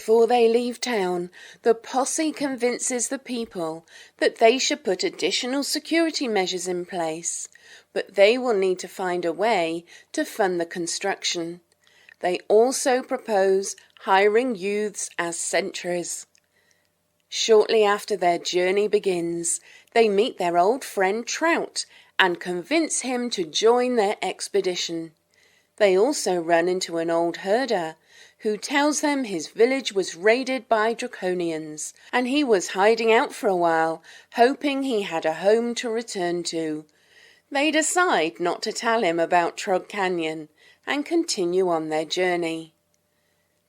Before they leave town, the posse convinces the people that they should put additional security measures in place, but they will need to find a way to fund the construction. They also propose hiring youths as sentries. Shortly after their journey begins, they meet their old friend Trout and convince him to join their expedition. They also run into an old herder who tells them his village was raided by draconians and he was hiding out for a while, hoping he had a home to return to. They decide not to tell him about Trog Canyon and continue on their journey.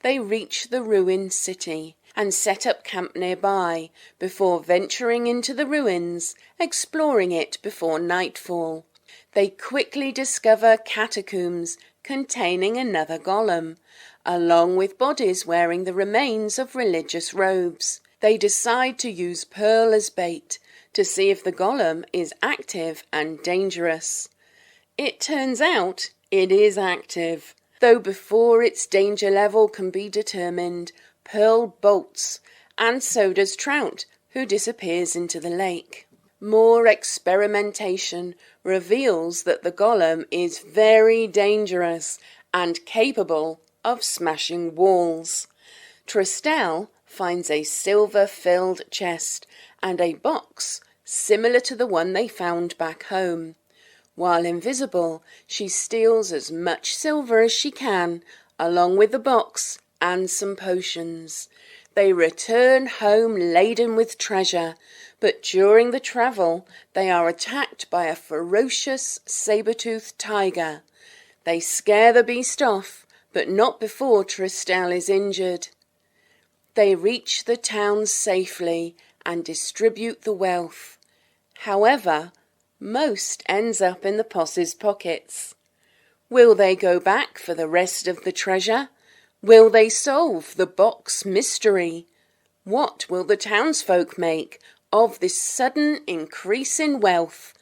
They reach the ruined city and set up camp nearby before venturing into the ruins, exploring it before nightfall. They quickly discover catacombs containing another golem, along with bodies wearing the remains of religious robes. They decide to use Pearl as bait to see if the golem is active and dangerous. It turns out it is active, though before its danger level can be determined, Pearl bolts, and so does Trout, who disappears into the lake. More experimentation reveals that the golem is very dangerous and capable of smashing walls. Tristel finds a silver-filled chest and a box similar to the one they found back home. While invisible, she steals as much silver as she can, along with the box and some potions. They return home laden with treasure, but during the travel they are attacked by a ferocious saber-toothed tiger. They scare the beast off, but not before Tristel is injured. They reach the town safely and distribute the wealth. However, most ends up in the posse's pockets. Will they go back for the rest of the treasure? Will they solve the box mystery? What will the townsfolk make of this sudden increase in wealth?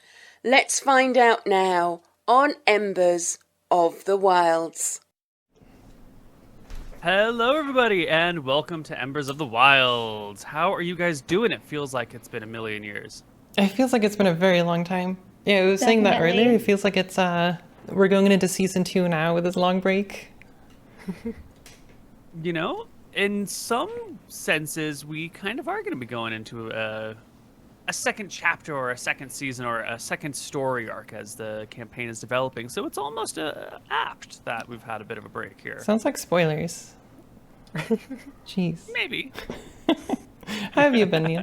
Let's find out now on Embers of the Wilds. Hello everybody and welcome to Embers of the Wilds. How are you guys doing? It feels like it's been a million years. It feels like it's been a very long time. Yeah, I was saying that earlier. It feels like it's we're going into season 2 now with this long break. You know, in some senses, we kind of are going to be going into a second chapter or a second season or a second story arc as the campaign is developing. So it's almost apt that we've had a bit of a break here. Sounds like spoilers. Jeez. Maybe. How have you been, Neil?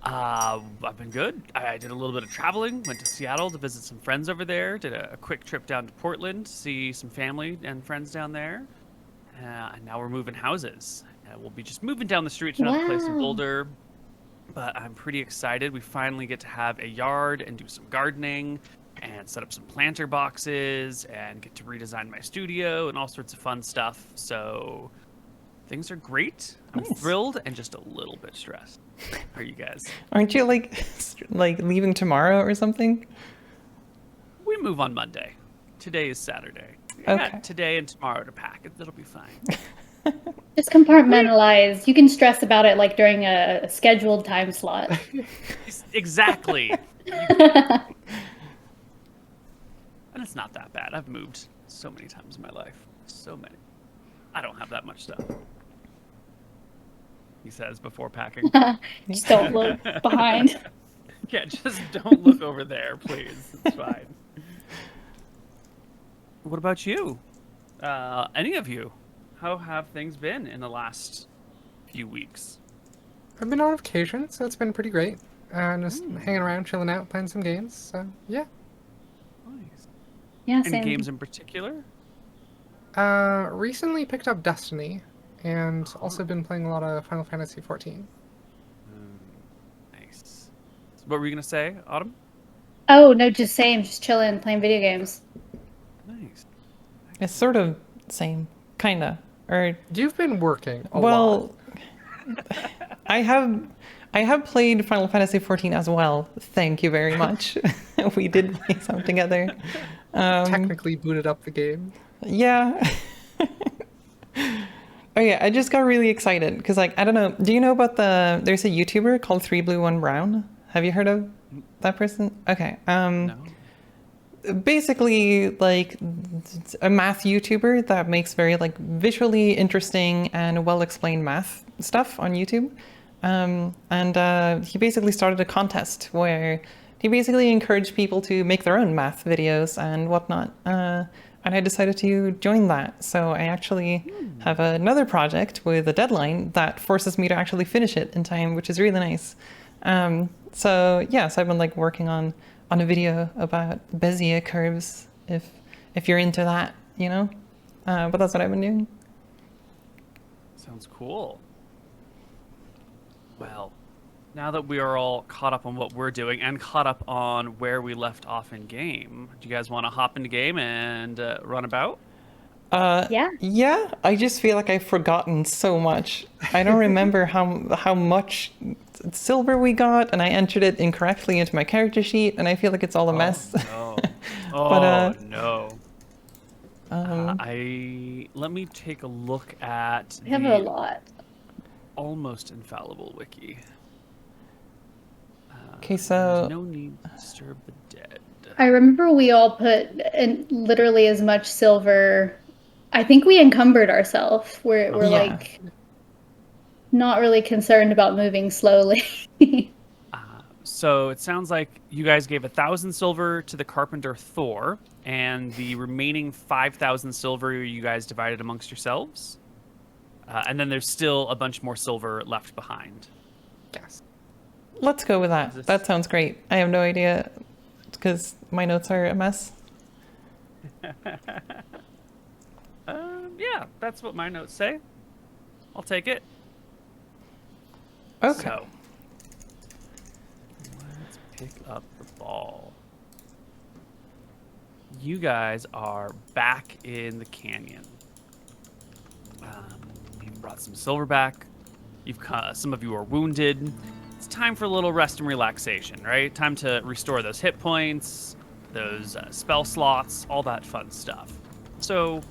I've been good. I did a little bit of traveling, went to Seattle to visit some friends over there, did a quick trip down to Portland to see some family and friends down there. And now we're moving houses. We'll be just moving down the street to another place in Boulder. But I'm pretty excited. We finally get to have a yard and do some gardening and set up some planter boxes and get to redesign my studio and all sorts of fun stuff. So things are great. I'm thrilled and just a little bit stressed. How are you guys? Aren't you like leaving tomorrow or something? We move on Monday. Today is Saturday. Okay. I got today and tomorrow to pack. It'll be fine. Just compartmentalize. You can stress about it like during a scheduled time slot. Exactly. And it's not that bad. I've moved so many times in my life. So many. I don't have that much stuff. He says before packing. Just don't look behind. Yeah, just don't look over there, please. It's fine. What about you? Any of you? How have things been in the last few weeks? I've been on vacation, so it's been pretty great. Just hanging around, chilling out, playing some games. So, yeah. Nice. Yeah, Any same. games in particular? Recently picked up Destiny, and also been playing a lot of Final Fantasy XIV. Nice. What were you going to say, Autumn? Oh, no, just same. Just chilling, playing video games. Nice. It's sort of same, kinda. Or You've been working a lot. I have played Final Fantasy XIV as well. Thank you very much. We did play some together. Technically booted up the game. Yeah. Oh yeah, I just got really excited because, like, I don't know. Do you know about there's a YouTuber called 3 Blue 1 Brown? Have you heard of that person? Okay. No. Basically, like, a math YouTuber that makes very, like, visually interesting and well-explained math stuff on YouTube. And he basically started a contest where he basically encouraged people to make their own math videos and whatnot. And I decided to join that. So I actually have another project with a deadline that forces me to actually finish it in time, which is really nice. So I've been, like, working on a video about Bezier curves, if you're into that, you know. But that's what I've been doing. Sounds cool. Well, now that we are all caught up on what we're doing and caught up on where we left off in game, do you guys want to hop into game and run about? Yeah. Yeah, I just feel like I've forgotten so much. I don't remember how much silver we got, and I entered it incorrectly into my character sheet, and I feel like it's all a mess. No. But, No. Let me take a look at We have the a lot. almost infallible wiki. Okay, so There's no need to disturb the dead. I remember we all put in literally as much silver. I think we encumbered ourselves. We're Yeah. like not really concerned about moving slowly. So it sounds like you guys gave 1,000 silver to the carpenter Thor, and the remaining 5,000 silver you guys divided amongst yourselves. And then there's still a bunch more silver left behind. Yes. let's go with that. That sounds great. I have no idea because my notes are a mess. Yeah, that's what my notes say. I'll take it. Okay. So, let's pick up the ball. You guys are back in the canyon. You've brought some silver back. Some of you are wounded. It's time for a little rest and relaxation, right? Time to restore those hit points, those spell slots, all that fun stuff. So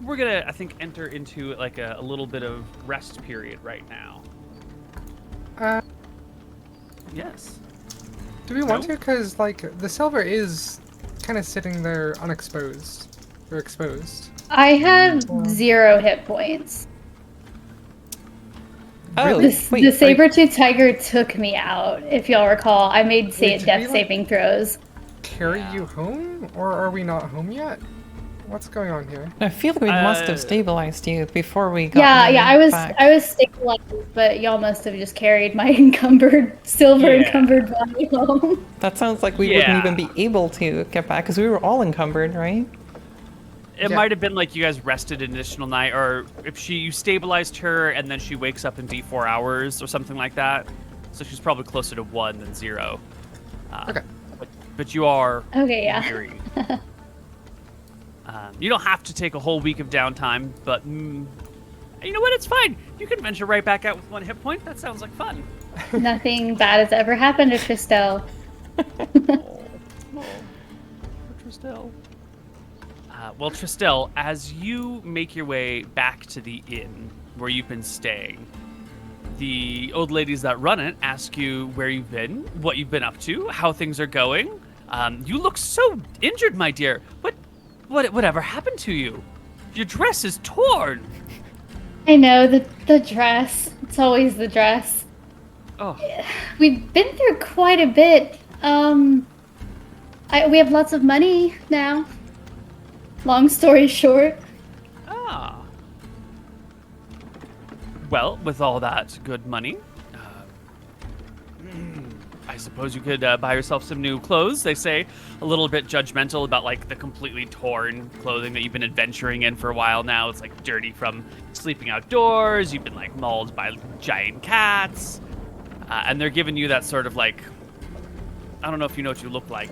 we're gonna, I think, enter into like a little bit of rest period right now. Do Yes. we want to? Because, like, the silver is kind of sitting there unexposed. Or exposed. I have 0 hit points. Oh, The saber-tooth tiger took me out, if y'all recall. I made Wait, did we, death like, saving throws. Carry you home? Or are we not home yet? What's going on here? I feel like we must have stabilized you before we got Yeah, I was back. stabilized, but y'all must have just carried my silver encumbered body home. That sounds like we wouldn't even be able to get back because we were all encumbered, right? It might have been like you guys rested an additional night, or if you stabilized her and then she wakes up in D4 hours or something like that. So she's probably closer to 1 than 0. Okay. But you are Okay, yeah. weary. You don't have to take a whole week of downtime, but you know what? It's fine. You can venture right back out with 1 hit point. That sounds like fun. Nothing bad has ever happened to Tristel. Tristel. Well, Tristel, as you make your way back to the inn where you've been staying, the old ladies that run it ask you where you've been, what you've been up to, how things are going. You look so injured, my dear. Whatever happened to you? Your dress is torn. I know, the dress. It's always the dress. Oh. We've been through quite a bit. We have lots of money now. Long story short. Ah. Well, with all that good money, I suppose you could buy yourself some new clothes. They say a little bit judgmental about like the completely torn clothing that you've been adventuring in for a while now. It's like dirty from sleeping outdoors. You've been like mauled by giant cats. And they're giving you that sort of like, I don't know if you know what you look like,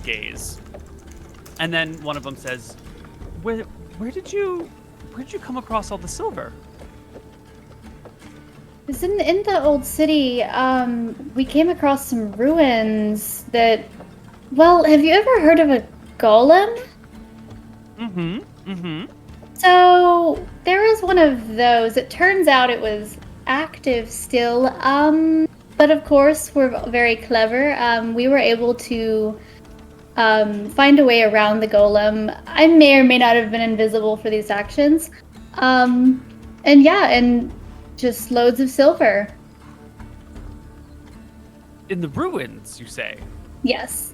gaze. And then one of them says, where did you come across all the silver? It's in the old city. We came across some ruins that. Well, have you ever heard of a golem? So there was one of those. It turns out it was active still. But of course, we're very clever. We were able to find a way around the golem. I may or may not have been invisible for these actions. And just loads of silver. In the ruins, you say? Yes.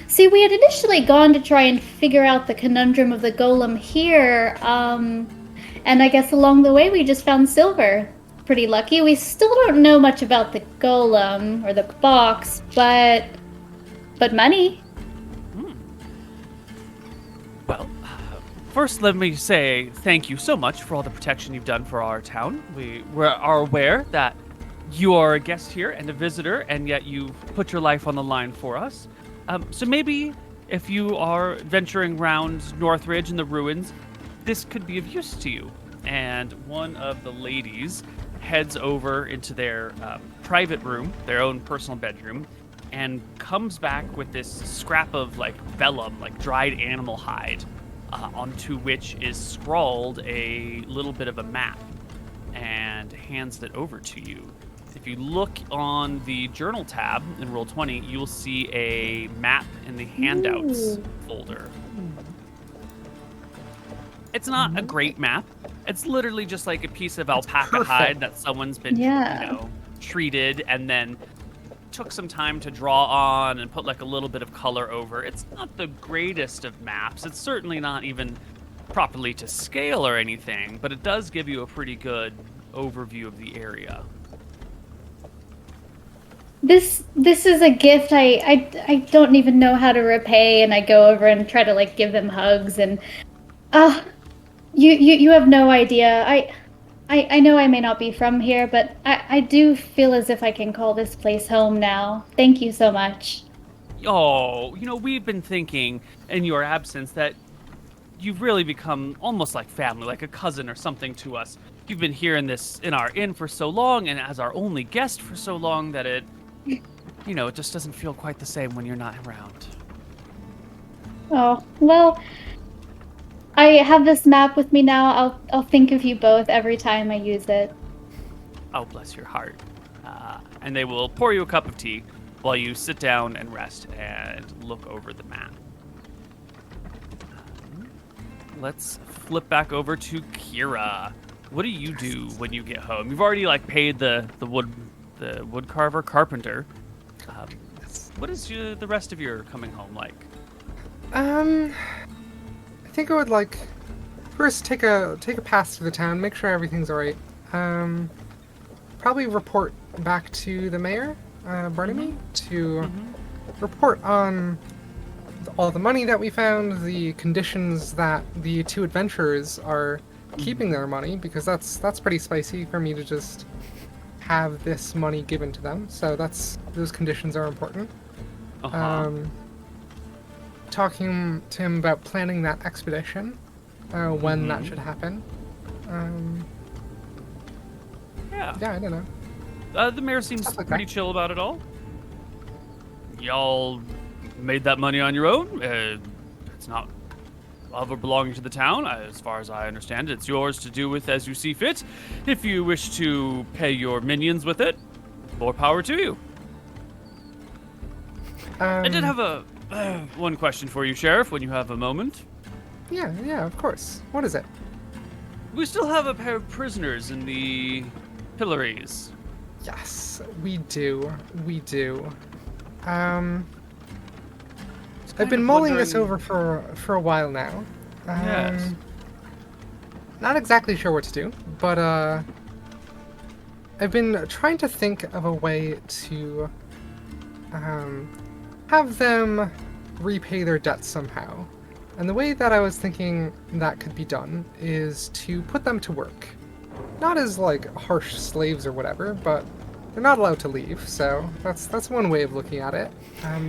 See, we had initially gone to try and figure out the conundrum of the golem here, and I guess along the way we just found silver. Pretty lucky. We still don't know much about the golem or the box, but money. Well, first let me say thank you so much for all the protection you've done for our town. We are aware that you are a guest here and a visitor, and yet you've put your life on the line for us. So maybe if you are venturing around Northridge in the ruins, this could be of use to you. And one of the ladies heads over into their private room, their own personal bedroom, and comes back with this scrap of like vellum, like dried animal hide, onto which is scrawled a little bit of a map, and hands it over to you. If you look on the journal tab in Roll20, you'll see a map in the handouts folder. It's not a great map. It's literally just like a piece of alpaca hide that someone's been, treated and then took some time to draw on and put like a little bit of color over. It's not the greatest of maps. It's certainly not even properly to scale or anything, but it does give you a pretty good overview of the area. This is a gift I don't even know how to repay, and I go over and try to like give them hugs, and you have no idea. I know I may not be from here, but I do feel as if I can call this place home now. Thank you so much. Oh, we've been thinking in your absence that you've really become almost like family, like a cousin or something to us. You've been here in our inn for so long and as our only guest for so long that it just doesn't feel quite the same when you're not around. Oh, well, I have this map with me now. I'll think of you both every time I use it. Oh, bless your heart. And they will pour you a cup of tea while you sit down and rest and look over the map. Let's flip back over to Kira. What do you do when you get home? You've already paid the woodcarver carpenter. What is the rest of your coming home like? I think I would first take a pass through the town, make sure everything's alright. Probably report back to the mayor, Barnaby, to report on all the money that we found, the conditions that the two adventurers are keeping their money, because that's pretty spicy for me to just have this money given to them. So those conditions are important. Talking to him about planning that expedition, when that should happen. Yeah, I don't know. The mayor seems Stuff like pretty that. chill about it all. Y'all made that money on your own. It's not of or belonging to the town, as far as I understand it. It's yours to do with as you see fit. If you wish to pay your minions with it, more power to you. I did have one question for you, Sheriff, when you have a moment. Yeah, of course. What is it? We still have a pair of prisoners in the pillories. Yes, we do. I've been mulling this over for a while now. Yes. Not exactly sure what to do, but I've been trying to think of a way to have them repay their debts somehow. And the way that I was thinking that could be done is to put them to work. Not as harsh slaves or whatever, but they're not allowed to leave, so that's one way of looking at it.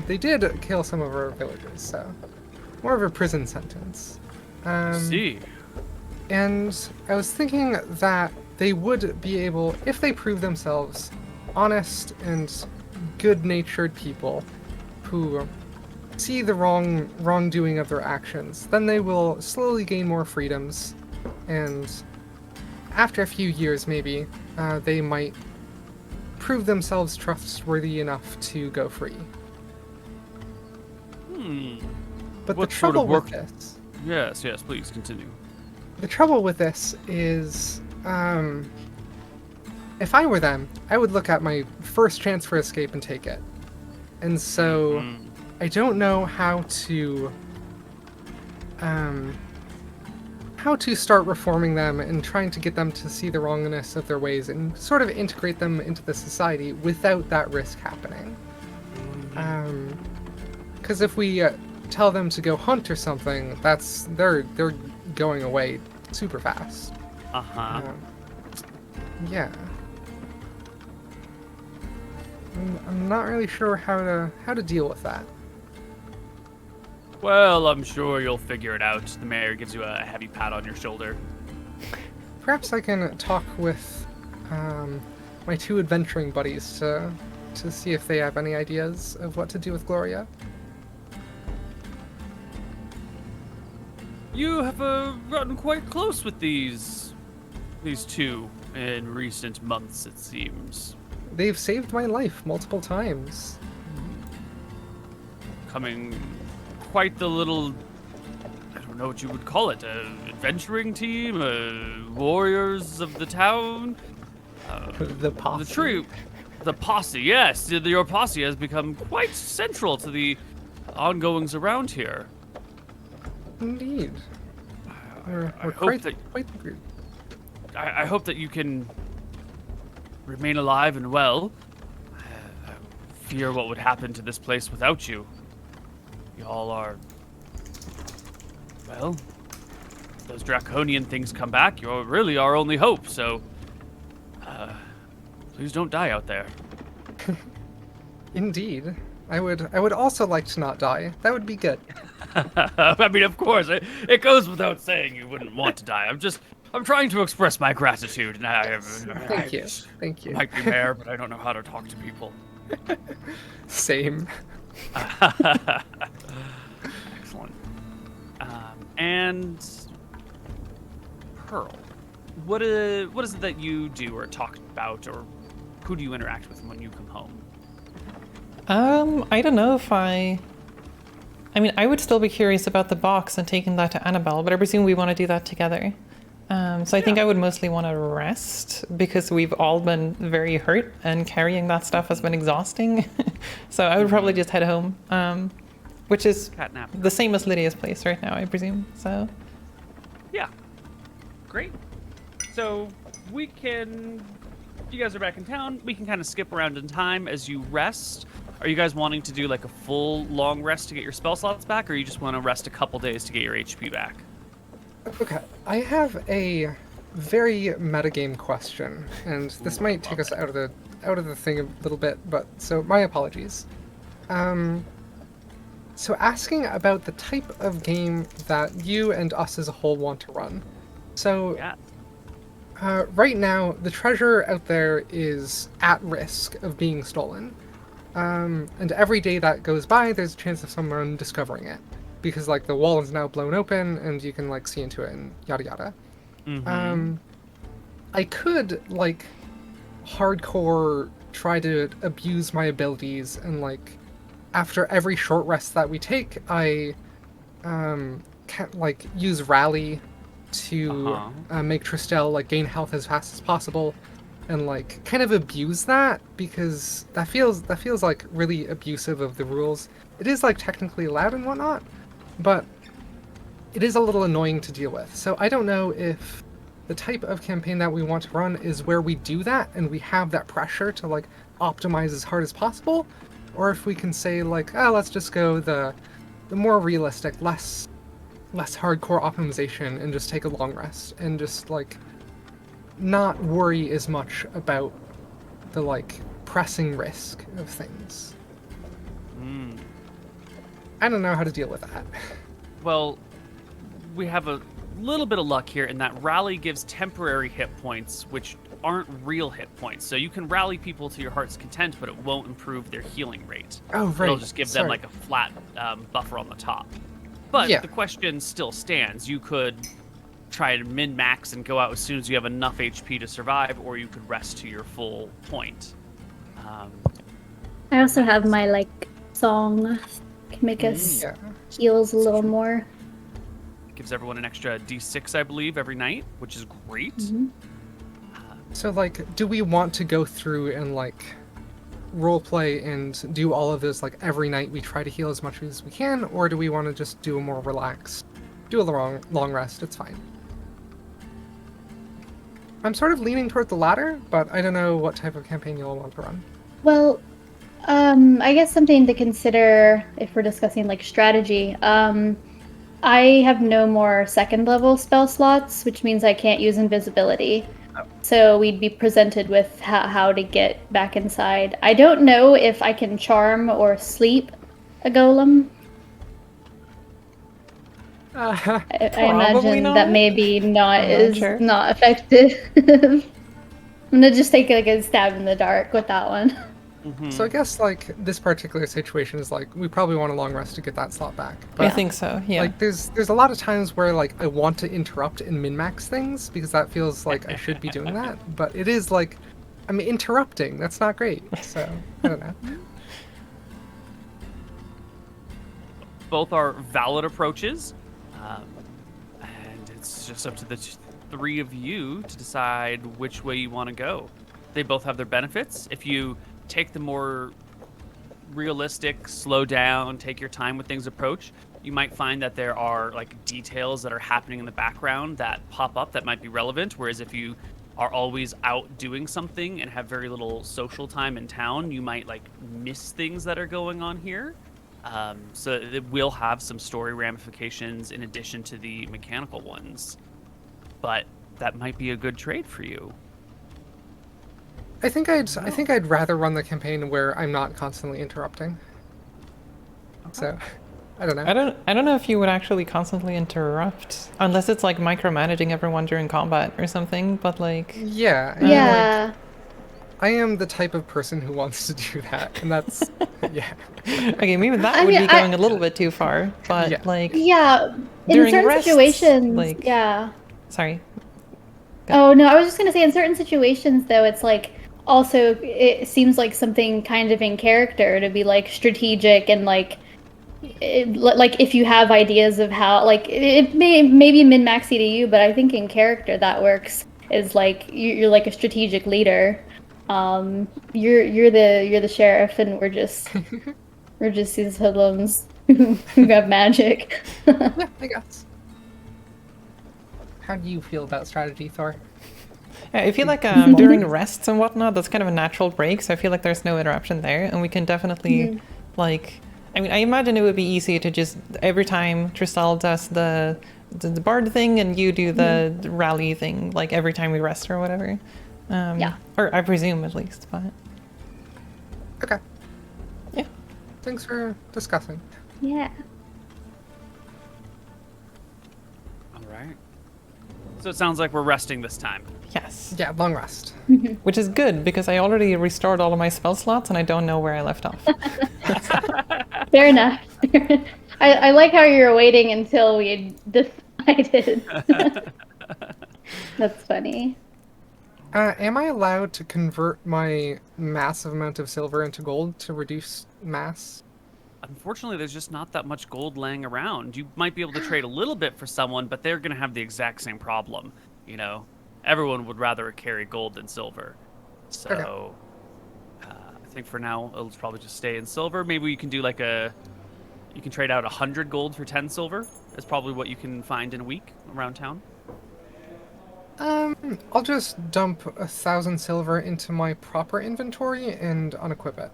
They did kill some of our villagers, so more of a prison sentence. See. And I was thinking that they would be able, if they prove themselves honest and good-natured people who see the wrongdoing of their actions, then they will slowly gain more freedoms, and after a few years, maybe they might prove themselves trustworthy enough to go free. But What the sort trouble of work? with this, Yes, please continue. the trouble with this is, if I were them, I would look at my first chance for escape and take it. And so, I don't know how to start reforming them and trying to get them to see the wrongness of their ways and sort of integrate them into the society without that risk happening. Because if we tell them to go hunt or something, they're going away super fast. Yeah. I'm not really sure how to deal with that. Well, I'm sure you'll figure it out. The mayor gives you a heavy pat on your shoulder. Perhaps I can talk with my two adventuring buddies to see if they have any ideas of what to do with Gloria. You have gotten quite close with these two in recent months, it seems. They've saved my life multiple times. Coming quite the little, I don't know what you would call it, adventuring team, warriors of the town. The posse. The posse, yes. Your posse has become quite central to the ongoings around here. Indeed. We're hope quite that- the group. I hope that you can remain alive and well. I fear what would happen to this place without you. Y'all are, well, if those draconian things come back, you're really our only hope, so please don't die out there. Indeed. I would also like to not die. That would be good. I mean, of course, it goes without saying you wouldn't want to die. I'm trying to express my gratitude, and Thank you. Thank you. might be mayor, but I don't know how to talk to people. Same. Excellent. And Pearl, what is it that you do or talk about, or who do you interact with when you come home? I don't know if I mean, I would still be curious about the box and taking that to Annabelle, but I presume we want to do that together. So I think I would mostly want to rest because we've all been very hurt and carrying that stuff has been exhausting. So I would probably just head home, which is Cat nap. the same as Lydia's place right now, I presume. So Yeah. Great. So you guys are back in town. We can kind of skip around in time as you rest. Are you guys wanting to do like a full long rest to get your spell slots back, or you just want to rest a couple days to get your HP back? Okay, I have a very metagame question, and this might take us out of the thing a little bit, but so my apologies. So asking about the type of game that you and us as a whole want to run. So Yeah. right now, the treasure out there is at risk of being stolen. And every day that goes by, there's a chance of someone discovering it. Because, like, the wall is now blown open, and you can, like, see into it, and yada yada. I could, like, hardcore try to abuse my abilities, and, like, after every short rest that we take, I, can't, like, use Rally to make Tristel, like, gain health as fast as possible. And like kind of abuse that because that feels like really abusive of the rules. It is like technically allowed and whatnot, but it is a little annoying to deal with. So I don't know if the type of campaign that we want to run is where we do that and we have that pressure to like optimize as hard as possible, or if we can say like, oh, let's just go the more realistic, less hardcore optimization and just take a long rest and just like not worry as much about the like pressing risk of things. I don't know how to deal with that. Well, we have a little bit of luck here in that Rally gives temporary hit points, which aren't real hit points. So you can rally people to your heart's content, but it won't improve their healing rate. Oh, right. It'll just give them like a flat buffer on the top. But Yeah. the question still stands. You could try to min-max and go out as soon as you have enough HP to survive, or you could rest to your full point. I also have my like song can make us Yeah. heals a little more. It gives everyone an extra D6, I believe, every night, which is great. So, like, do we want to go through and, like, roleplay and do all of this, like, every night we try to heal as much as we can, or do we want to just do a more relaxed, do a long rest, it's fine. I'm sort of leaning toward the latter, but I don't know what type of campaign you'll want to run. Well, I guess something to consider if we're discussing like strategy. I have no more second level spell slots, which means I can't use invisibility. So we'd be presented with how to get back inside. I don't know if I can charm or sleep a golem. I imagine not. that maybe not I'm not sure. not effective. I'm gonna just take like a stab in the dark with that one. So I guess, like, this particular situation is, like, we probably want a long rest to get that slot back. But I think so, yeah. Like, there's a lot of times where, like, I want to interrupt and min-max things because that feels like I should be doing that. But it is, like, I'm interrupting. That's not great. So, I don't know. Both are valid approaches, and it's just up to the three of you to decide which way you want to go. They both have their benefits. If you take the more realistic, slow down, take your time with things approach, you might find that there are like details that are happening in the background that pop up that might be relevant. Whereas if you are always out doing something and have very little social time in town, you might like miss things that are going on here. So it will have some story ramifications in addition to the mechanical ones, but that might be a good trade for you. I think I'd rather run the campaign where I'm not constantly interrupting. So, I don't know. I don't know if you would actually constantly interrupt, unless it's like micromanaging everyone during combat or something. But like, Yeah. and, Yeah. like, I am the type of person who wants to do that, and that's yeah. okay, maybe that I would mean, be going a little bit too far. But Yeah. like, Yeah. In During certain rests, situations, like- yeah. sorry, Oh no, I was just gonna say in certain situations though, it's like also it seems like something kind of in character to be like strategic and like like if you have ideas of how like it may maybe min-maxy to you, but I think in character that works. Is like you're like a strategic leader. You're the sheriff, and we're just these hoodlums who got magic. Yeah, I guess. How do you feel about strategy, Thor? yeah, I feel like during rests and whatnot, that's kind of a natural break. So I feel like there's no interruption there, and we can definitely like. I mean, I imagine it would be easy to just every time Tristal does the bard thing and you do the rally thing, like every time we rest or whatever. Yeah. Or I presume at least, but Okay. yeah. Thanks for discussing. Yeah. All right. So it sounds like we're resting this time. Yes. Yeah, long rest. Which is good because I already restored all of my spell slots and I don't know where I left off. Fair enough. I like how you're waiting until we decided. That's funny. Am I allowed to convert my massive amount of silver into gold to reduce mass? Unfortunately, there's just not that much gold laying around. You might be able to trade a little bit for someone, but they're going to have the exact same problem. You know, everyone would rather carry gold than silver. So I think for now, it'll probably just stay in silver. Maybe you can do like you can trade out 100 gold for 10 silver. That's probably what you can find in a week around town. I'll just dump 1,000 silver into my proper inventory and unequip it.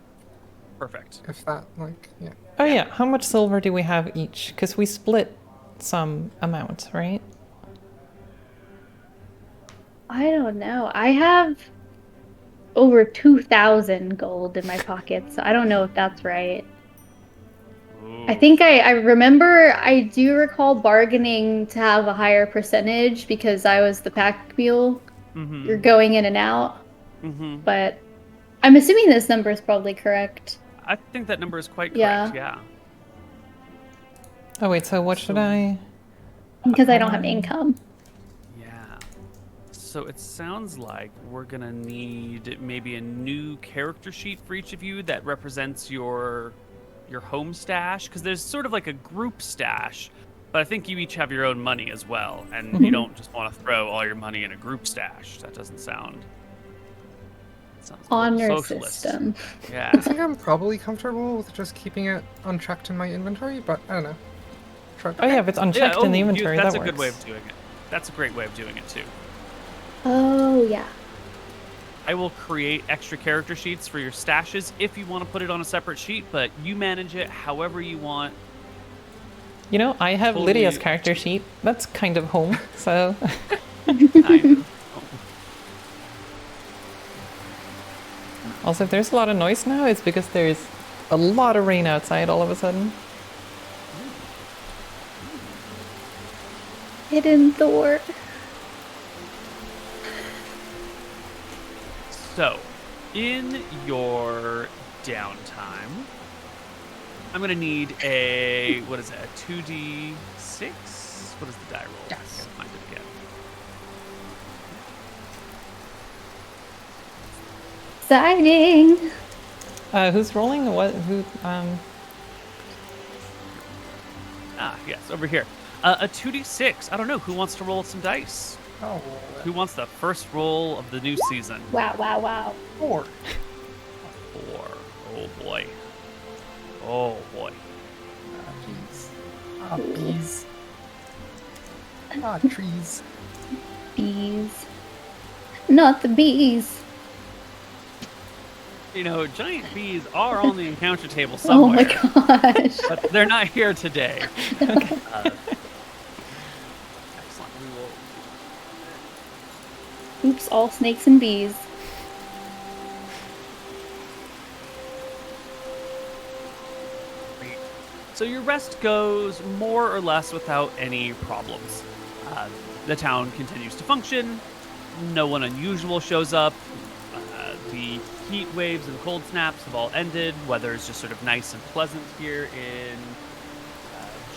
Perfect. If that, like, yeah. Oh yeah, how much silver do we have each? Because we split some amount, right? I don't know. I have over 2,000 gold in my pocket, so I don't know if that's right. I think I remember, I do recall bargaining to have a higher percentage because I was the pack mule. you're going in and out. Mm-hmm. But I'm assuming this number is probably correct. I think that number is quite Yeah. correct. Yeah. Oh wait, so what should I? Because I don't have income. Yeah. So it sounds like we're gonna need maybe a new character sheet for each of you that represents your home stash, because there's sort of like a group stash, but I think you each have your own money as well, and you don't just want to throw all your money in a group stash. That doesn't sound. Sounds a little Honor socialist. system. Yeah. I think I'm probably comfortable with just keeping it unchecked in my inventory, but I don't know. Sure. Oh yeah, if it's unchecked in the inventory, that's that a good way works. of doing it. That's a great way of doing it too. Oh, yeah. I will create extra character sheets for your stashes if you want to put it on a separect sheet, but you manage it however you want. You know, I have Totally. Lydia's character sheet. That's kind of home, so. Kind of. Also, if there's a lot of noise now, it's because there's a lot of rain outside all of a sudden. Hidden Thor. So, in your downtime, I'm gonna need a what is it? A 2d6? What is the die roll? Yes. I gotta find it again. Exciting. Who's rolling? What? Who? Ah, yes, over here. A 2d6. I don't know. Who wants to roll some dice? Oh, Who wants the first roll of the new season? Wow, wow, wow. 4. 4. Oh boy. Oh boy. Jeez. Ah, bees. Ah, trees. Bees. Not the bees. You know, giant bees are on the encounter table Oh my somewhere, gosh. but they're not here today. Excellent. We will. Oops, all snakes and bees. So your rest goes more or less without any problems. The town continues to function. No one unusual shows up. The heat waves and cold snaps have all ended. Weather is just sort of nice and pleasant here in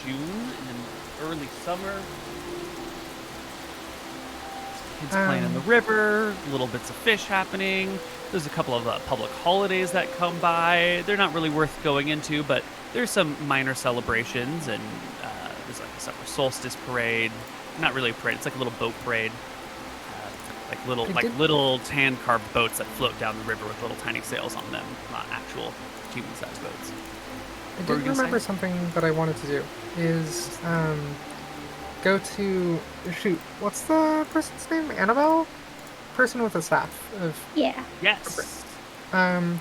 June and early summer. Kids playing in the river, little bits of fish happening. There's a couple of public holidays that come by. They're not really worth going into, but there's some minor celebrations, and there's like a summer solstice parade. Not really a parade; it's like a little boat parade, little hand-carved boats that float down the river with little tiny sails on them, not actual human-sized boats. I What were did you gonna remember say? something that I wanted to do is go to shoot. What's the person's name? Annabelle? Person with a staff of Yeah. Yes. and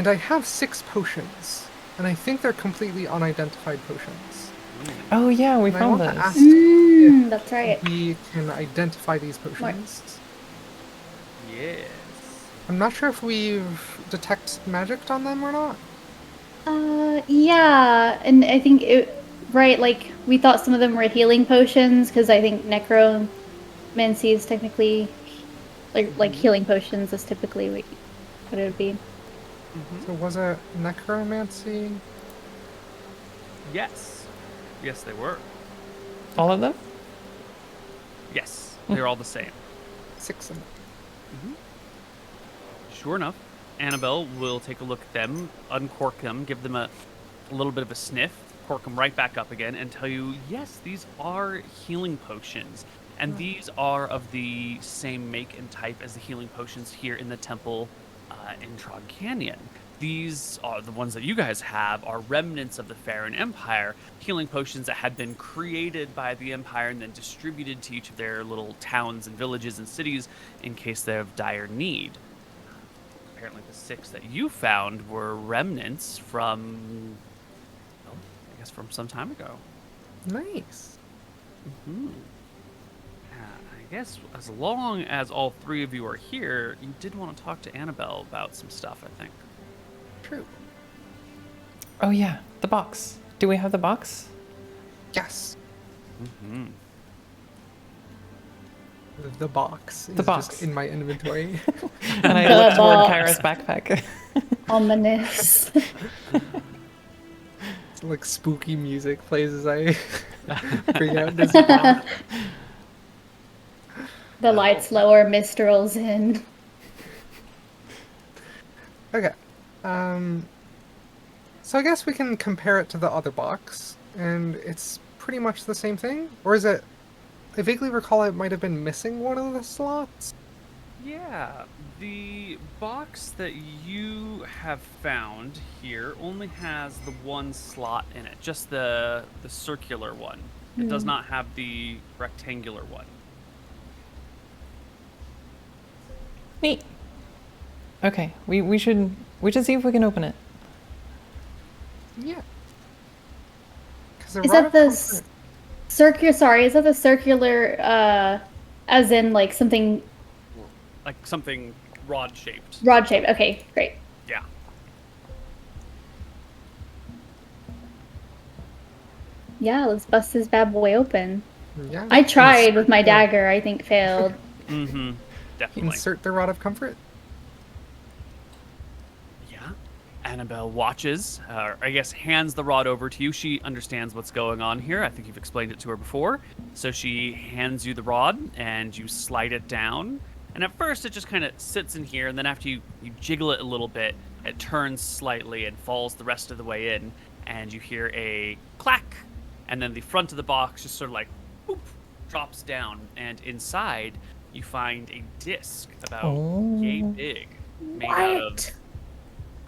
I have 6 potions, and I think they're completely unidentified potions. Oh yeah, we And I found want to those. ask That's right. if we can identify these potions. Yes. I'm not sure if we've detect magic on them or not. Yeah, and I think right, like we thought some of them were healing potions because I think necromancy is technically like healing potions is typically what it would be. So was it necromancy? Yes. Yes, they were. All of them? Yes, they're all the same. 6 of them. Sure enough, Annabelle will take a look at them, uncork them, give them a little bit of a sniff, cork them right back up again, and tell you, yes, these are healing potions. And these are of the same make and type as the healing potions here in the temple in Trog Canyon. These are the ones that you guys have are remnants of the Farron Empire, healing potions that had been created by the Empire and then distributed to each of their little towns and villages and cities in case they're of dire need. Apparently the 6 that you found were remnants from, well, I guess from some time ago. Nice. I guess as long as all 3 of you are here, you did want to talk to Annabelle about some stuff, I think. True. Oh yeah, the box. Do we have the box? Yes. The box is The box. just in my inventory. And I The look toward box. Kara's backpack. Ominous. It's like spooky music plays as I bring out this box. The lights lower, mist rolls in. Okay. So I guess we can compare it to the other box, and it's pretty much the same thing? Or is it... I vaguely recall it might have been missing one of the slots? Yeah, the box that you have found here only has the one slot in it, just the circular one. It does not have the rectangular one. Neat. Okay, we should see if we can open it. Yeah. Is that the circular? Sorry, is that the circular? As in like something Like something rod shaped. rod shaped. Okay, great. Yeah. Yeah, let's bust this bad boy open. Yeah. I tried with my Insert dagger. I think failed. Mm-hmm. the- Definitely. Insert the Rod of Comfort? Yeah. Annabelle watches, I guess hands the rod over to you. She understands what's going on here. I think you've explained it to her before. So she hands you the rod and you slide it down. And at first it just kind of sits in here, and then after you jiggle it a little bit, it turns slightly and falls the rest of the way in, and you hear a clack, and then the front of the box just sort of like boop, drops down, and inside you find a disc about yay big, made out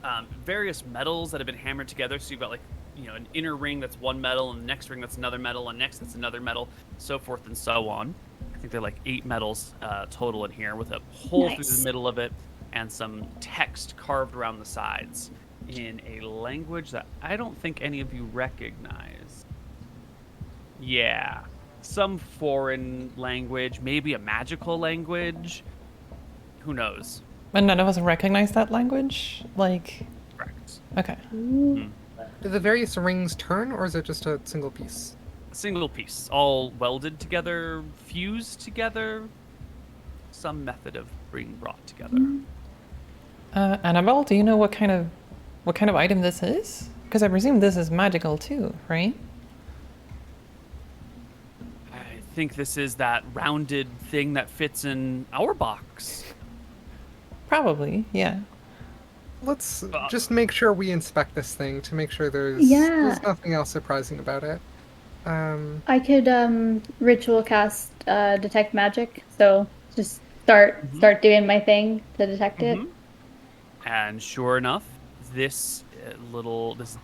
of various metals that have been hammered together. So you've got like, an inner ring that's one metal, and the next ring that's another metal, and next that's another metal, so forth and so on. I think they're like 8 metals total in here, with a hole through the middle of it and some text carved around the sides in a language that I don't think any of you recognize. Yeah, some foreign language, maybe a magical language. Who knows? And none of us recognize that language? Like, Correct. okay. Mhm. Do the various rings turn, or is it just a single piece? A single piece, all welded together, fused together. Some method of being brought together. Annabelle, do you know what kind of item this is? Because I presume this is magical too, right? I think this is that rounded thing that fits in our box. Probably, yeah. Let's just make sure we inspect this thing to make sure there's nothing else surprising about it. I could ritual cast detect magic. So just start doing my thing to detect it. And sure enough, this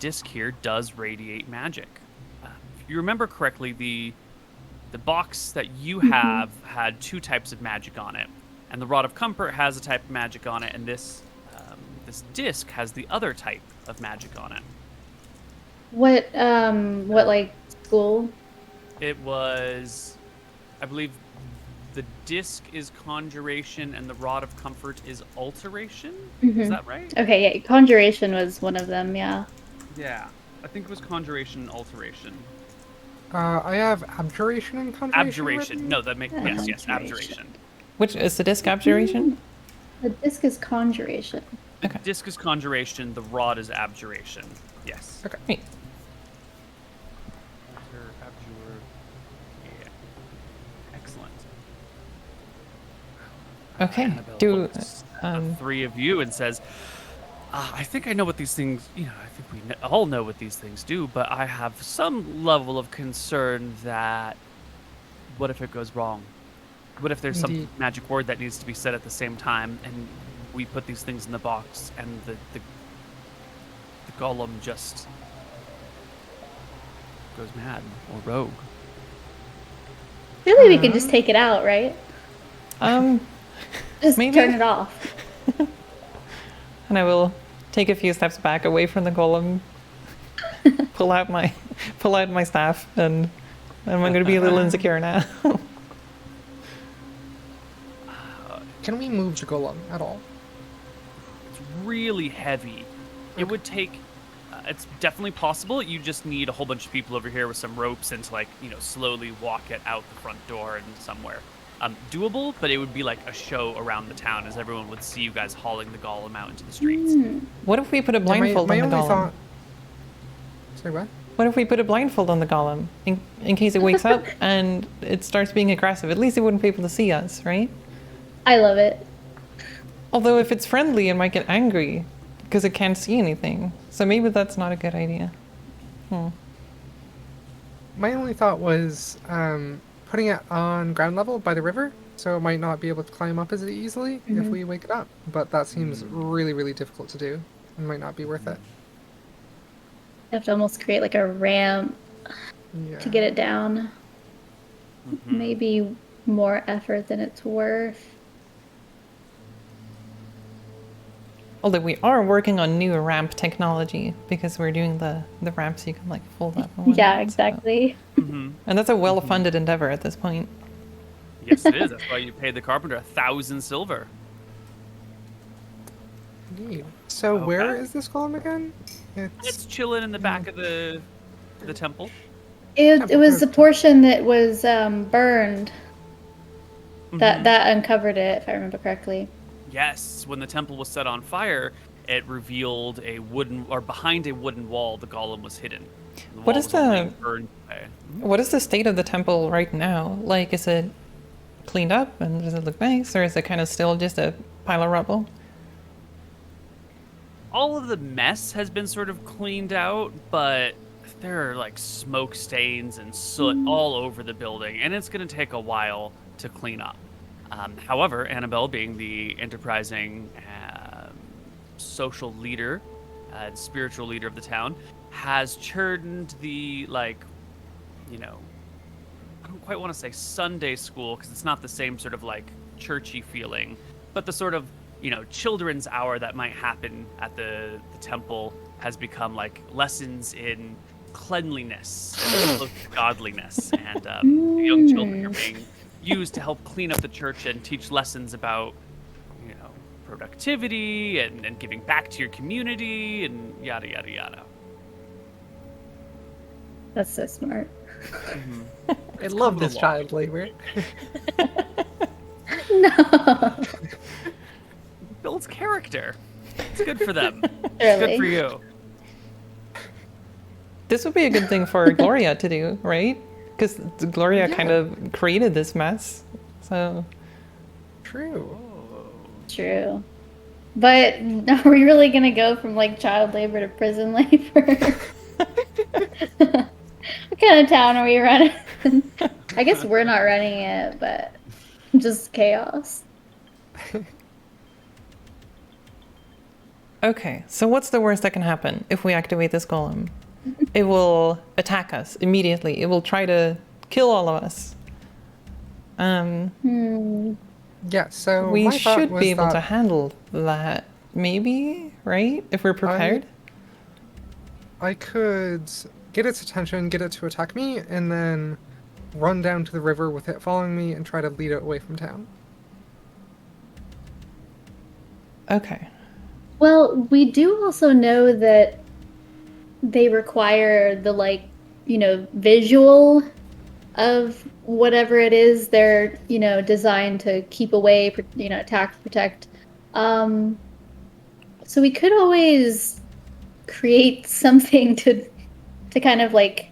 disc here does radiate magic. If you remember correctly, the box that you have had 2 types of magic on it, and the Rod of Comfort has a type of magic on it, and this disc has the other type of magic on it. What like school? It was, I believe, the disc is conjuration and the Rod of Comfort is alteration. Is that right? Okay, yeah, conjuration was one of them. Yeah. Yeah, I think it was conjuration and alteration. I have abjuration and conjuration. Abjuration. written? No, that makes yes, Conjuration. abjuration. Which is the disc abjuration? The disc is conjuration. The Okay. disc is conjuration. The rod is abjuration. Yes. Okay. Neat. Yeah. Excellent. Okay. Annabelle Do looks at the 3 of you and says, I think I know what these things, I think we all know what these things do, but I have some level of concern that what if it goes wrong? What if there's some Indeed. magic word that needs to be said at the same time, and we put these things in the box, and the golem just goes mad or rogue? Really, we can just take it out, right? Just Maybe. turn it off. and I will take a few steps back away from the golem, pull out my staff, and I'm going to be a little insecure now. Can we move the golem at all? It's really heavy. It would take. It's definitely possible. You just need a whole bunch of people over here with some ropes and to slowly walk it out the front door and somewhere. doable, but it would be like a show around the town as everyone would see you guys hauling the golem out into the streets. What if we put a Yeah, blindfold my on the only golem? thought. Sorry, what? What if we put a blindfold on the golem in case it wakes up and it starts being aggressive? At least it wouldn't be able to see us, right? I love it. Although if it's friendly, it might get angry because it can't see anything. So maybe that's not a good idea. My only thought was putting it on ground level by the river, so it might not be able to climb up as easily if we wake it up. But that seems really, really difficult to do. It might not be worth it. You have to almost create like a ramp Yeah. to get it down. Maybe more effort than it's worth. Although we are working on new ramp technology because we're doing the ramps you can like fold up. and Yeah, whatnot, exactly. so- And that's a well-funded endeavor at this point. Yes, it is. That's why you paid the carpenter 1,000 silver. Indeed. So where Okay. is this golem again? It's chilling in the back of the temple. It was the portion that was burned that uncovered it, if I remember correctly. Yes, when the temple was set on fire, it revealed a wooden, or behind a wooden wall, the golem was hidden. The What wall is was only the- burned away. What is the state of the temple right now? Like, is it cleaned up and does it look nice, or is it kind of still just a pile of rubble? All of the mess has been sort of cleaned out, but there are like smoke stains and soot all over the building, and it's going to take a while to clean up. However, Annabelle, being the enterprising social leader and spiritual leader of the town, has churned the, like, you know, I don't quite want to say Sunday school because it's not the same sort of like churchy feeling, but the sort of, you know, children's hour that might happen at the temple has become like lessons in cleanliness and godliness, and the young children are being used to help clean up the church and teach lessons about, you know, productivity and giving back to your community and yada yada yada. That's so smart. I love this child labor. No. Builds character. It's good for them. It's Really? good for you. This would be a good thing for Gloria to do, right? Because Gloria Yeah. kind of created this mess. So, True. True. But are we really gonna go from like child labor to prison labor? What kind of town are we running? I guess we're not running it, but just chaos. okay, so what's the worst that can happen if we activate this golem? It will attack us immediately. It will try to kill all of us. Yeah, so We my thought should was be able to that handle that, maybe, right? If we're prepared. I could get its attention, get it to attack me, and then run down to the river with it following me and try to lead it away from town. Okay. Well, we do also know that they require the, like, you know, visual of whatever it is they're, you know, designed to keep away, you know, attack, protect. So we could always create something to kind of like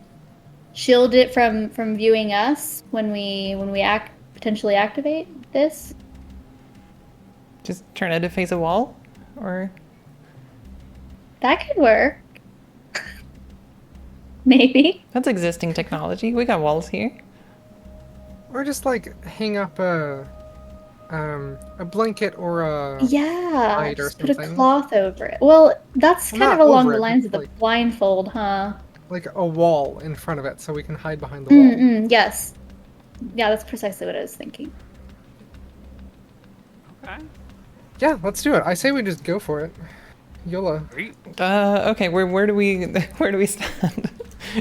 shield it from viewing us when we potentially activate this. Just turn it to face a wall? Or. That could work. Maybe. That's existing technology. We got walls here. Or just like hang up a blanket or a Yeah, hide or just put a something. cloth over it. Well, that's Well, kind of not along over the it, lines of but the like- blindfold, huh? like a wall in front of it so we can hide behind the wall. Yes. Yeah, that's precisely what I was thinking. Okay. Yeah, let's do it. I say we just go for it. YOLO. Great. Okay, where do we stand?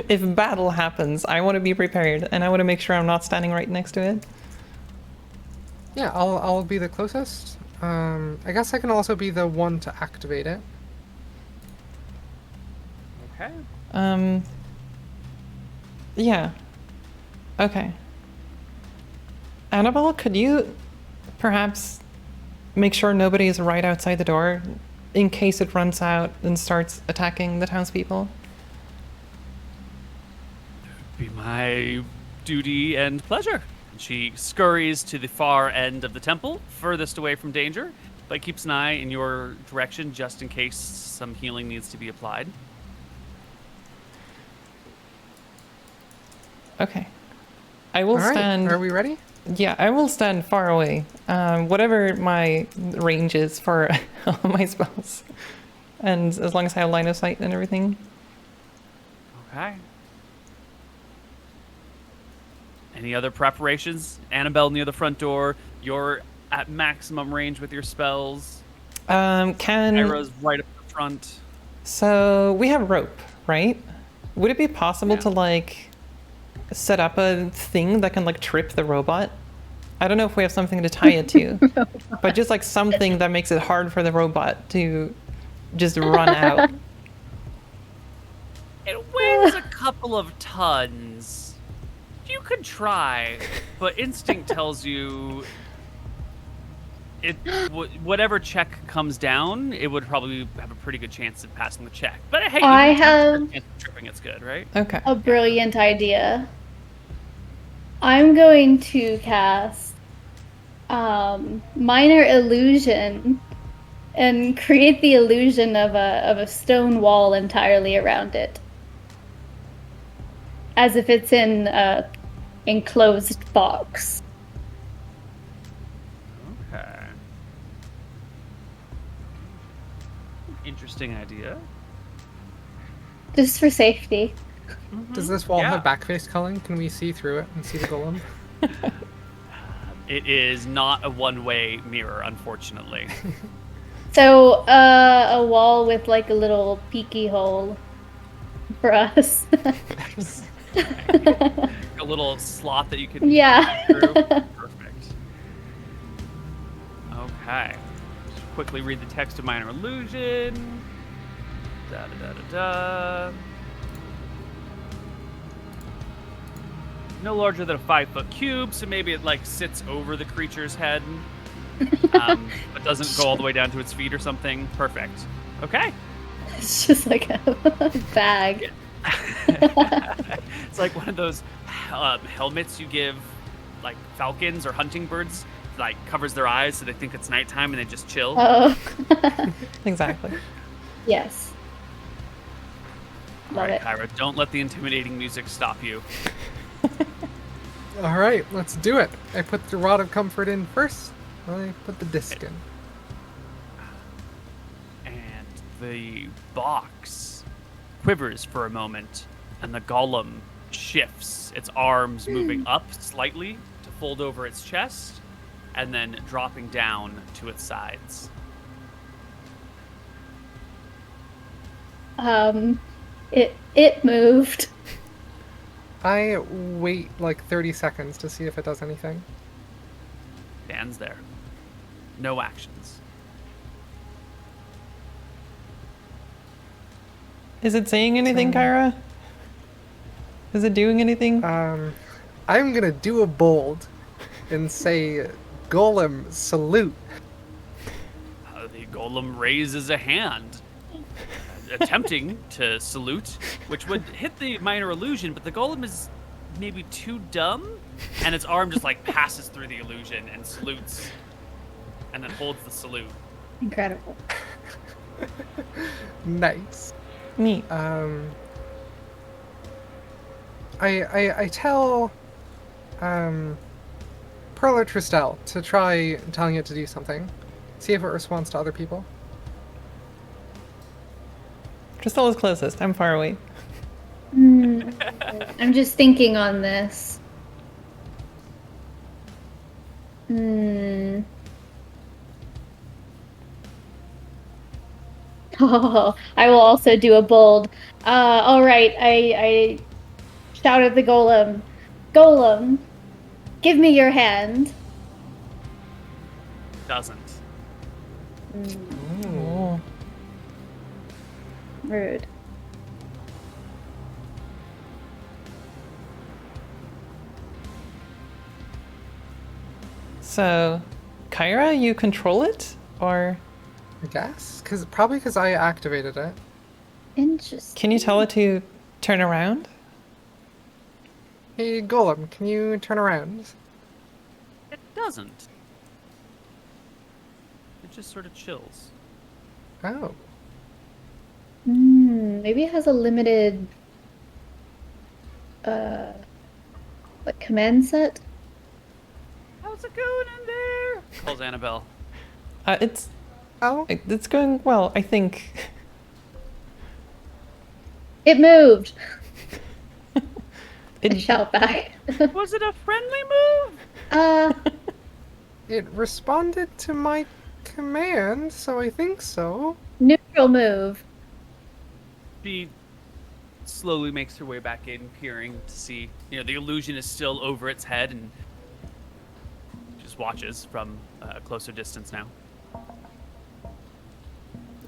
If battle happens, I want to be prepared, and I want to make sure I'm not standing right next to it. Yeah, I'll be the closest. I guess I can also be the one to activate it. Okay. Yeah. Okay. Annabelle, could you perhaps make sure nobody is right outside the door in case it runs out and starts attacking the townspeople? Be my duty and pleasure. She scurries to the far end of the temple, furthest away from danger, but keeps an eye in your direction just in case some healing needs to be applied. Okay. I will All right, stand. are we ready? Yeah, I will stand far away. Whatever my range is for all my spells. And as long as I have line of sight and everything. Okay. Any other preparations? Annabelle near the front door. You're at maximum range with your spells. Ira's right up the front. So we have rope, right? Would it be possible Yeah. to like set up a thing that can like trip the robot? I don't know if we have something to tie it to, but just like something that makes it hard for the robot to just run out. It weighs a couple of tons. You could try, but instinct tells you whatever check comes down, it would probably have a pretty good chance of passing the check. But hey, I even have- 10% chance of tripping, it's good, right? Okay. A brilliant idea. I'm going to cast minor illusion and create the illusion of a stone wall entirely around it, as if it's in a enclosed box. Okay. Interesting idea. Just for safety. Does this wall Yeah. have backface culling? Can we see through it and see the golem? It is not a one-way mirror, unfortunately. So, a wall with like a little peeky hole for us. A little slot that you can Yeah. through. Perfect. Okay. Just quickly read the text of minor illusion. Da da da da da. No larger than a 5-foot cube, so maybe it like sits over the creature's head, but doesn't go all the way down to its feet or something. Perfect. Okay. It's just like a bag. It's like one of those helmets you give like falcons or hunting birds, like covers their eyes so they think it's nighttime and they just chill. Oh. Exactly. Yes. All Love right, it. Kyra, don't let the intimidating music stop you. All right, let's do it. I put the rod of comfort in first. I put the disc in. And the box quivers for a moment, and the golem shifts, its arms moving up slightly to fold over its chest, and then dropping down to its sides. It moved. I wait like 30 seconds to see if it does anything. Stands there. No actions. Is it saying anything, Kyra? Is it doing anything? I'm gonna do a bold and say, Golem, salute. The golem raises a hand, attempting to salute, which would hit the minor illusion, but the golem is maybe too dumb, and its arm just like passes through the illusion and salutes, and then holds the salute. Incredible. Nice. Neat. I tell Pearl or Tristel to try telling it to do something. See if it responds to other people. Crystal is closest. I'm far away. I'm just thinking on this. Oh, I will also do a bold. All right, I shout at the golem. Golem, give me your hand. Doesn't. Oh. Rude. So, Kyra, you control it? Or I guess? Probably because I activated it. Interesting. can you tell it to turn around? Hey, Golem, can you turn around? It doesn't. It just sort of chills. Oh. Maybe it has a limited like command set. How's it going in there? Calls Annabelle. It's Oh? going well, I think. It moved. I It, shout back. Was it a friendly move? It responded to my command, so I think so. Neutral move. She slowly makes her way back in, peering to see. The illusion is still over its head, and just watches from a closer distance now.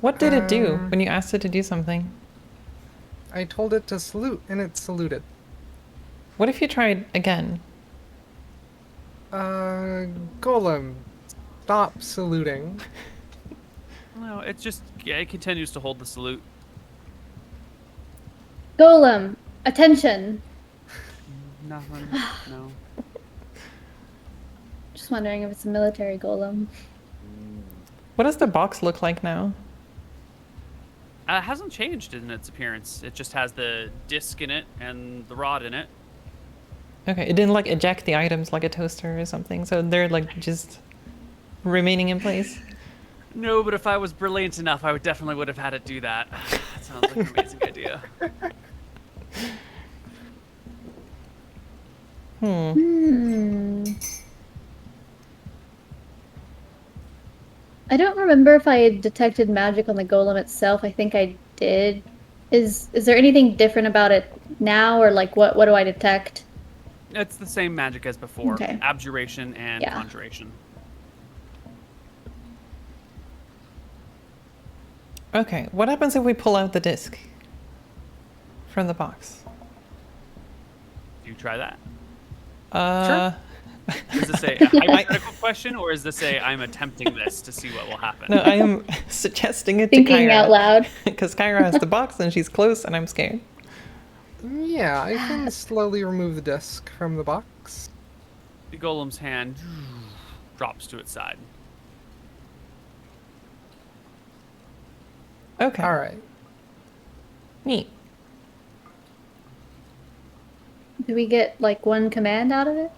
what did it do when you asked it to do something? I told it to salute, and it saluted. What if you tried again? Golem, stop saluting. No, it continues to hold the salute. Golem, attention. Nothing. No. Just wondering if it's a military golem. What does the box look like now? It hasn't changed in its appearance. It just has the disc in it and the rod in it. Okay, it didn't like eject the items like a toaster or something, so they're like just remaining in place. No, but if I was brilliant enough, I definitely would have had it do that. That sounds like an amazing idea. I don't remember if I detected magic on the golem itself. I think I did. Is there anything different about it now, or like what do I detect? It's the same magic as before. Okay. Abjuration and Yeah. conjuration. Okay, what happens if we pull out the disc from the box? Do you try that? Is this a hypothetical question, or is this I'm attempting this to see what will happen? No, I am suggesting it Thinking to Kyra. out loud. Because Kyra has the box and she's close and I'm scared. Yeah, I can slowly remove the disc from the box. The golem's hand drops to its side. Okay. Alright. Neat. Do we get like one command out of it?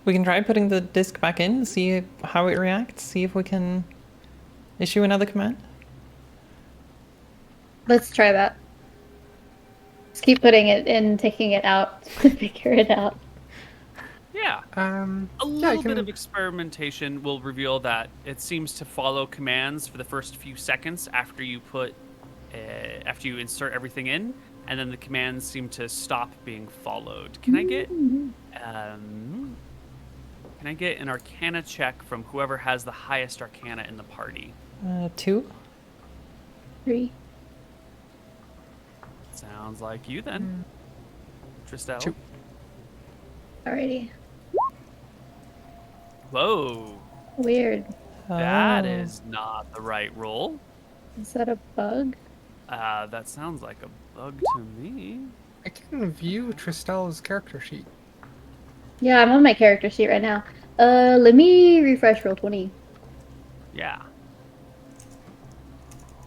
We can try putting the disc back in, see how it reacts, see if we can issue another command. Let's try that. Just keep putting it in, taking it out, to figure it out. Yeah. A little bit of experimentation will reveal that it seems to follow commands for the first few seconds after you insert everything in, and then the commands seem to stop being followed. Can I get an Arcana check from whoever has the highest Arcana in the party? 2. 3. Sounds like you then, Tristel. 2. Alrighty. Whoa, Weird. that Oh. is not the right roll. Is that a bug? That sounds like a bug to me. I can view Tristel's character sheet. Yeah, I'm on my character sheet right now. Let me refresh Roll20. Yeah.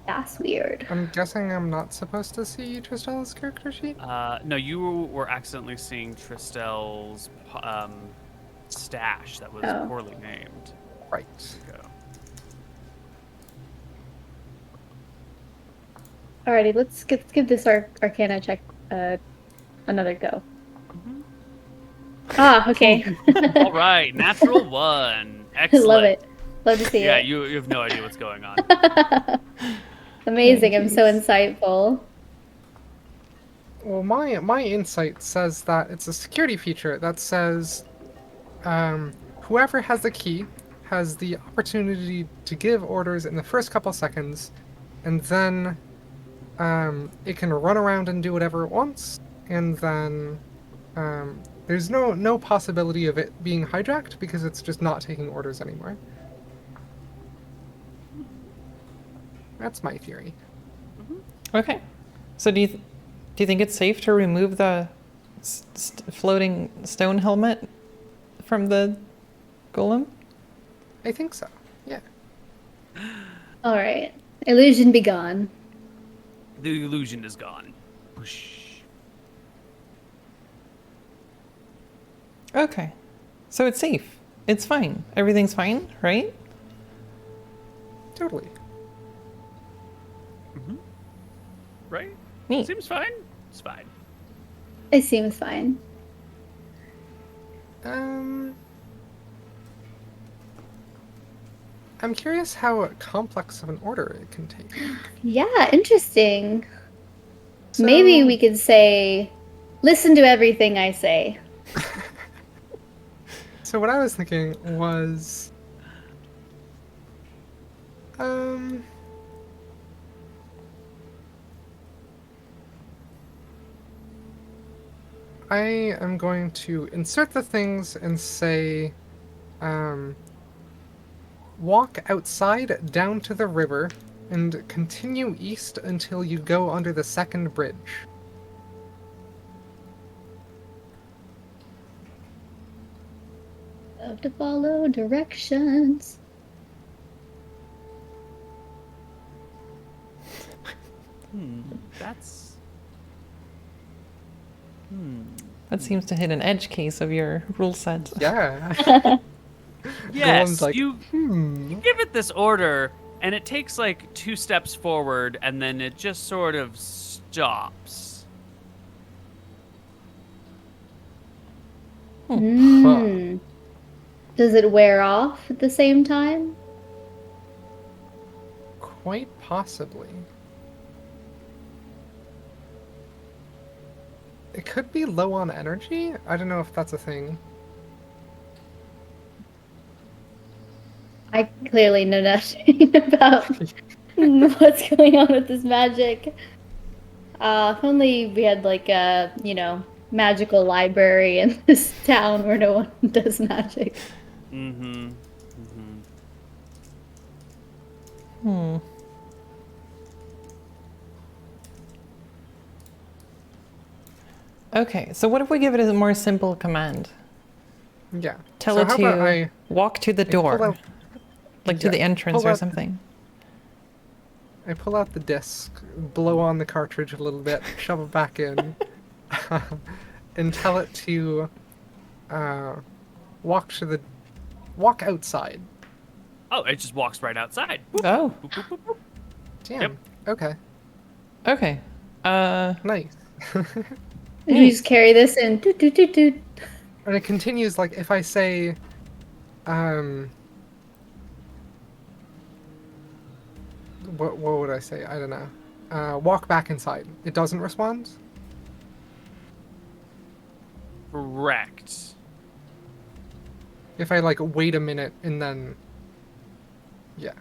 That's weird. I'm guessing I'm not supposed to see Tristel's character sheet? No, you were accidentally seeing Tristel's stash that was Oh. poorly named. Right. Go. Alrighty, let's give this Arcana check another go. Ah, okay. All right, natural 1. I Excellent. love it. Love to see Yeah, it. you have no idea what's going on. Amazing. I'm so insightful. Well, my insight says that it's a security feature that says whoever has the key has the opportunity to give orders in the first couple seconds, and then it can run around and do whatever it wants, and then there's no possibility of it being hijacked because it's just not taking orders anymore. That's my theory. Okay. So do you think it's safe to remove the floating stone helmet from the golem? I think so. Yeah. All right. Illusion be gone. The illusion is gone. Whoosh. Okay. So it's safe. It's fine. Everything's fine, right? Totally. Right? Neat. Seems fine. It's fine. It seems fine. I'm curious how complex of an order it can take. Yeah, interesting. So- Maybe we could say, listen to everything I say. So what I was thinking was, I am going to insert the things and say, walk outside down to the river and continue east until you go under the second bridge. Have to follow directions. That's... That seems to hit an edge case of your rule set. Yeah. Yes, like, you give it this order, and it takes like 2 steps forward, and then it just sort of stops. Hmm. Does it wear off at the same time? Quite possibly. It could be low on energy. I don't know if that's a thing. I clearly know nothing about what's going on with this magic. If only we had like a, magical library in this town where no one does magic. Okay, so what if we give it a more simple command? Yeah. Tell So it how about to I walk to the pull door, out- like to yeah, the entrance pull or out- something. I pull out the disc, blow on the cartridge a little bit, shove it back in, and tell it to walk outside. Oh, it just walks right outside. Oh, Damn. Yep. Okay. okay. Nice. You just carry this in. Doot, doot, doot, doot. And it continues like if I say, what would I say? I don't know. Walk back inside. It doesn't respond. Correct. If I like wait a minute and then, yeah.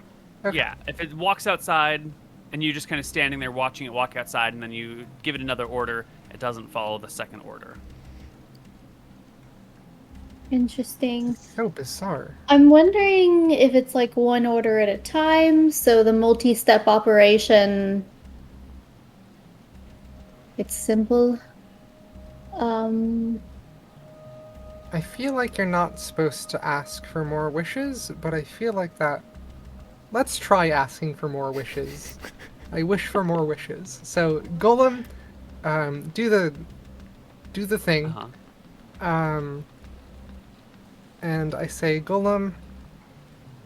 Okay. Yeah, if it walks outside and you're just kind of standing there watching it walk outside, and then you give it another order, it doesn't follow the second order. Interesting. So bizarre. I'm wondering if it's like one order at a time, so the multi-step operation. It's simple. I feel like you're not supposed to ask for more wishes, but I feel like that. Let's try asking for more wishes. I wish for more wishes. So Golem, do the thing. Uh-huh. And I say, Golem,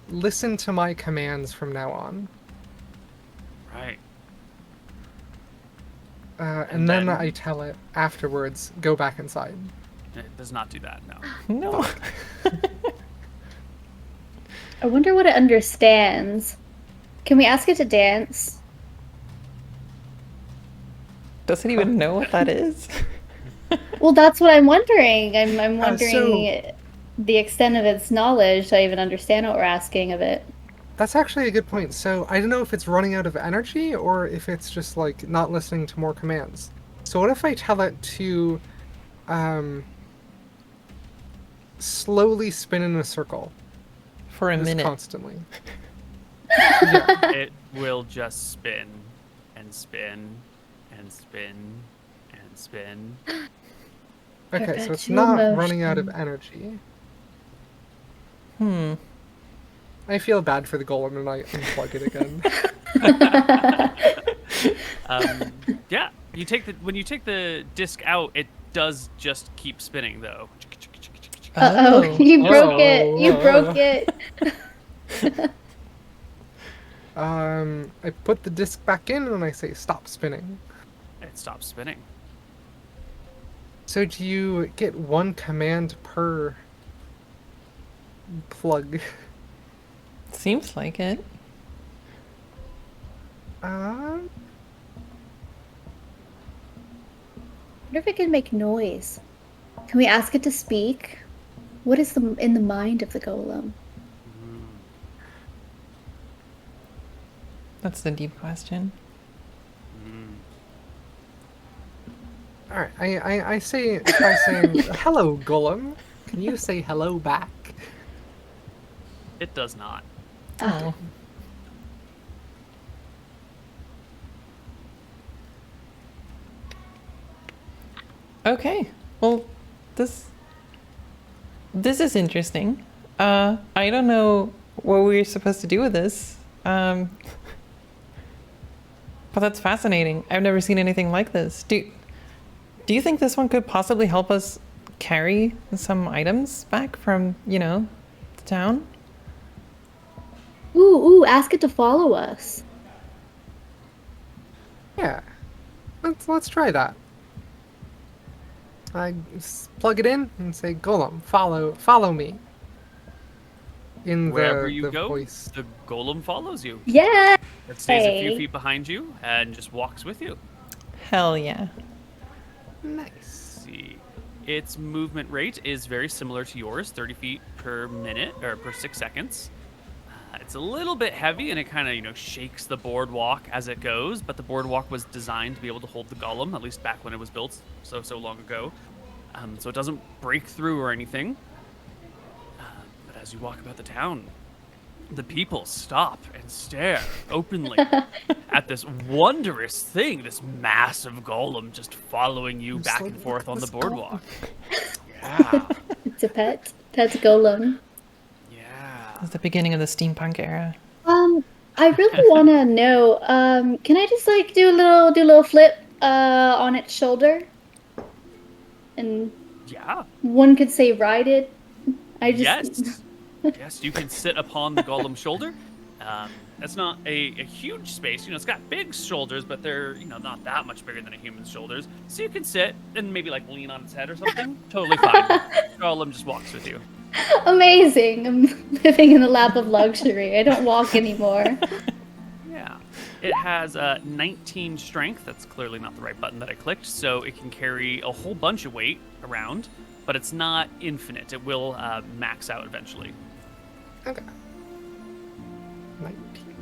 listen to my commands from now on. Right. And then I tell it afterwards, go back inside. It does not do that, no. No. I wonder what it understands. Can we ask it to dance? Does it even know what that is? Well, that's what I'm wondering. I'm wondering so- the extent of its knowledge to even understand what we're asking of it. That's actually a good point. So I don't know if it's running out of energy or if it's just like not listening to more commands. So what if I tell it to slowly spin in a circle For a just minute. constantly? Yeah. It will just spin and spin and spin and spin. Okay, so it's Perpetual not running out of motion. energy. Hmm. I feel bad for the golem and I unplug it again. Yeah, when you take the disc out, it does just keep spinning though. Uh-oh, Oh. you broke Oh, it. You oh, broke oh. it. I put the disc back in and I say stop spinning. It stops spinning. So do you get one command per plug? Seems like it. I wonder if it can make noise. Can we ask it to speak? What is in the mind of the golem? That's the deep question. Alright, I say, try saying, hello, golem. Can you say hello back? It does not. Oh. Okay. Well, this is interesting. I don't know what we're supposed to do with this. But that's fascinating. I've never seen anything like this. Do you think this one could possibly help us carry some items back from, the town? Ooh, ask it to follow us. Yeah. Let's try that. I plug it in and say, golem, follow me. In Wherever the you go, voice. the golem follows you. Yeah. It stays a few Hey. feet behind you and just walks with you. Hell yeah. Nice. See, its movement rate is very similar to yours, 30 feet per minute or per 6 seconds. It's a little bit heavy and it kind of, shakes the boardwalk as it goes, but the boardwalk was designed to be able to hold the golem, at least back when it was built so long ago. So it doesn't break through or anything. But as you walk about the town, the people stop and stare openly at this wondrous thing, this massive golem just following you back like, and forth "Look on at the this boardwalk. Yeah. It's a pet. Pet's golem. Yeah. It's the beginning of the steampunk era. I really want to know. Can I just like do a little flip on its shoulder? And Yeah. one could say ride it. Yes. Yes, you can sit upon the golem's shoulder. It's not a huge space. It's got big shoulders, but they're, not that much bigger than a human's shoulders. So you can sit and maybe like lean on its head or something. Totally fine. Golem just walks with you. Amazing. I'm living in the lap of luxury. I don't walk anymore. Yeah. It has 19 strength. That's clearly not the right button that I clicked. So it can carry a whole bunch of weight around, but it's not infinite. It will max out eventually. Okay. 19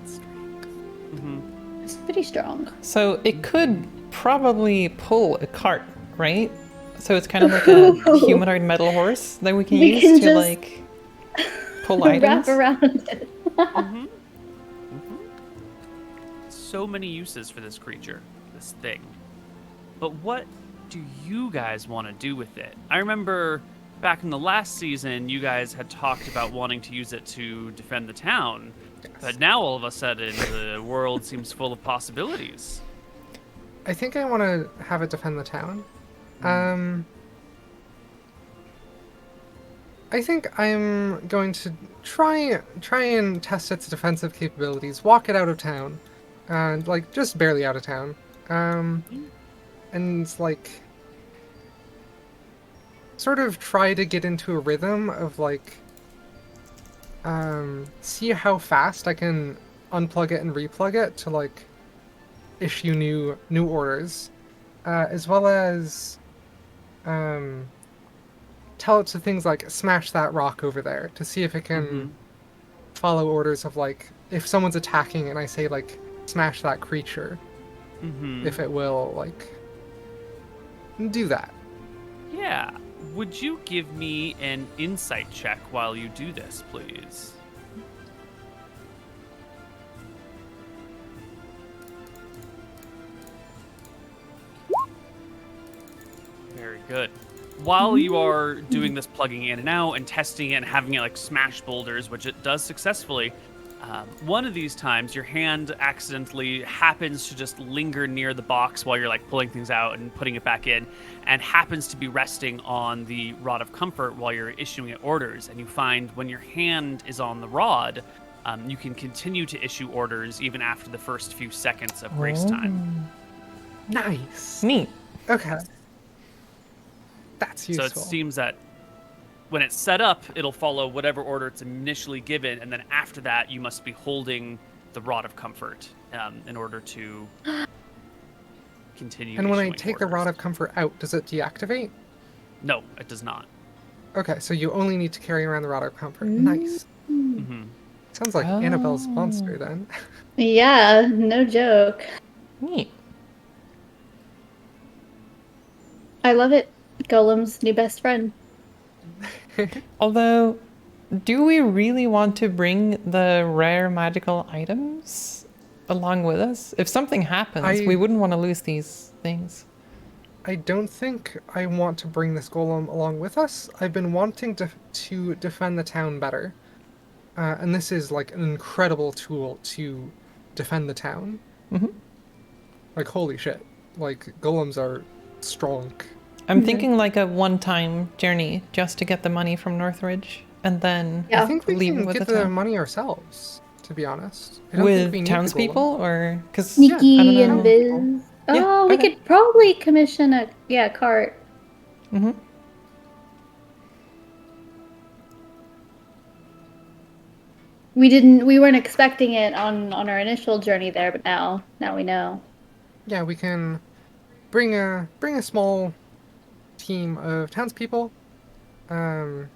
strength. It's pretty strong. So it could probably pull a cart, right? So it's kind of like a humanoid metal horse that we can We use can to just like pull items. Wrap around it. So many uses for this creature, this thing. But what do you guys want to do with it? I remember back in the last season, you guys had talked about wanting to use it to defend the town. But now all of a sudden, the world seems full of possibilities. I think I want to have it defend the town. I think I'm going to try and test its defensive capabilities, walk it out of town, and like just barely out of town, and like sort of try to get into a rhythm of like see how fast I can unplug it and replug it to like issue new orders, as well as tell it to things like smash that rock over there to see if it can follow orders of like if someone's attacking and I say, like, smash that creature, if it will, like, do that. Yeah. Would you give me an insight check while you do this, please? Very good. While you are doing this plugging in and out and testing it and having it like smash boulders, which it does successfully, one of these times your hand accidentally happens to just linger near the box while you're like pulling things out and putting it back in, and happens to be resting on the Rod of Comfort while you're issuing it orders. And you find when your hand is on the rod, you can continue to issue orders even after the first few seconds of grace time. Nice. Neat. Okay. That's useful. So it seems that when it's set up, it'll follow whatever order it's initially given, and then after that, you must be holding the Rod of Comfort in order to continue. And when I issuing take the orders. Rod of Comfort out, does it deactivate? No, it does not. Okay, so you only need to carry around the Rod of Comfort. Nice. Sounds like Annabelle's monster then. Yeah, no joke. Neat. I love it. Golem's new best friend. Although, do we really want to bring the rare magical items along with us? If something happens, we wouldn't want to lose these things. I don't think I want to bring this golem along with us. I've been wanting to defend the town better. And this is like an incredible tool to defend the town. Like, holy shit. Like, golems are strong. I'm thinking like a one-time journey just to get the money from Northridge and then I think we leave can with get the the town. money ourselves, to be honest. I don't think we With need the townspeople golem. or because Sneaky I don't and know. biz. Yeah, Oh, we okay. could probably commission a cart. We weren't expecting it on our initial journey there, but now we know. Yeah, we can bring a small team of townspeople, and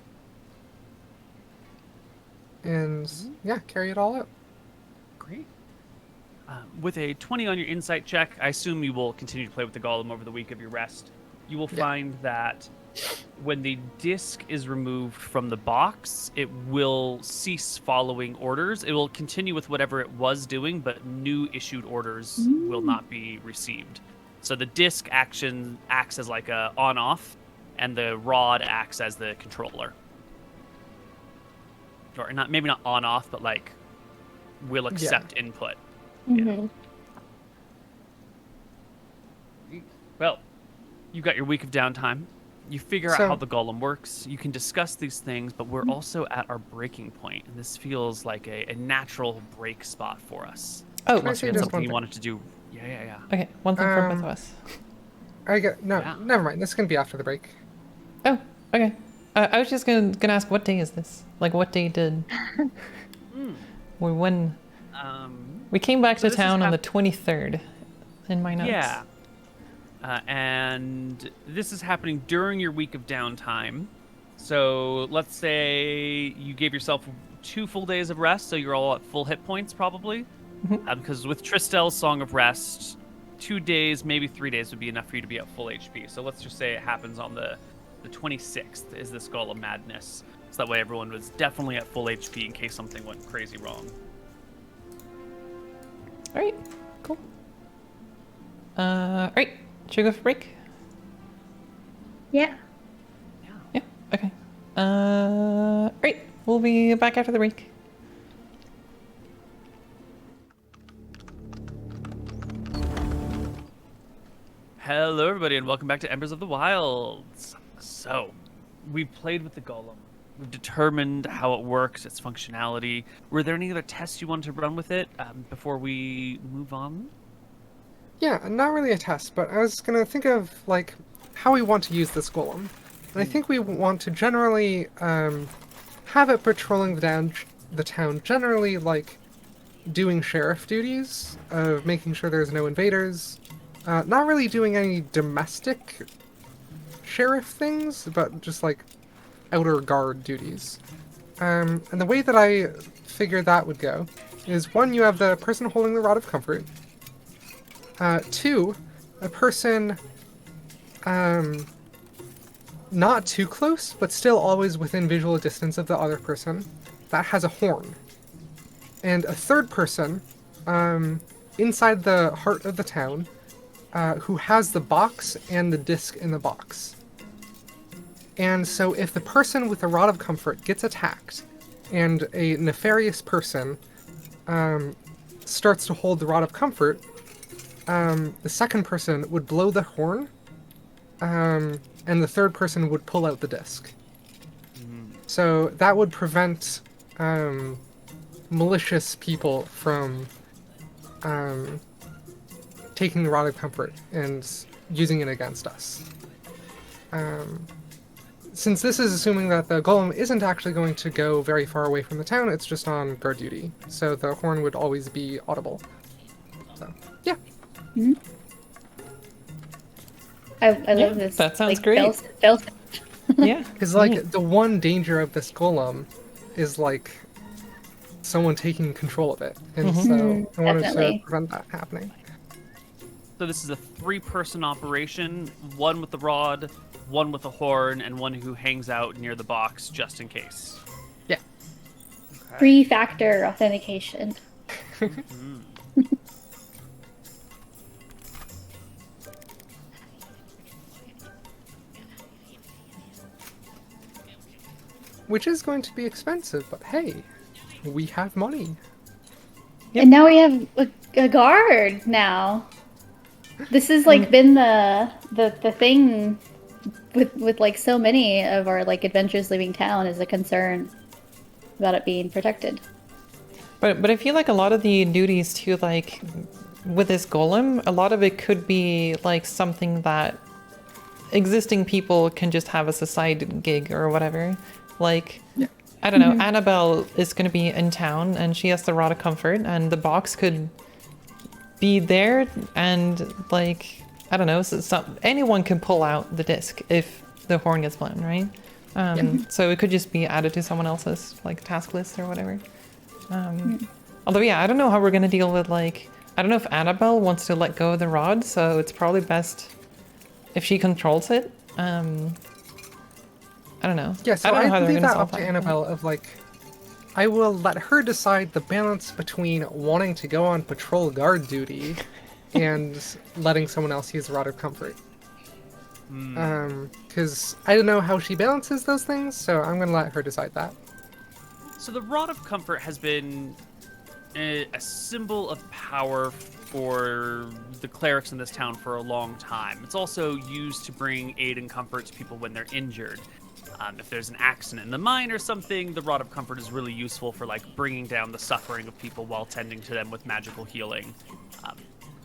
yeah, carry it all out. Great. With a 20 on your insight check, I assume you will continue to play with the golem over the week of your rest. You will find that when the disc is removed from the box, it will cease following orders. It will continue with whatever it was doing, but new issued orders will not be received. So the disc action acts as like a on-off, and the rod acts as the controller. Or not, maybe not on-off, but like will accept input. Yeah. Well, you got your week of downtime. You figure out how the golem works. You can discuss these things, but we're also at our breaking point, and this feels like a natural break spot for us. Oh, Unless you had just something one you thing? wanted to do. Yeah. Okay, one thing for both of us. Never mind. This is gonna be after the break. Oh, okay. I was just gonna ask, what day is this? Like, what day did we when? We came back to town on the 23rd. In my notes. Yeah. And this is happening during your week of downtime. So let's say you gave yourself 2 full days of rest, so you're all at full hit points probably. Because with Tristel's Song of Rest, 2 days, maybe 3 days would be enough for you to be at full HP. So let's just say it happens on the 26th is this Golem Madness. So that way everyone was definitely at full HP in case something went crazy wrong. Alright, cool. Alright, should we go for break? Yeah. Yeah, okay. Alright, we'll be back after the break. Hello, everybody, and welcome back to Embers of the Wilds. So, we've played with the Golem. We've determined how it works, its functionality. Were there any other tests you wanted to run with it before we move on? Yeah, not really a test, but I was gonna think of like how we want to use this golem, and I think we want to generally have it patrolling the town, generally like doing sheriff duties of making sure there's no invaders, not really doing any domestic sheriff things, but just like outer guard duties. And the way that I figured that would go is one, you have the person holding the Rod of Comfort. Two, a person not too close, but still always within visual distance of the other person, that has a horn. And a third person inside the heart of the town who has the box and the disc in the box. And so if the person with the Rod of Comfort gets attacked, and a nefarious person starts to hold the Rod of Comfort, the second person would blow the horn, and the third person would pull out the disc. So that would prevent malicious people from taking the Rod of Comfort and using it against us. Since this is assuming that the golem isn't actually going to go very far away from the town, it's just on guard duty. So the horn would always be audible. So, yeah. Mm-hmm. I love this. That sounds like, great. Yeah. Because, like, the one danger of this golem is, like, someone taking control of it. And so I wanted Definitely. to prevent that happening. So this is a 3-person operation, one with the rod, one with the horn, and one who hangs out near the box just in case. Yeah. 3-factor authentication. Which is going to be expensive, but hey, we have money. Yep. And now we have a guard now. This has like been the thing with like so many of our like adventures leaving town is a concern about it being protected. But I feel like a lot of the duties too, like with this golem, a lot of it could be like something that existing people can just have as a side gig or whatever. Like, I don't know, Annabelle is going to be in town and she has the Rod of Comfort, and the box could be there, and like, I don't know, so anyone can pull out the disc if the horn gets blown, right? So it could just be added to someone else's like task list or whatever. Although, yeah, I don't know how we're going to deal with, like, I don't know if Annabelle wants to let go of the rod, so it's probably best if she controls it. I don't know. Yeah, so I don't know how I they're leave gonna that solve up to Annabelle of, like, I will let her decide the balance between wanting to go on patrol guard duty and letting someone else use the Rod of Comfort. Because I don't know how she balances those things, so I'm going to let her decide that. So the Rod of Comfort has been a symbol of power for the clerics in this town for a long time. It's also used to bring aid and comfort to people when they're injured. If there's an accident in the mine or something, the Rod of Comfort is really useful for like bringing down the suffering of people while tending to them with magical healing,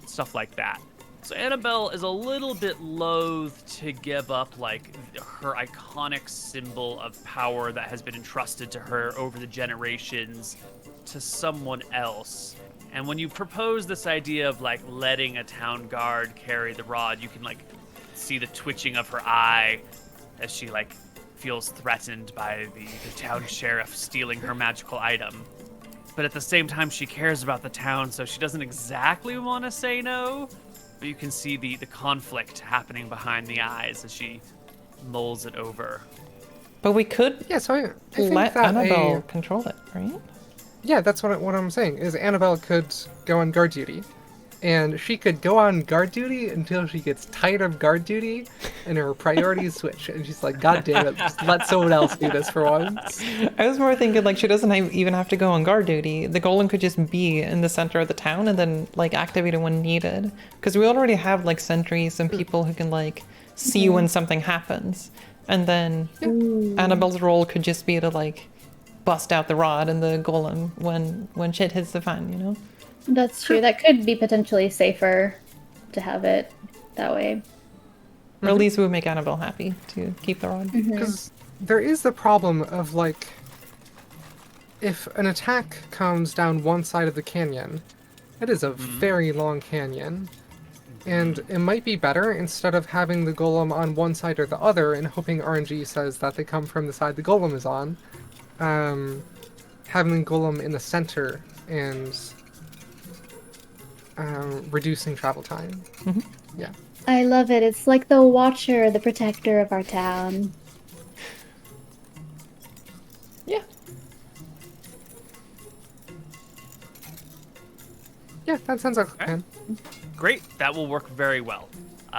stuff like that. So Annabelle is a little bit loath to give up like her iconic symbol of power that has been entrusted to her over the generations to someone else. And when you propose this idea of like letting a town guard carry the rod, you can like see the twitching of her eye as she like feels threatened by the town sheriff stealing her magical item. But at the same time, she cares about the town, so she doesn't exactly want to say no. But you can see the conflict happening behind the eyes as she mulls it over. But we could So I think let that Annabelle control it, right? Yeah, that's what I'm saying, is Annabelle could go on guard duty. And she could go on guard duty until she gets tired of guard duty and her priorities switch. And she's like, God damn it, just let someone else do this for once. I was more thinking like she doesn't even have to go on guard duty. The golem could just be in the center of the town and then like activate it when needed. Because we already have like sentries and people who can like see when something happens. And then Annabelle's role could just be to like bust out the rod and the golem when shit hits the fan, you know? That's true. That could be potentially safer to have it that way. Or at least it would make Annabelle happy to keep the rod. Because there is the problem of, like, if an attack comes down one side of the canyon, it is a very long canyon. And it might be better, instead of having the golem on one side or the other and hoping RNG says that they come from the side the golem is on, having the golem in the center and reducing travel time. Yeah. I love it. It's like the watcher, the protector of our town. Yeah. Yeah, that sounds like a plan. Great. That will work very well.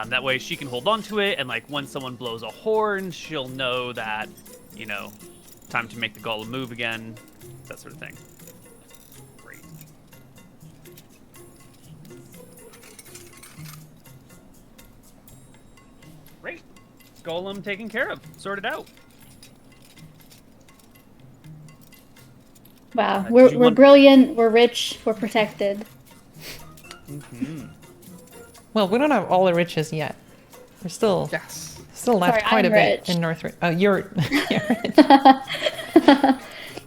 That way she can hold on to it, and like when someone blows a horn, she'll know that, you know, time to make the golem move again, that sort of thing. Great. Great. Golem taken care of. Sorted out. Wow, Did you we're want- brilliant, we're rich, we're protected. Well, we don't have all the riches yet. We're still Yes. left Sorry, quite I'm a bit rich. in North. Oh, you're rich.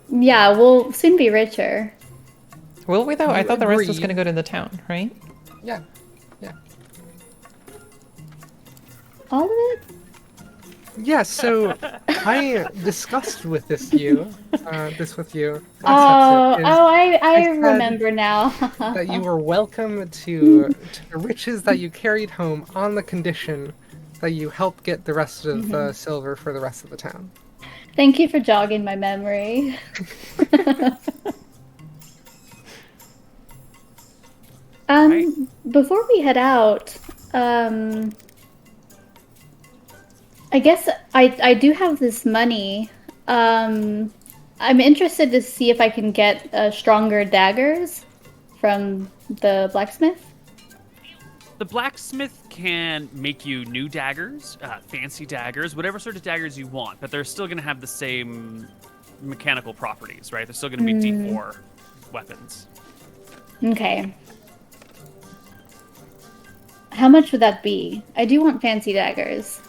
Yeah, we'll soon be richer. Will we though? I You thought the rest was agree. going to go to the town, right? Yeah. Yeah. All of it? Yeah, so I discussed with this with you last Oh, episode, is I said remember now. that you were welcome to the riches that you carried home on the condition that you help get the rest of the silver for the rest of the town. Thank you for jogging my memory. Right. Before we head out, I guess I do have this money. I'm interested to see if I can get stronger daggers from the blacksmith. The blacksmith can make you new daggers, fancy daggers, whatever sort of daggers you want, but they're still going to have the same mechanical properties, right? They're still going to be D4 weapons. Okay. How much would that be? I do want fancy daggers.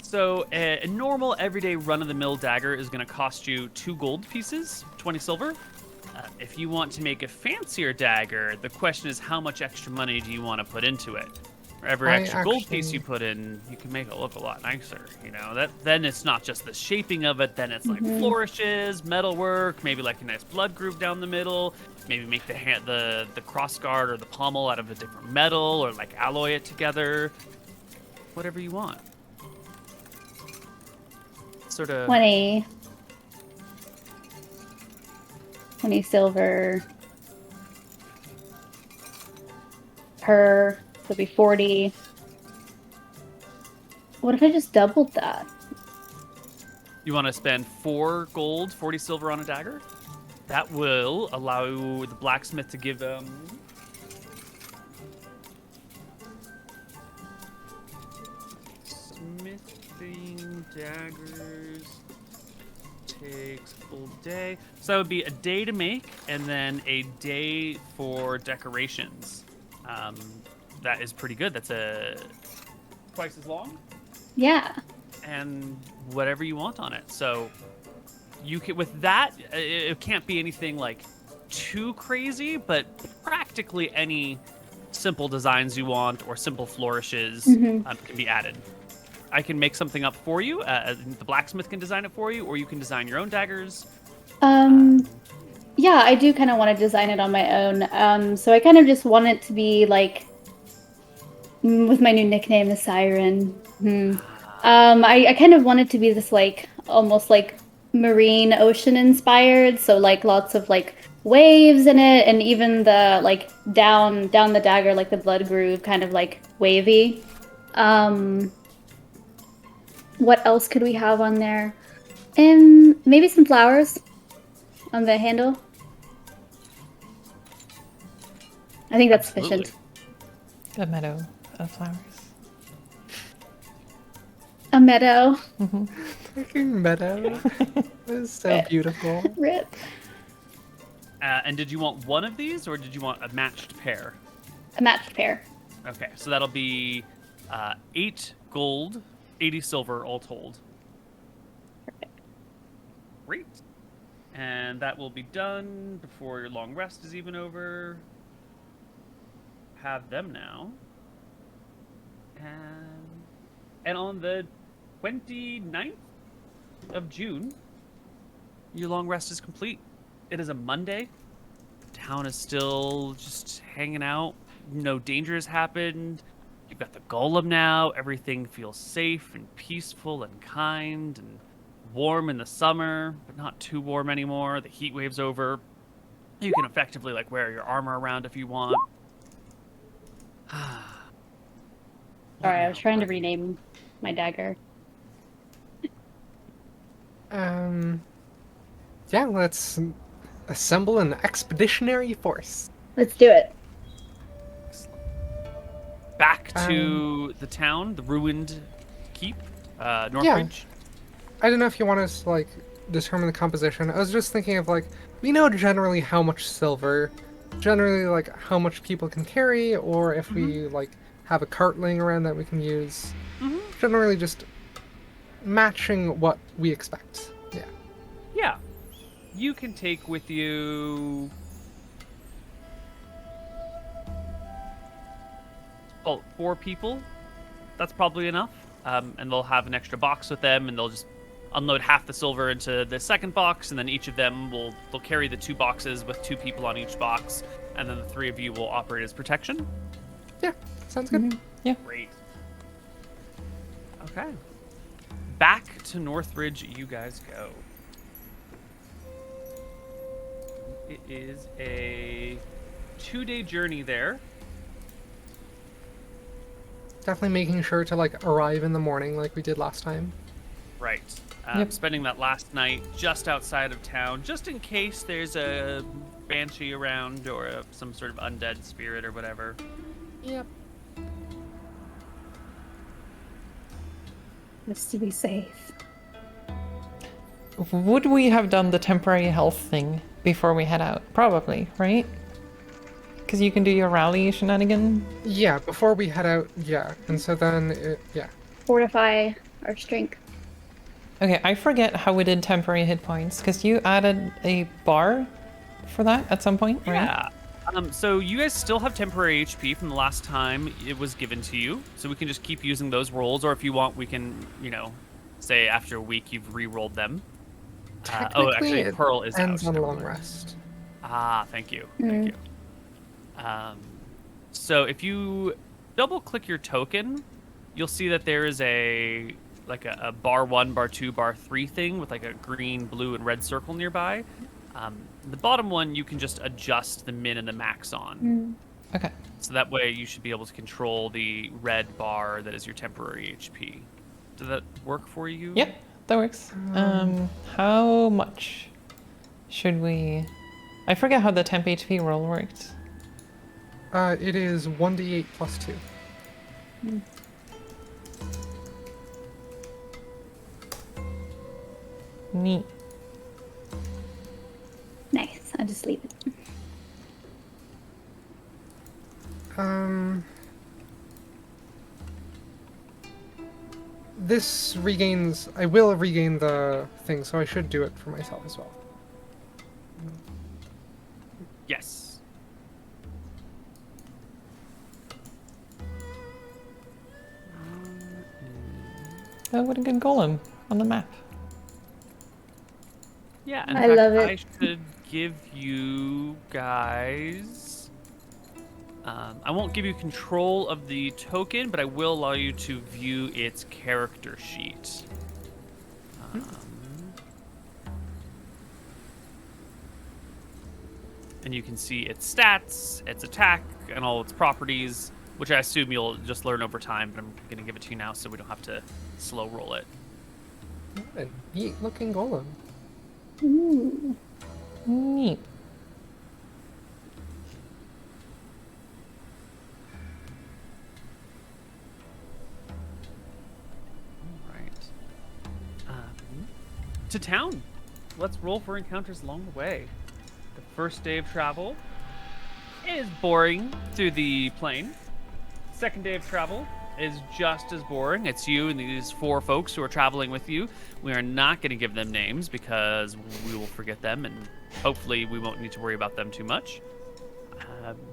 So a normal, everyday, run-of-the-mill dagger is going to cost you 2 gold pieces, 20 silver. If you want to make a fancier dagger, the question is how much extra money do you want to put into it? For every extra gold piece you put in, you can make it look a lot nicer. You know, then it's not just the shaping of it. Then it's like flourishes, metalwork, maybe like a nice blood groove down the middle. Maybe make the cross guard or the pommel out of a different metal, or like alloy it together. Whatever you want. Sort of 20 silver per, so it'd be 40. What if I just doubled that? You want to spend 4 gold, 40 silver on a dagger? That will allow the blacksmith to give smithing daggers takes a full day. So that would be a day to make and then a day for decorations. That is pretty good. That's twice as long. Yeah. And whatever you want on it. So you can, with that, it can't be anything like too crazy, but practically any simple designs you want or simple flourishes can be added. I can make something up for you. The blacksmith can design it for you, or you can design your own daggers. Yeah, I do kind of want to design it on my own. So I kind of just want it to be like, with my new nickname, the Siren. I kind of want it to be this like almost like marine ocean inspired. So like lots of like waves in it, and even the like down the dagger, like the blood groove, kind of like wavy. What else could we have on there? Maybe some flowers on the handle. I think that's Absolutely. sufficient. A meadow of flowers. A meadow. Freaking meadow. It is so beautiful. Rip. And did you want one of these, or did you want a matched pair? A matched pair. Okay, so that'll be 8 gold, 80 silver, all told. Perfect. Great. And that will be done before your long rest is even over. Have them now. And on the 29th of June, your long rest is complete. It is a Monday. Town is still just hanging out. No danger has happened. You've got the golem now. Everything feels safe and peaceful and kind and warm in the summer, but not too warm anymore. The heat wave's over. You can effectively like wear your armor around if you want. Sorry, I was trying to rename my dagger. Yeah, let's assemble an expeditionary force. Let's do it. Back to the town, the ruined keep, Northridge. Yeah. I don't know if you want us to, like, determine the composition. I was just thinking of, like, we know generally how much silver, generally, like, how much people can carry, or if we, like, have a cart laying around that we can use. Generally just matching what we expect. Yeah. Yeah. You can take with you... Oh, 4 people. That's probably enough. And they'll have an extra box with them, and they'll just unload half the silver into the second box, and then each of them they'll carry the 2 boxes with 2 people on each box, and then the 3 of you will operate as protection. Yeah, sounds good. Yeah. Great. Okay. Back to Northridge you guys go. It is a 2-day journey there. Definitely making sure to, like, arrive in the morning like we did last time. Right. Yep. Spending that last night just outside of town, just in case there's a banshee around or some sort of undead spirit or whatever. Yep. Just to be safe. Would we have done the temporary health thing before we head out? Probably, right? Because you can do your rally shenanigan. Yeah, before we head out, yeah. And so then, yeah. Fortify our strength. Okay, I forget how we did temporary hit points, because you added a bar for that at some point, right? Yeah. So you guys still have temporary HP from the last time it was given to you, so we can just keep using those rolls, or if you want, we can, say after a week you've re-rolled them. Technically, actually, Pearl is ends out. on a long rest. Ah, thank you. Thank you. So if you double-click your token, you'll see that there is a bar 1, bar 2, bar 3 thing with like a green, blue, and red circle nearby. The bottom one you can just adjust the min and the max on. Okay. So that way you should be able to control the red bar that is your temporary HP. Does that work for you? Yep, that works. How much should we... I forget how the temp HP roll worked. It is 1d8 plus 2. Neat. Nice. I'll just leave it. This regains... I will regain the thing, so I should do it for myself as well. Yes. Oh, what a good golem on the map. Yeah, in I fact, love it. I should give you guys... I won't give you control of the token, but I will allow you to view its character sheet. And you can see its stats, its attack, and all its properties, which I assume you'll just learn over time, but I'm going to give it to you now so we don't have to slow roll it. What a neat looking golem. Ooh. Neat. To town. Let's roll for encounters along the way. The first day of travel is boring through the plain. Second day of travel is just as boring. It's you and these 4 folks who are traveling with you. We are not going to give them names because we will forget them, and hopefully we won't need to worry about them too much.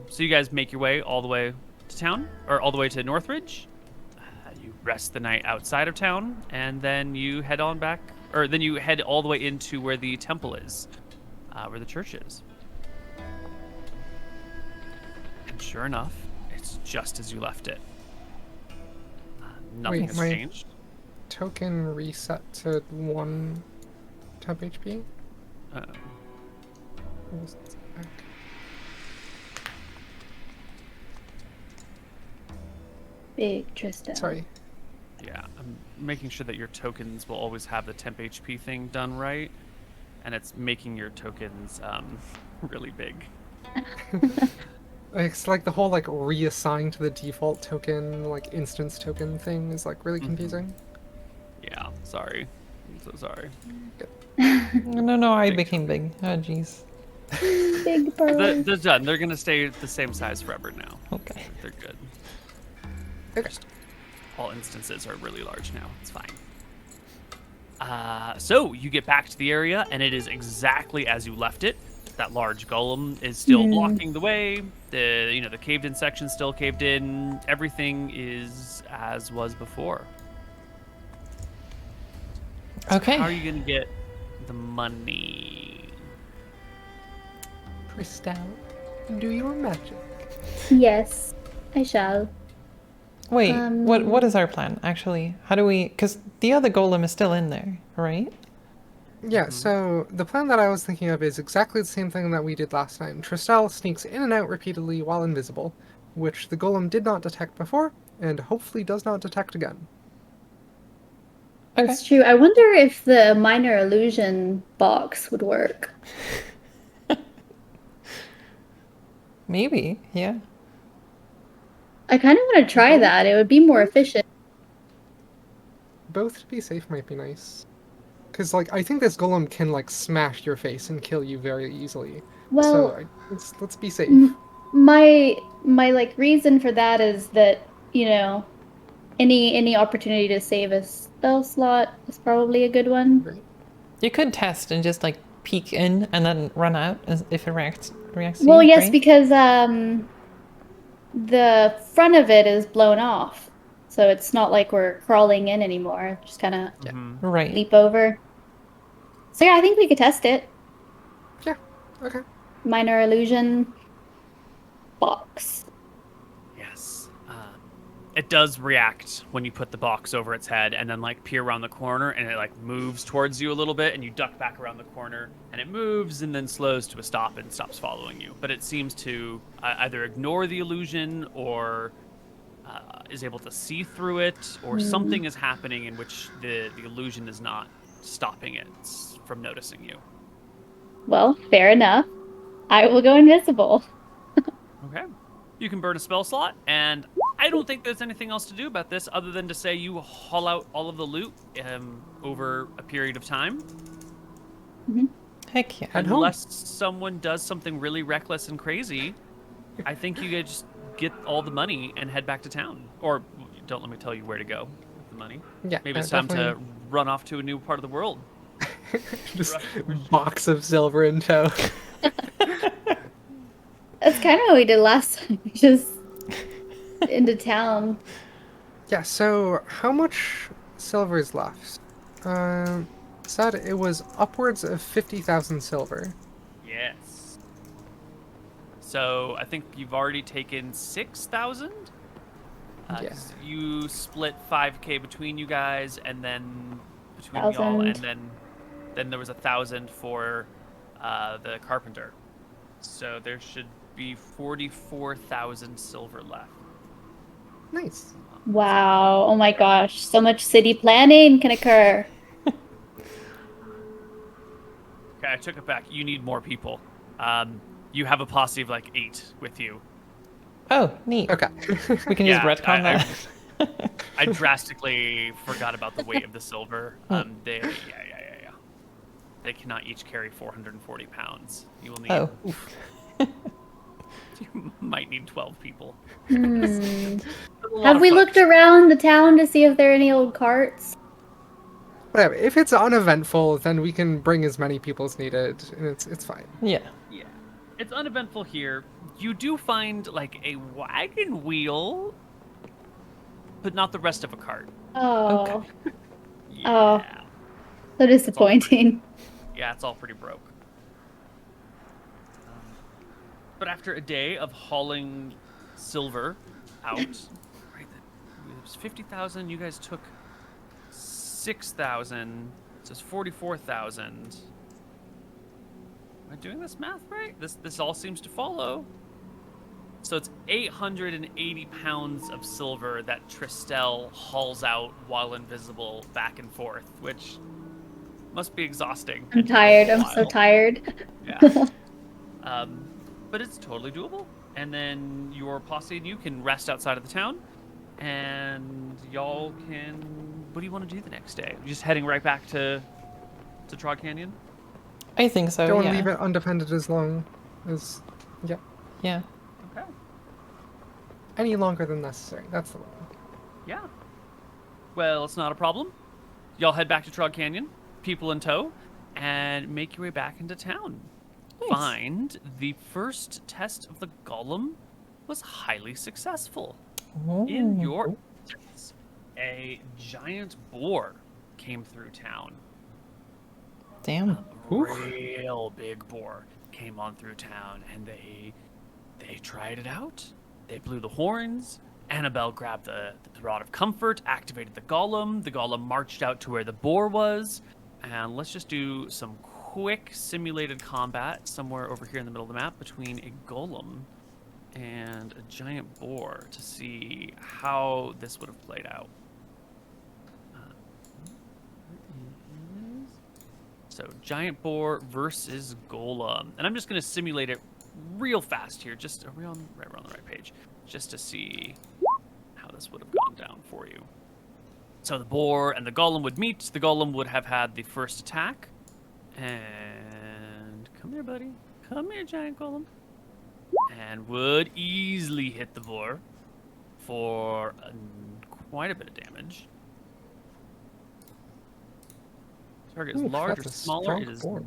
So you guys make your way all the way to town, or all the way to Northridge. You rest the night outside of town, and then you head on back, or then you head all the way into where the temple is, where the church is. And sure enough, it's just as you left it. Nothing Wait, has my- changed. Token reset to 1 temp HP. Uh-oh. Big Tristan. Sorry. Yeah, I'm making sure that your tokens will always have the temp HP thing done right, and it's making your tokens really big. It's like the whole like reassign to the default token, like instance token thing is like really confusing. Yeah, sorry. I'm so sorry. No, I Big became big. Oh, jeez. Big bird. They're done. They're gonna stay the same size forever now. Okay. They're good. Okay. Just all instances are really large now. It's fine. So you get back to the area, and it is exactly as you left it. That large golem is still blocking the way. The caved-in section still caved in. Everything is as was before. Okay. How are you gonna get the money? Christiaan, do your magic. Yes, I shall. Wait, what is our plan, actually? How do we... Because the other golem is still in there, right? Yeah, so the plan that I was thinking of is exactly the same thing that we did last time. Tristel sneaks in and out repeatedly while invisible, which the golem did not detect before, and hopefully does not detect again. That's true. I wonder if the minor illusion box would work. Maybe, yeah. I kind of want to try that. It would be more efficient. Both to be safe might be nice. Because, like, I think this golem can, like, smash your face and kill you very easily. Well, Let's be safe. my like reason for that is that, any opportunity to save a spell slot is probably a good one. Right. You could test and just, like, peek in and then run out if it reacts to Well, you, yes, right? because the front of it is blown off. So it's not like we're crawling in anymore. Just kind of Right. leap over. So yeah, I think we could test it. Yeah, okay. Minor illusion box. Yes. It does react when you put the box over its head and then like peer around the corner, and it like moves towards you a little bit, and you duck back around the corner, and it moves and then slows to a stop and stops following you. But it seems to either ignore the illusion or is able to see through it, or something is happening in which the illusion is not stopping it from noticing you. Well, fair enough. I will go invisible. Okay. You can burn a spell slot, and I don't think there's anything else to do about this other than to say you haul out all of the loot over a period of time. Heck yeah. Head home. Unless someone does something really reckless and crazy, I think you could just get all the money and head back to town. Or don't let me tell you where to go with the money. Yeah, Maybe it's time to run off to a new part of the world. Just box of silver in tow. That's kind of what we did last time. Just into town. Yeah, so how much silver is left? Said it was upwards of 50,000 silver. Yes. So I think you've already taken 6,000. Yeah. You split 5K between you guys, and then between y'all, and 1,000. then there was 1,000 for the carpenter. So there should be 44,000 silver left. Nice. Wow. Oh my gosh. So much city planning can occur. Okay, I took it back. You need more people. You have a posse of like 8 with you. Oh, neat. Okay. We can just retcon that. I drastically forgot about the weight of the silver. They cannot each carry 440 pounds. You will need. Oh. You might need 12 people. Have we looked around the town to see if there are any old carts? Whatever. If it's uneventful, then we can bring as many people as needed, and it's fine. Yeah. Yeah, it's uneventful here. You do find like a wagon wheel, but not the rest of a cart. Oh. Yeah. Oh. So disappointing. Yeah, it's all pretty broke. But after a day of hauling silver out. Right, it was 50,000. You guys took 6,000. So it's 44,000. Am I doing this math right? This all seems to follow. So it's 880 pounds of silver that Tristel hauls out while invisible back and forth, which must be exhausting. I'm tired. I'm so tired. Yeah. But it's totally doable. And then your posse and you can rest outside of the town. And y'all can... What do you want to do the next day? Just heading right back to Trog Canyon? I think so. Don't yeah. leave it undefended as long as... Yeah. Yeah. Okay. Any longer than necessary. That's the one. Yeah. Well, it's not a problem. Y'all head back to Trog Canyon, people in tow, and make your way back into town. Nice. Find the first test of the golem was highly successful. Oh. In your absence, a giant boar came through town. Damn. A real big boar came on through town, and they tried it out. They blew the horns. Annabelle grabbed the Rod of Comfort, activated the golem. The golem marched out to where the boar was. And let's just do some quick simulated combat somewhere over here in the middle of the map between a golem and a giant boar to see how this would have played out. So giant boar versus golem. And I'm just going to simulate it real fast here. Just we're on the right page. Just to see how this would have gone down for you. So the boar and the golem would meet. The golem would have had the first attack. And come here, buddy. Come here, giant golem. And would easily hit the boar for quite a bit of damage. Target is large or that's a smaller. It strong is boar.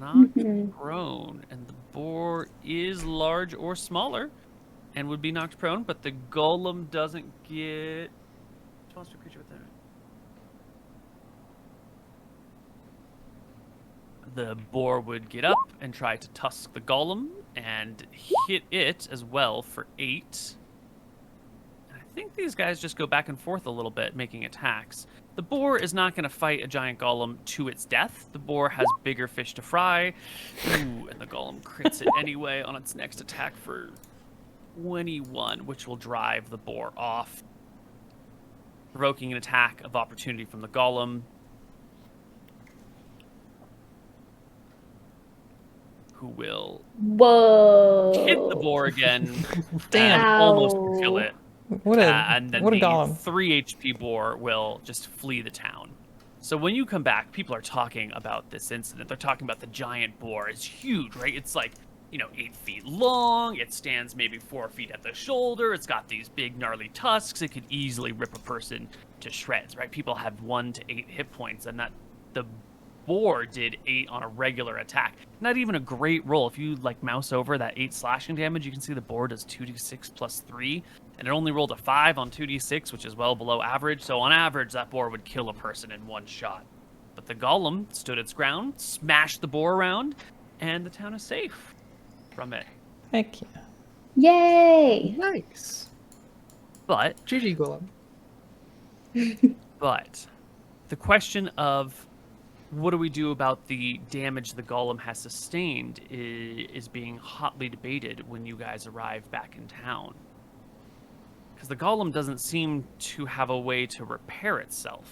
knocked prone. And the boar is large or smaller and would be knocked prone, but the golem doesn't get... Monster creature with that. The boar would get up and try to tusk the golem and hit it as well for 8. And I think these guys just go back and forth a little bit, making attacks. The boar is not going to fight a giant golem to its death. The boar has bigger fish to fry. Ooh, and the golem crits it anyway on its next attack for 21, which will drive the boar off, provoking an attack of opportunity from the golem, who will hit the boar again. Damn. And almost kill it. What a And then what a the golem. 3 HP boar will just flee the town. So when you come back, people are talking about this incident. They're talking about the giant boar. It's huge, right? It's like, 8 feet long. It stands maybe 4 feet at the shoulder. It's got these big gnarly tusks. It could easily rip a person to shreds, right? People have 1 to 8 hit points, and that the boar did 8 on a regular attack. Not even a great roll. If you mouse over that 8 slashing damage, you can see the boar does 2d6 plus 3, and it only rolled a 5 on 2d6, which is well below average. So on average, that boar would kill a person in 1 shot. But the golem stood its ground, smashed the boar around, and the town is safe from it. Heck yeah. Yay! Nice. But GG Golem. But the question of what do we do about the damage the golem has sustained is being hotly debated when you guys arrive back in town. Because the golem doesn't seem to have a way to repair itself.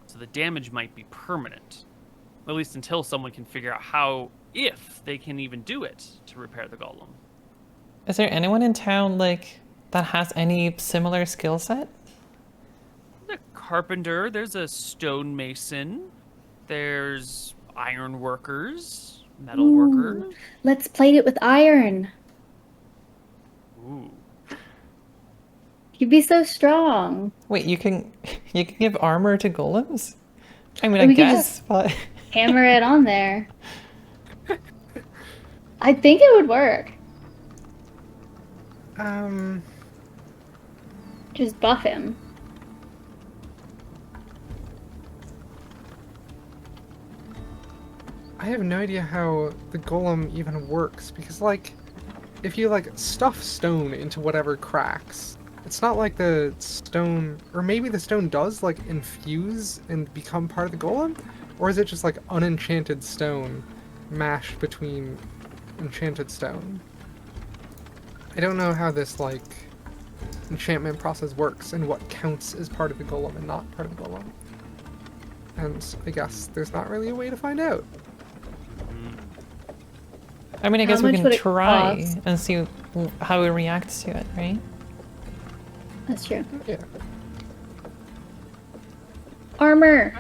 So the damage might be permanent. At least until someone can figure out how, if they can even do it, to repair the golem. Is there anyone in town that has any similar skill set? There's a carpenter, there's a stonemason, there's iron workers, metal workers. Let's plate it with iron. Ooh. You'd be so strong. Wait, you can give armor to golems? I mean, Or I we could guess, but Hammer it on there. I think it would work. Just buff him. I have no idea how the golem even works because, if you like stuff stone into whatever cracks, it's not like the stone, or maybe the stone does like infuse and become part of the golem, or is it just like unenchanted stone mashed between enchanted stone? I don't know how this like enchantment process works and what counts as part of the golem and not part of the golem. And I guess there's not really a way to find out. I mean, I How guess we much can would it try cost? and see how it reacts to it, right? That's true. Yeah. Armor.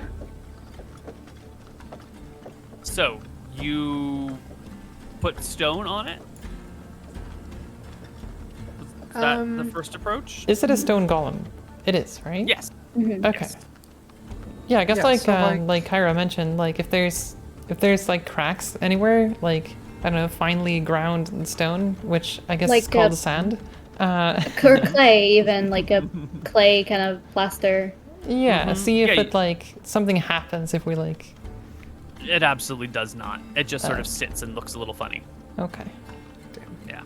So, you put stone on it? Is that the first approach? Is it a stone golem? It is, right? Yes. Mhm. Okay. Yes. Yeah, I guess Yeah, like so, like Kyra mentioned, like if there's like cracks anywhere, like I don't know, finely ground stone, which I guess is Like called a- sand. Or clay, even like a clay kind of plaster. Yeah, see if Yeah, it like something happens if we like. It absolutely does not. It just sort Oh. of sits and looks a little funny. Okay. Yeah.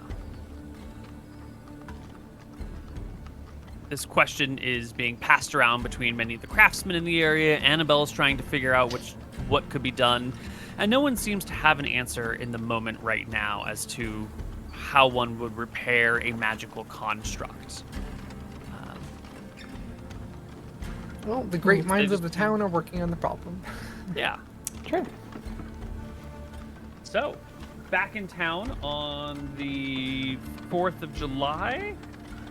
This question is being passed around between many of the craftsmen in the area. Annabelle is trying to figure out what could be done, and no one seems to have an answer in the moment right now as to how one would repair a magical construct. Well, the great minds They of the town are working on the problem. Yeah. Sure. So, back in town on the 4th of July,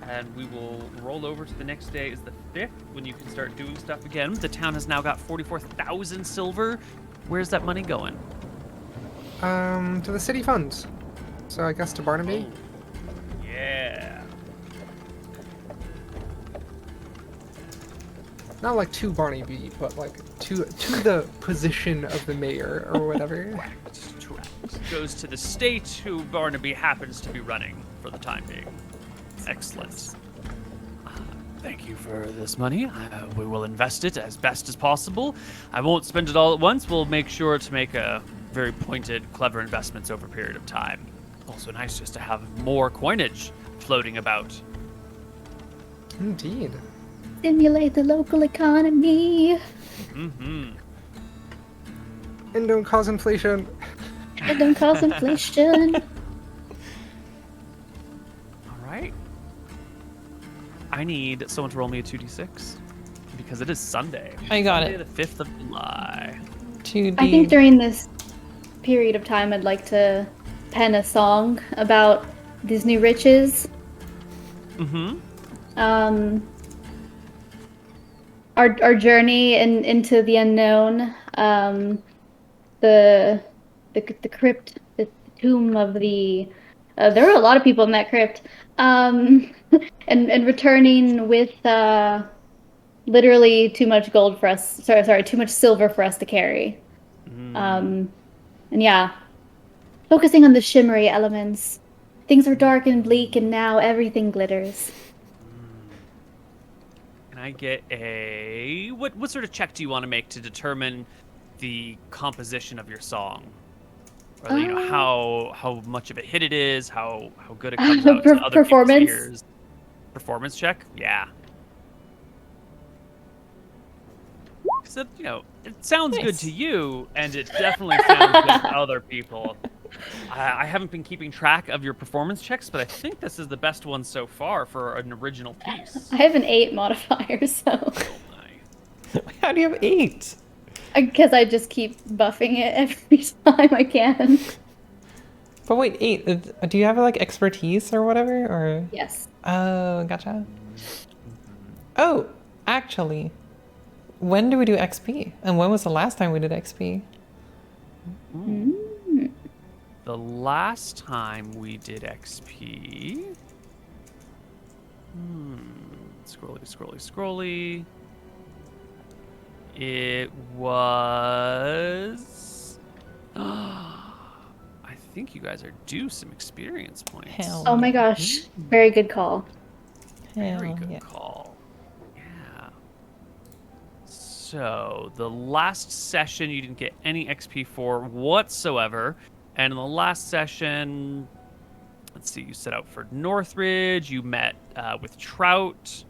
and we will roll over to the next day is the 5th when you can start doing stuff again. The town has now got 44,000 silver. Where's that money going? To the city funds. So I guess to Barnaby. Yeah. Not like to Barnaby, but like to the position of the mayor or whatever. Correct. Goes to the state who Barnaby happens to be running for the time being. Excellent. Thank you for this money. We will invest it as best as possible. I won't spend it all at once. We'll make sure to make a very pointed, clever investments over a period of time. Also nice just to have more coinage floating about. Indeed. Stimulate the local economy. Mm-hmm. And don't cause inflation. And don't cause inflation. All right. I need someone to roll me a 2d6 because it is Sunday. I got Sunday, it. The 5th of July. 2D. I think during this period of time, I'd like to pen a song about Disney riches. Mm-hmm. Our journey into the unknown, the crypt, the tomb of the. There were a lot of people in that crypt, and returning with literally too much gold for us. Sorry, too much silver for us to carry. And yeah, focusing on the shimmery elements. Things are dark and bleak, and now everything glitters. Can I get a what sort of check do you want to make to determine the composition of your song? Or you know how much of a hit it is, how good it comes out to other Performance? people's ears. Performance check? Yeah. So, you know, it sounds good to you, and it definitely sounds good to other people. I haven't been keeping track of your performance checks, but I think this is the best one so far for an original piece. I have an 8 modifier, so Oh my. How do you have 8? because I just keep buffing it every time I can. But wait, 8. Do you have like expertise or whatever? Or Yes. oh, gotcha. Oh, actually, when do we do XP? And when was the last time we did XP? The last time we did XP... Scrolly. It was... I think you guys are due some experience points. Hell. Oh my gosh. Very good call. Very Hell good yeah. call. Yeah. So, the last session you didn't get any XP for whatsoever. And in the last session, let's see, you set out for Northridge. You met with Trout.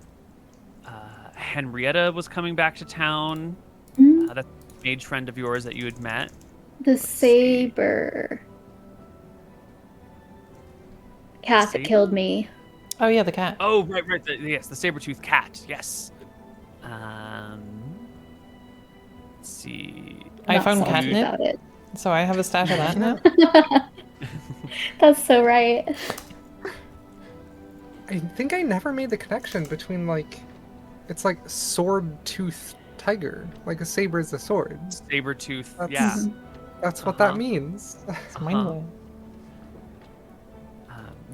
Henrietta was coming back to town. That's a mage friend of yours that you had met. The saber. Cat that killed me. Oh yeah, the cat. Oh, right. Yes, the saber-toothed cat. Yes. Let's see. I found salty catnip, about it. so I have a stash of that now. That's so right. I think I never made the connection between, like, it's like sword-tooth tiger. Like a saber is a sword. Saber-tooth, That's, yeah. That's what that means. It's mind blowing.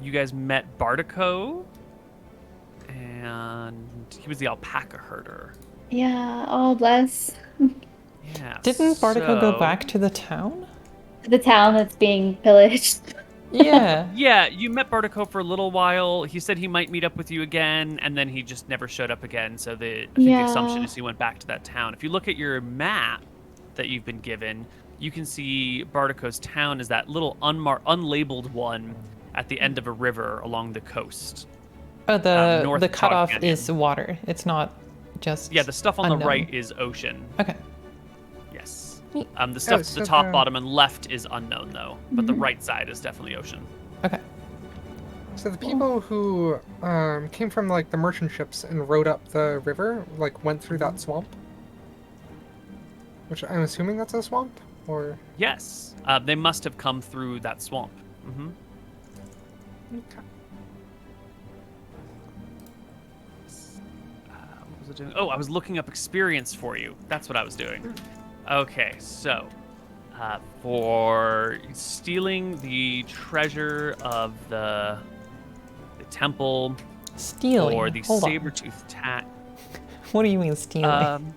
You guys met Bartico, and he was the alpaca herder. Yeah, oh bless. Yeah. Didn't Bartico go so- back to the town? The town that's being pillaged. Yeah. Yeah, you met Bartico for a little while. He said he might meet up with you again, and then he just never showed up again. So I think the assumption is he went back to that town. If you look at your map that you've been given, you can see Bartico's town is that little unlabeled one at the end of a river along the coast. Oh, north the of cutoff Canyon. is water. It's not just. Yeah, the stuff on unknown. the right is ocean. Okay. Yes. Neat. The stuff so the top, the- bottom, and left is unknown though, but the right side is definitely ocean. Okay. So the people who came from, like, the merchant ships and rode up the river, like, went through that swamp? Which I'm assuming that's a swamp? Or... Yes, they must have come through that swamp. Mm-hmm. Okay. What was I doing? Oh, I was looking up experience for you. That's what I was doing. Okay, so for stealing the treasure of the temple Stealing. or the Hold on. saber-tooth tat. What do you mean stealing?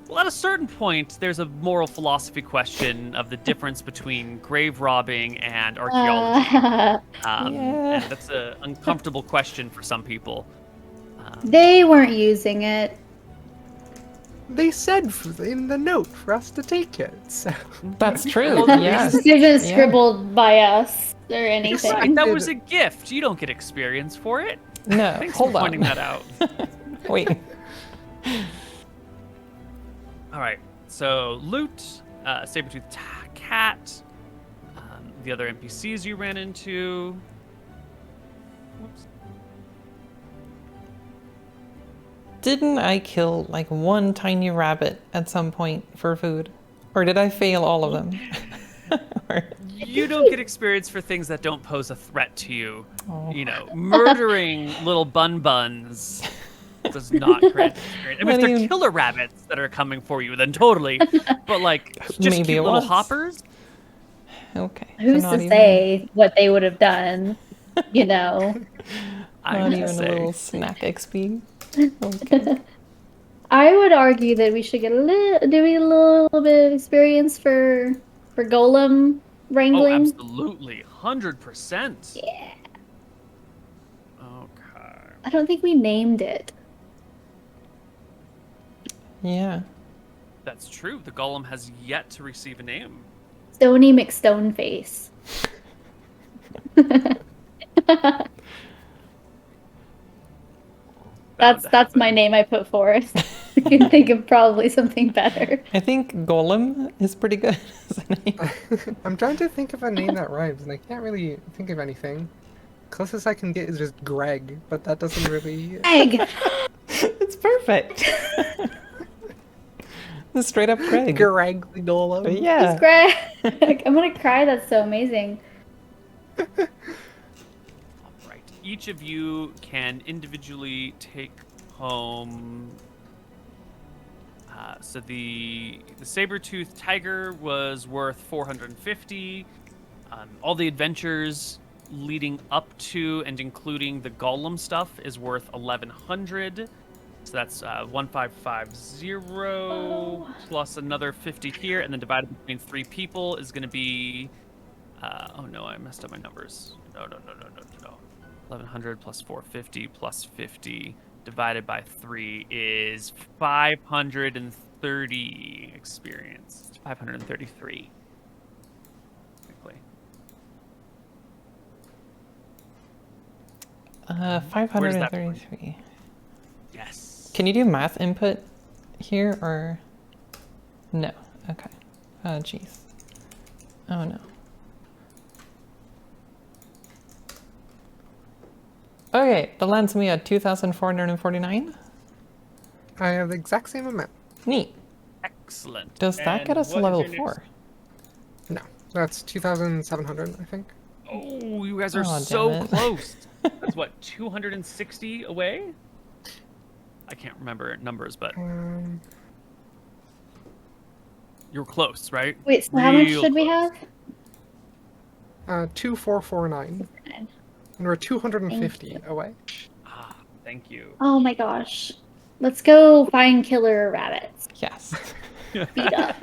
Well, at a certain point, there's a moral philosophy question of the difference between grave robbing and archaeology. Yeah. And that's an uncomfortable question for some people. They weren't using it. They said in the note for us to take it, so... That's true. Well, Yes. This isn't Yeah. scribbled by us or anything. Right, that was a gift. You don't get experience for it. No. Thanks Hold for on. pointing that out. Wait. All right. So loot, saber-toothed cat, the other NPCs you ran into. Whoops. Didn't I kill like one tiny rabbit at some point for food? Or did I fail all of them? Or- You don't get experience for things that don't pose a threat to you. Oh. You know, murdering little buns does not grant experience. I mean, What if do they're you- killer rabbits that are coming for you, then totally. But like, just Maybe cute it little was. hoppers. Okay. so Who's not to even- say what they would have done? You know. I'm Not even just a saying. little snack XP. Okay. I would argue that we should get a little bit of experience for golem Oh, wrangling. absolutely, 100%. Yeah. Okay. I don't think we named it. Yeah. That's true. The golem has yet to receive a name. Stony McStoneface. That's my name I put forth. I can think of probably something better. I think Golem is pretty good as a name. I'm trying to think of a name that rhymes, and I can't really think of anything. Closest I can get is just Greg, but that doesn't really... Egg. It's perfect. It's straight up Greg. Greg the Golem. Yeah. Greg. I'm gonna cry. That's so amazing. All right. Each of you can individually take home. So the saber-toothed tiger was worth 450. All the adventures leading up to and including the golem stuff is worth 1100. So that's 1550 plus another 50 here, and then divided between 3 people is going to be. Oh no, I messed up my numbers. No. 1100 plus 450 plus 50 divided by 3 is 530 experience. It's 533. Technically. Where does that point? 533. Yes. Can you do math input here or no? Okay. Oh, jeez. Oh no. Okay, that lands me at 2,449. I have the exact same amount. Neat. Excellent. Does that get And us to what is level your next- 4? No, that's 2,700, I think. Oh, you guys are Aw, damn so it. close. That's what, 260 away? I can't remember numbers, but you're close, right? Wait, so how much Real should we close. have? 2,449. And we're 250 away. Ah, thank you. Oh my gosh. Let's go find killer rabbits. Yes. Beat up.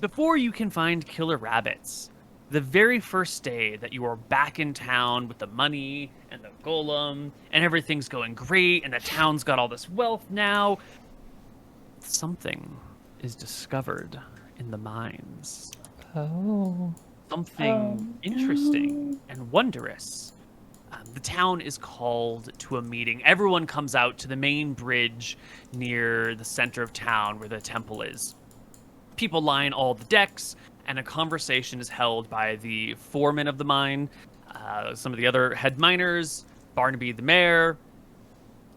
Before you can find killer rabbits, the very first day that you are back in town with the money and the golem and everything's going great and the town's got all this wealth now, something is discovered in the mines. Oh. Something interesting and wondrous. The town is called to a meeting. Everyone comes out to the main bridge near the center of town where the temple is. People line all the decks, and a conversation is held by the foreman of the mine, some of the other head miners, Barnaby the mayor,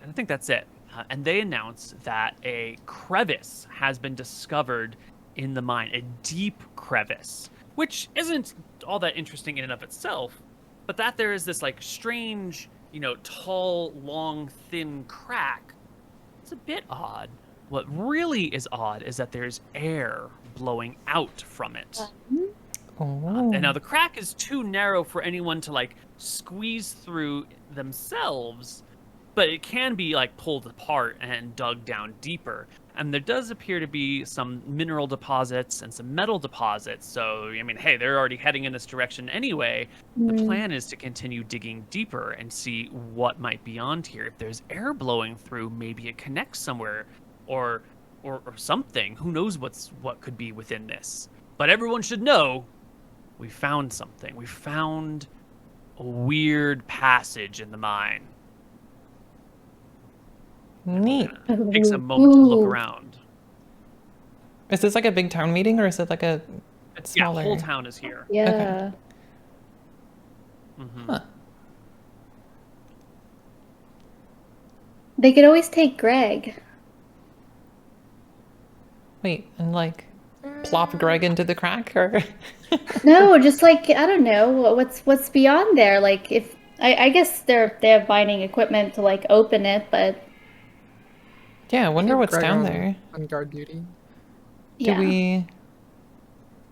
and I think that's it. And they announce that a crevice has been discovered in the mine, a deep crevice, which isn't all that interesting in and of itself, but that there is this like strange, tall, long, thin crack. It's a bit odd. What really is odd is that there's air blowing out from it. Oh. And now the crack is too narrow for anyone to like squeeze through themselves, but it can be like pulled apart and dug down deeper. And there does appear to be some mineral deposits and some metal deposits. So, I mean, hey, they're already heading in this direction anyway. The plan is to continue digging deeper and see what might be on here. If there's air blowing through, maybe it connects somewhere or something. Who knows what could be within this? But everyone should know we found something. We found a weird passage in the mine. Neat. Takes a moment to look around. Is this like a big town meeting or is it like a Yeah, smaller? the whole town is here. Yeah. Mhm. Huh. They could always take Greg. Wait, and like plop Greg into the crack or? No, just like I don't know what's beyond there. Like if I guess they have mining equipment to like open it, but Yeah, I wonder Keep what's Greg down on- there. On guard duty. Do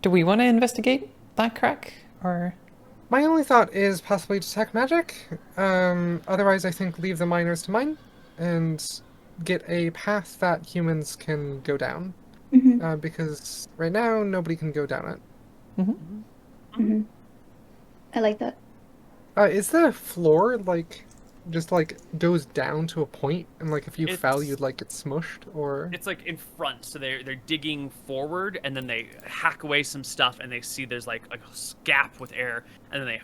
we want to investigate that crack or? My only thought is possibly detect magic. Otherwise, I think leave the miners to mine and get a path that humans can go down. Because right now, nobody can go down it. I like that. Is the floor just goes down to a point, and like if you fell, It's- you'd like get smushed, or It's like in front, so they're digging forward, and then they hack away some stuff, and they see there's like a gap with air, and then they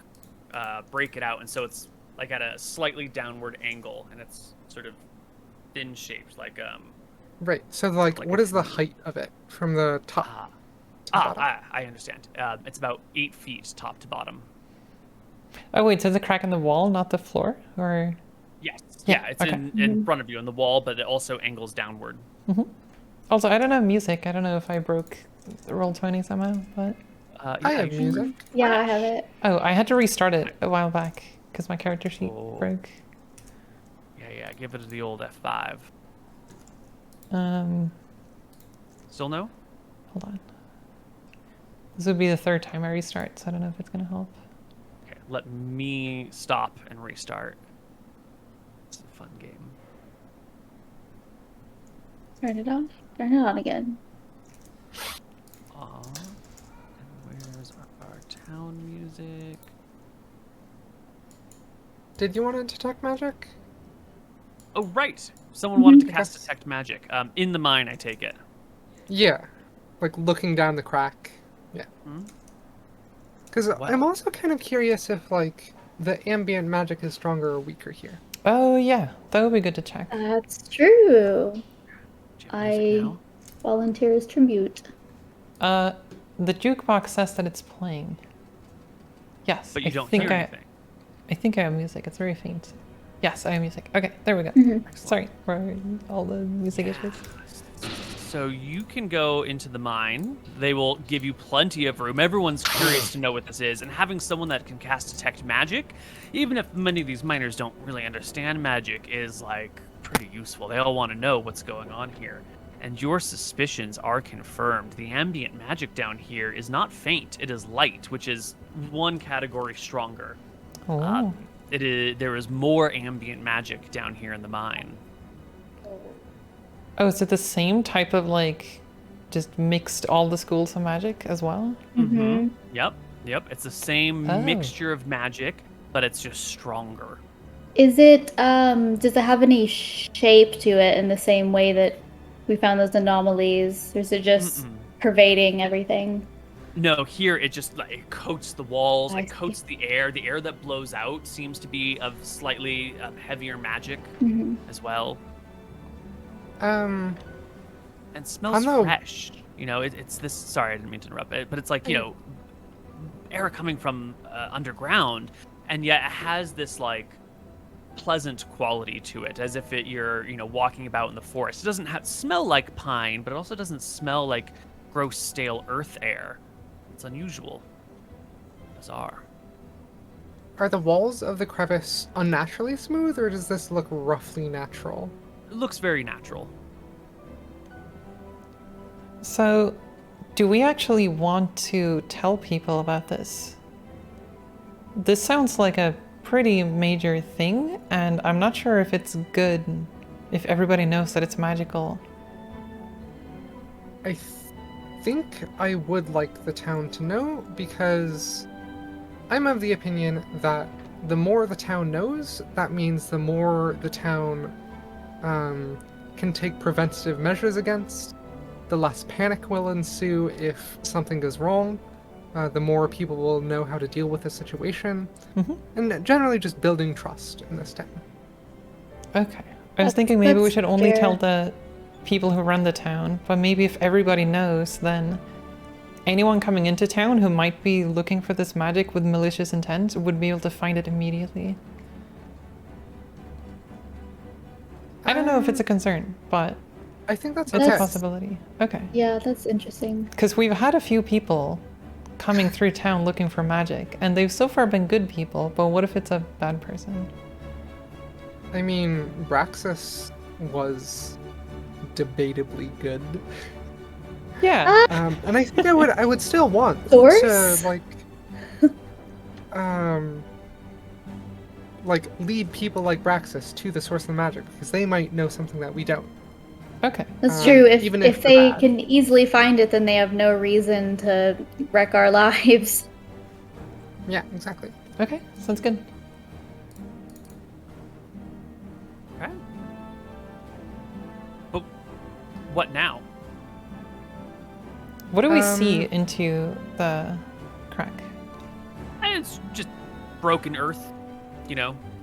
break it out, and so it's like at a slightly downward angle, and it's sort of thin shaped, like right. So like, Like what a is the tree. height of it from the top? to the bottom? I understand. It's about 8 feet top to bottom. Oh wait, so it's a crack in the wall, not the floor, or? Yes. Yeah, Yeah, it's okay. in front of you on the wall, but it also angles downward. Also, I don't have music. I don't know if I broke the Roll20 somehow, but I yeah, have you should- music. Yeah, I have it. oh, I had to restart it a while back because my character sheet Oh. broke. Yeah, give it the old F5. Still no? Hold on. This would be the third time I restart, so I don't know if it's gonna help. Okay, let me stop and restart. It's a fun game. Turn it on. Turn it on again. Aw. And where's our town music? Did you want to detect magic? Oh, right. Someone wanted to cast Yes. Detect Magic. In the mine, I take it. Yeah, like looking down the crack. Yeah. Hmm? Because I'm also kind of curious if like the ambient magic is stronger or weaker here. Oh yeah, that would be good to check. That's true. Do you have music I now? volunteer as tribute. The jukebox says that it's playing. Yes, But you don't think hear anything. I think I have music. It's very faint. Yes, I have music. Okay, there we go. Sorry for all the music issues. So you can go into the mine. They will give you plenty of room. Everyone's curious to know what this is, and having someone that can cast detect magic, even if many of these miners don't really understand magic, is like pretty useful. They all want to know what's going on here. And your suspicions are confirmed. The ambient magic down here is not faint, it is light, which is one category stronger. Oh. There is more ambient magic down here in the mine. Oh, is it the same type of like, just mixed all the schools of magic as well? Mm-hmm. Yep. It's the same Oh. mixture of magic, but it's just stronger. Is it, does it have any shape to it in the same way that we found those anomalies? Or is it just pervading everything? No, here it just like it coats the walls, I it coats the air. The air that blows out seems to be of slightly heavier magic as well, Um, and smells know. fresh. You know, it's this. Sorry, I didn't mean to interrupt it, but it's like, you know, air coming from underground, and yet it has this like pleasant quality to it, as if you're walking about in the forest. It doesn't smell like pine, but it also doesn't smell like gross stale earth air. It's unusual, bizarre. are the walls of the crevice unnaturally smooth, or does this look roughly natural? It looks very natural. So, do we actually want to tell people about this? This sounds like a pretty major thing, and I'm not sure if it's good if everybody knows that it's magical. I think I would like the town to know, because I'm of the opinion that the more the town knows, that means the more the town can take preventative measures against, the less panic will ensue if something goes wrong, the more people will know how to deal with the situation, and generally just building trust in this town. Okay. I was thinking maybe we that's should only fair. tell the people who run the town, but maybe if everybody knows, then anyone coming into town who might be looking for this magic with malicious intent would be able to find it immediately. I don't know if it's a concern, but I think that's it's okay. a possibility. Okay. Yeah, that's interesting. Because we've had a few people coming through town looking for magic, and they've so far been good people, but what if it's a bad person? I mean, Braxis was debatably good. Yeah. And I think I would still want Source? to lead people like Braxis to the source of the magic, because they might know something that we don't. Okay. That's true. even If if they they're bad. can easily find it, then they have no reason to wreck our lives. Yeah, exactly. Okay. Sounds good. Okay. But what now? What do we see into the crack? And it's just broken earth,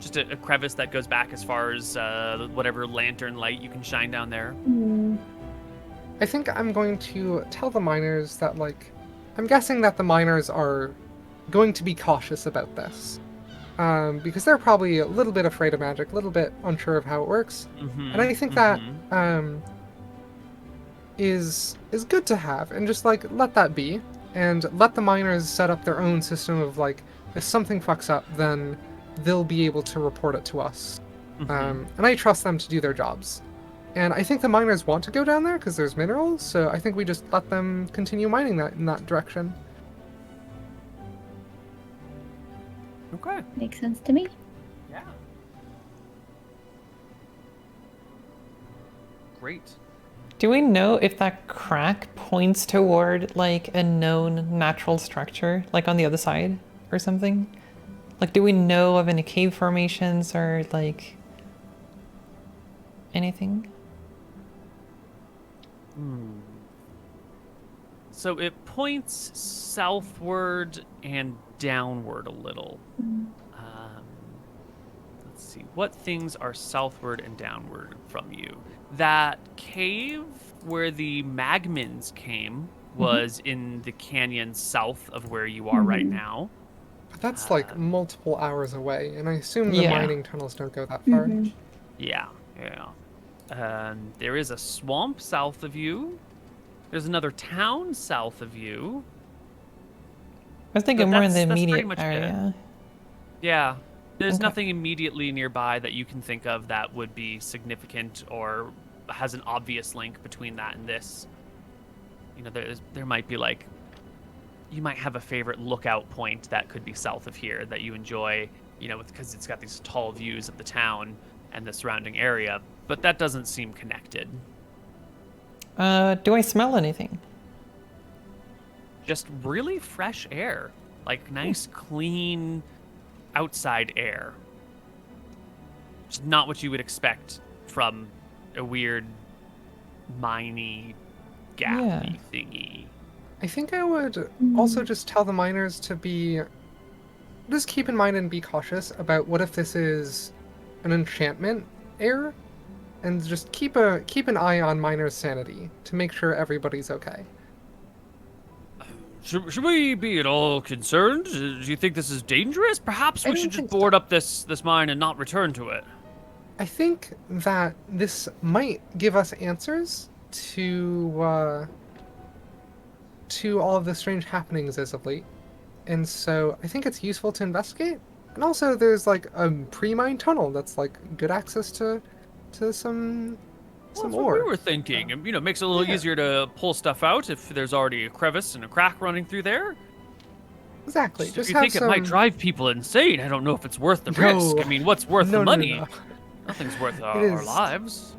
just a crevice that goes back as far as whatever lantern light you can shine down there. I think I'm going to tell the miners that, I'm guessing that the miners are going to be cautious about this. Because they're probably a little bit afraid of magic, a little bit unsure of how it works. And I think that is good to have, and just let that be, and let the miners set up their own system of if something fucks up, then they'll be able to report it to us. And I trust them to do their jobs. And I think the miners want to go down there because there's minerals, so I think we just let them continue mining that in that direction. Okay. Makes sense to me. Yeah. Great. Do we know if that crack points toward a known natural structure, on the other side or something? Do we know of any cave formations or anything? So it points southward and downward a little. see. What things are southward and downward from you? That cave where the Magmans came was in the canyon south of where you are right now. But that's like multiple hours away, and I assume the Yeah. mining tunnels don't go that far. Yeah. There is a swamp south of you. There's another town south of you. I was thinking But more in the that's pretty immediate much it. area. Yeah. There's Okay. nothing immediately nearby that you can think of that would be significant or has an obvious link between that and this. You know, there might be like, you might have a favorite lookout point that could be south of here that you enjoy, you know, because it's got these tall views of the town and the surrounding area, but that doesn't seem connected. Do I smell anything? Just really fresh air, like nice, clean outside air. Just not what you would expect from a weird, miney, gappy thingy. I think I would also just tell the miners to just keep in mind and be cautious about what if this is an enchantment air, and just keep an eye on miners' sanity to make sure everybody's okay. Should we be at all concerned? Do you think this is dangerous? Perhaps I we don't should just think so. board up this mine and not return to it. I think that this might give us answers to all of the strange happenings as of late, and so I think it's useful to investigate. And also, there's like a pre-mine tunnel that's like good access to some Well, that's ore. what we were thinking. You know, makes it a little easier to pull stuff out if there's already a crevice and a crack running through there. Exactly. If Just you have think some... it might drive people insane, I don't know if it's worth the No. risk. I mean, what's worth No, the no, money? no. Nothing's worth It our is- lives.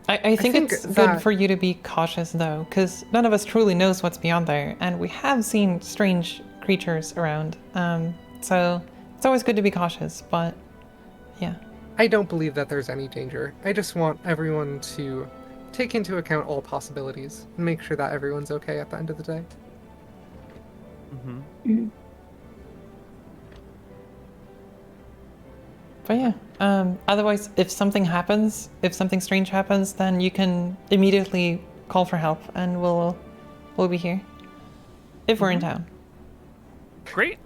I think think it's that- good for you to be cautious though, because none of us truly knows what's beyond there, and we have seen strange creatures around. So it's always good to be cautious, but yeah. I don't believe that there's any danger. I just want everyone to take into account all possibilities and make sure that everyone's okay at the end of the day. But yeah, otherwise, if something strange happens, then you can immediately call for help, and we'll be here if we're in town. Great.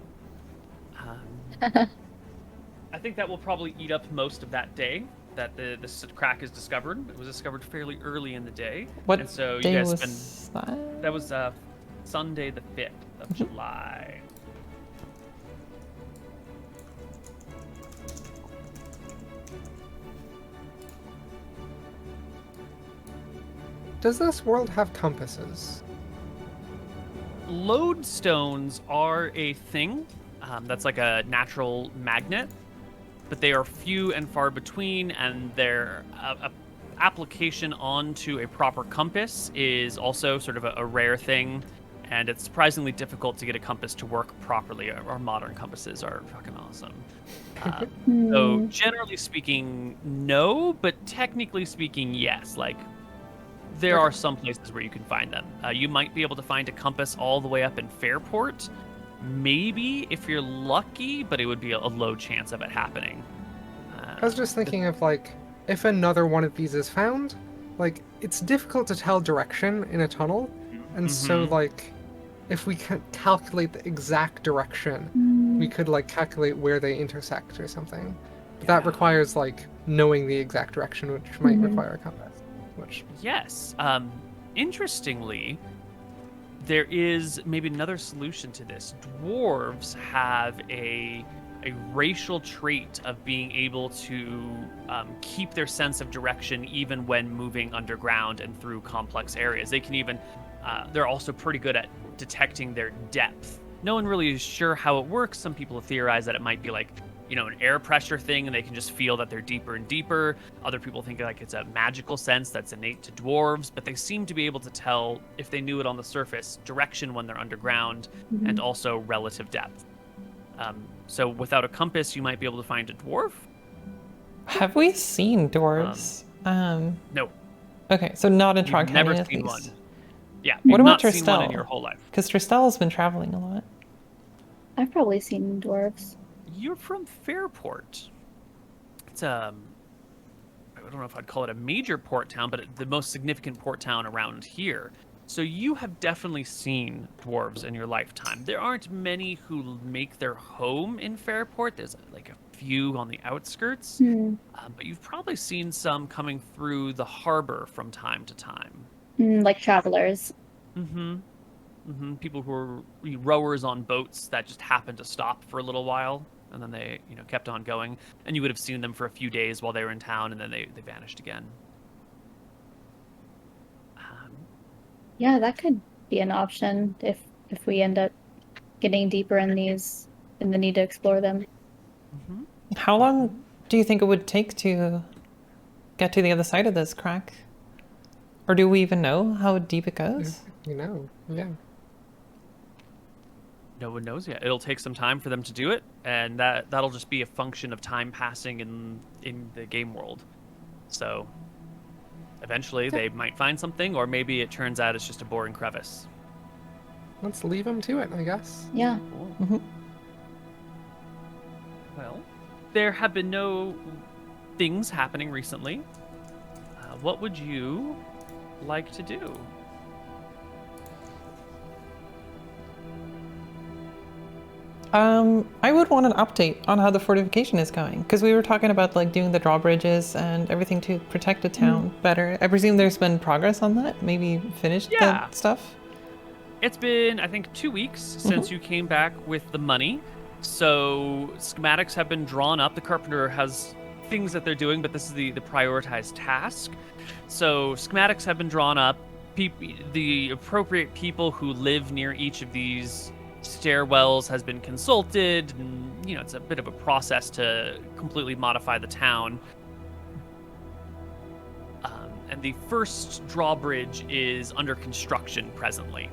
I think that will probably eat up most of that day that this crack is discovered. It was discovered fairly early in the day. What and so day you guys was spend, that? That was Sunday the 5th of July. Does this world have compasses? Lodestones are a thing. That's like a natural magnet, but they are few and far between, and their application onto a proper compass is also sort of a rare thing, and it's surprisingly difficult to get a compass to work properly. Our modern compasses are fucking awesome. So generally speaking, no, but technically speaking, yes. Like, there are some places where you can find them. You might be able to find a compass all the way up in Fairport, maybe if you're lucky, but it would be a low chance of it happening. I was just thinking of like, if another one of these is found, like, it's difficult to tell direction in a tunnel, and so like, if we can calculate the exact direction, we could like calculate where they intersect or something. But that requires like knowing the exact direction, which might require a compass. Which Yes. Interestingly, there is maybe another solution to this. Dwarves have a racial trait of being able to keep their sense of direction even when moving underground and through complex areas. They can even, they're also pretty good at detecting their depth. No one really is sure how it works. Some people theorize that it might be like, you know, an air pressure thing, and they can just feel that they're deeper and deeper. Other people think like it's a magical sense that's innate to dwarves, but they seem to be able to tell, if they knew it on the surface, direction when they're underground, and also relative depth. So without a compass, you might be able to find a dwarf. Have we seen dwarves? No, Okay, so not in you've Trog never Canyon, at seen least. one. Yeah, What you've about not seen one in Tristel? your whole life. Because Tristel's been traveling a lot. I've probably seen dwarves. You're from Fairport. quite I don't know if I'd call it a major port town, but the most significant port town around here. So you have definitely seen dwarves in your lifetime. There aren't many who make their home in Fairport. There's like a few on the outskirts, but you've probably seen some coming through the harbor from time to time. Like travelers. People who are rowers on boats that just happened to stop for a little while, and then they, kept on going. And you would have seen them for a few days while they were in town, and then they vanished again. Yeah, that could be an option if we end up getting deeper in the need to explore them. How long do you think it would take to get to the other side of this crack? Or do we even know how deep it goes? Yeah. No one knows yet. It'll take some time for them to do it, and that'll just be a function of time passing in the game world. So eventually they might find something, or maybe it turns out it's just a boring crevice. Let's leave them to it, I guess. Yeah. Cool. Well, there have been no things happening recently. What would you like to do? I would want an update on how the fortification is going, because we were talking about like doing the drawbridges and everything to protect the town better. I presume there's been progress on that. Maybe finished the stuff. It's been, I think, 2 weeks since you came back with the money. So schematics have been drawn up. The carpenter has things that they're doing, but this is the prioritized task. So schematics have been drawn up. The appropriate people who live near each of these stairwells has been consulted, and it's a bit of a process to completely modify the town. And the first drawbridge is under construction presently.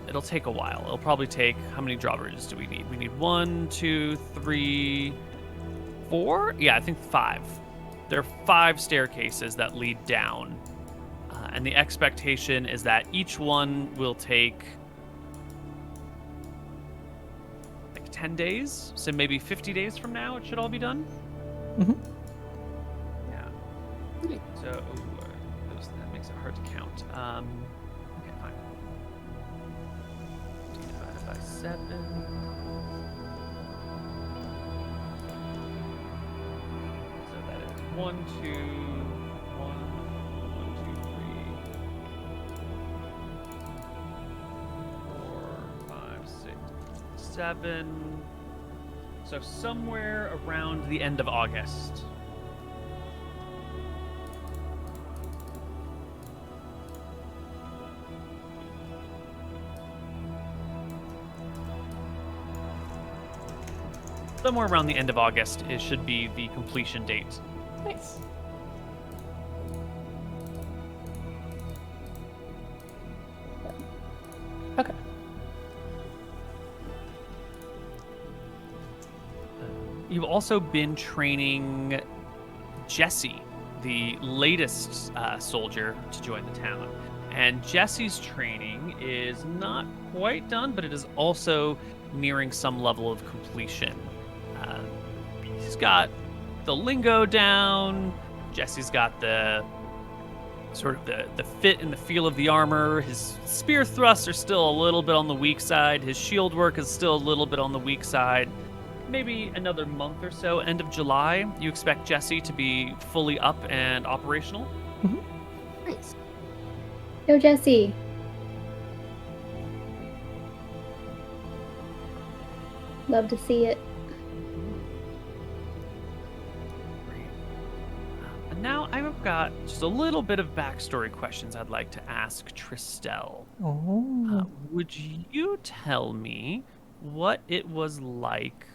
It'll take a while. It'll probably take, how many drawbridges do we need? We need 1, 2, 3, 4? Yeah, I think 5. There are 5 staircases that lead down. And the expectation is that each one will take 10 days, so maybe 50 days from now it should all be done. Yeah. So that makes it hard to count. Okay, fine. Divided by 7. So that is 1, 2, 1, 2, 3, 4, 5, 6, 7. So somewhere around the end of August. Somewhere around the end of August, it should be the completion date. Nice. Okay. You've also been training Jesse, the latest soldier to join the town. And Jesse's training is not quite done, but it is also nearing some level of completion. He's got the lingo down. Jesse's got the sort of the fit and the feel of the armor. His spear thrusts are still a little bit on the weak side. His shield work is still a little bit on the weak side. Maybe another month or so, end of July, you expect Jesse to be fully up and operational. Nice. Yo, Jesse. Love to see it. And now I've got just a little bit of backstory questions I'd like to ask Tristel. Would you tell me what it was like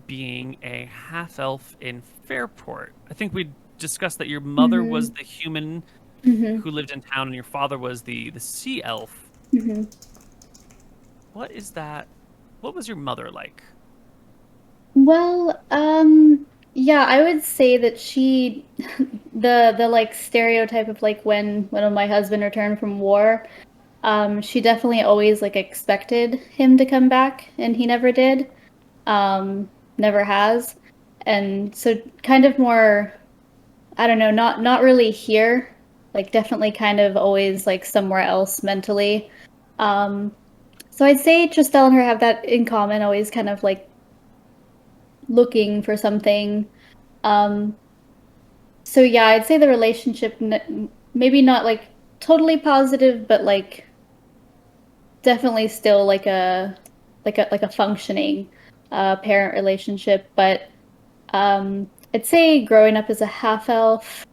being a half-elf in Fairport? I think we discussed that your mother was the human who lived in town, and your father was the sea elf. What is that? What was your mother like? Well, yeah, I would say that she, the like stereotype of like when my husband returned from war, she definitely always like expected him to come back, and he never did. Never has. And so kind of more, I don't know, not really here, like definitely kind of always like somewhere else mentally. So I'd say Tristel and her have that in common, always kind of like looking for something. So yeah, I'd say the relationship maybe not like totally positive, but like definitely still like a functioning parent relationship. But I'd say growing up as a half elf,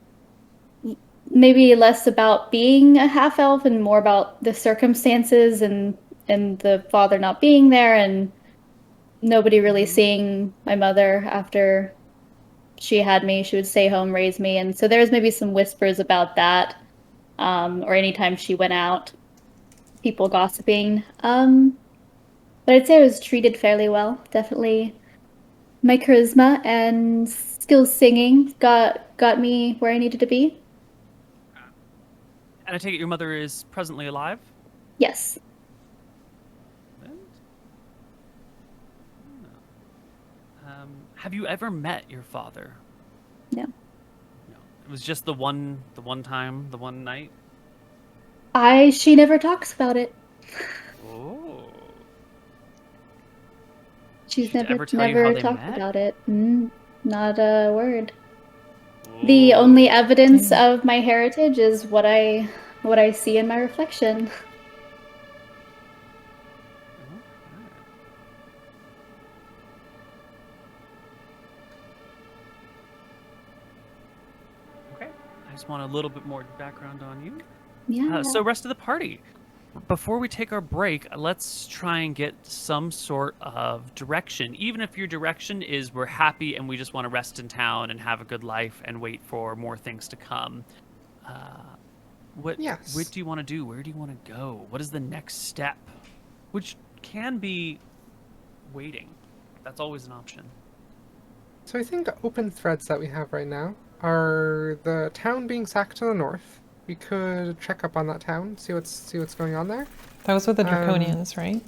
maybe less about being a half elf and more about the circumstances and the father not being there and nobody really seeing my mother after she had me. She would stay home, raise me, and so there's maybe some whispers about that, or anytime she went out, people gossiping. But I'd say I was treated fairly well. Definitely, my charisma and skills singing got me where I needed to be. And I take it your mother is presently alive? Yes. Have you ever met your father? No. No. It was just the one time, the one night? She never talks about it. Oh. She's Did never ever tell you how never they talked met? about it. Not a word. The only evidence of my heritage is what I see in my reflection. Okay. I just want a little bit more background on you. Yeah. So rest of the party, before we take our break, let's try and get some sort of direction. Even if your direction is we're happy and we just want to rest in town and have a good life and wait for more things to come. What Yes. do you want to do? Where do you want to go? What is the next step? Which can be waiting. That's always an option. So I think open threads that we have right now are the town being sacked to the north. We could check up on that town, see what's going on there. That was with the Draconians, right?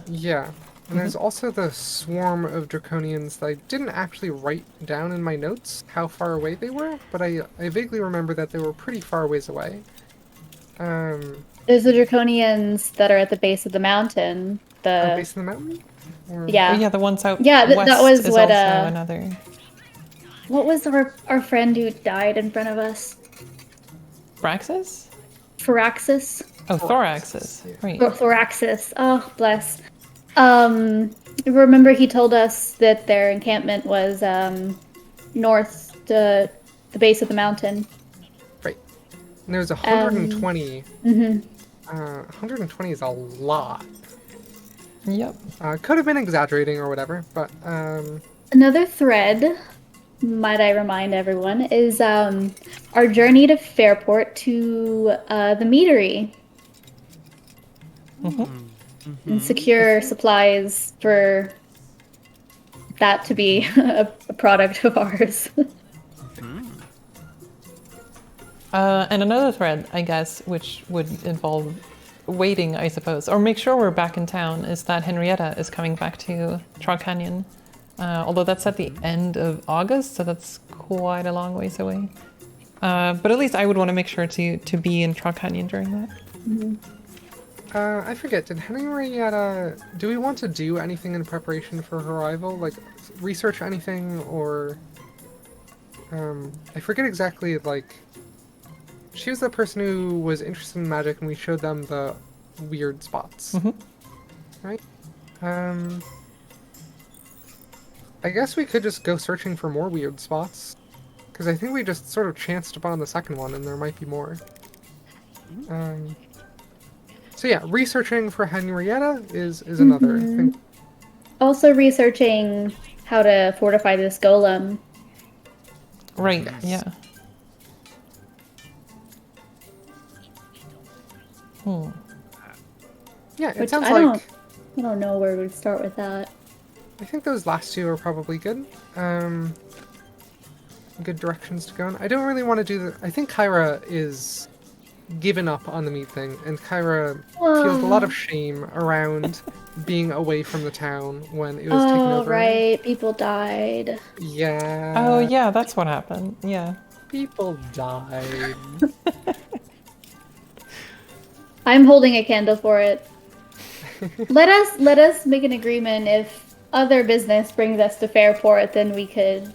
Yeah. And there's also the swarm of Draconians that I didn't actually write down in my notes how far away they were, but I vaguely remember that they were pretty far ways away. There's the Draconians that are at the base of the mountain. Base of the mountain? Or... Yeah. Oh, yeah, the ones out Yeah, west that was is what, also another. What was our friend who died in front of us? Braxis? Firaxis? Oh, Thoraxis. Yeah. Right. Thoraxis. Oh, bless. Remember he told us that their encampment was north to the base of the mountain. Right. And there's 120. 120 is a lot. Yep. Could have been exaggerating or whatever, but Another thread, might I remind everyone, is our journey to Fairport to the meadery. And secure supplies for that to be a product of ours. And another thread, I guess, which would involve waiting, I suppose, or make sure we're back in town, is that Henrietta is coming back to Trog Canyon. Although that's at the end of August, so that's quite a long ways away. But at least I would want to make sure to be in Trog Canyon during that. I forget, did Henrietta... Do we want to do anything in preparation for her arrival? Like, research anything, or... I forget exactly, like... She was the person who was interested in magic, and we showed them the weird spots. Right? I guess we could just go searching for more weird spots. Because I think we just sort of chanced upon the second one, and there might be more. So yeah, researching for Henrietta is another thing. Also researching how to fortify this golem. Right, Yes. yeah. Yeah, it Which sounds I like... don't know where we'd start with that. I think those last two are probably good. Good directions to go in. I don't really want to do the... I think Kyra is given up on the meat thing, and Kyra feels a lot of shame around being away from the town when it was taken over. Oh, right. People died. Yeah. Oh, yeah, that's what happened. Yeah. People died. I'm holding a candle for it. Let us make an agreement. If other business brings us to Fairport, then we could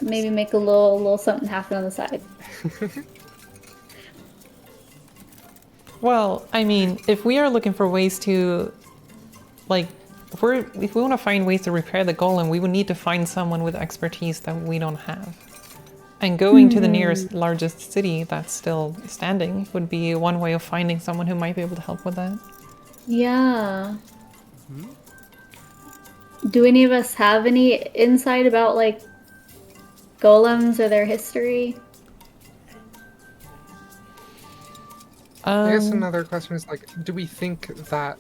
maybe make a little something happen on the side. Well, I mean, if we are looking for ways to, like, if we want to find ways to repair the golem, we would need to find someone with expertise that we don't have. And going to the nearest largest city that's still standing would be one way of finding someone who might be able to help with that. Yeah. Do any of us have any insight about, like, golems or their history? I guess another question is, like, do we think that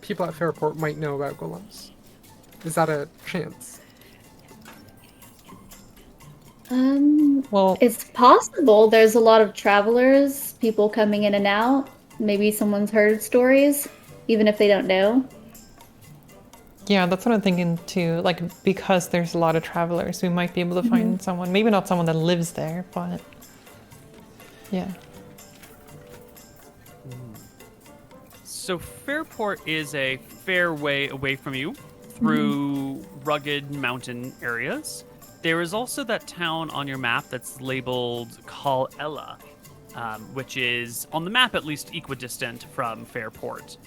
people at Fairport might know about golems? Is that a chance? Well, It's possible. There's a lot of travelers, people coming in and out. Maybe someone's heard stories, even if they don't know. yeah, that's what I'm thinking too. Like, because there's a lot of travelers, we might be able to find someone. Maybe not someone that lives there, but yeah. So Fairport is a fair way away from you through rugged mountain areas. There is also that town on your map that's labeled Khyperia, which is, on the map at least, equidistant from Fairport,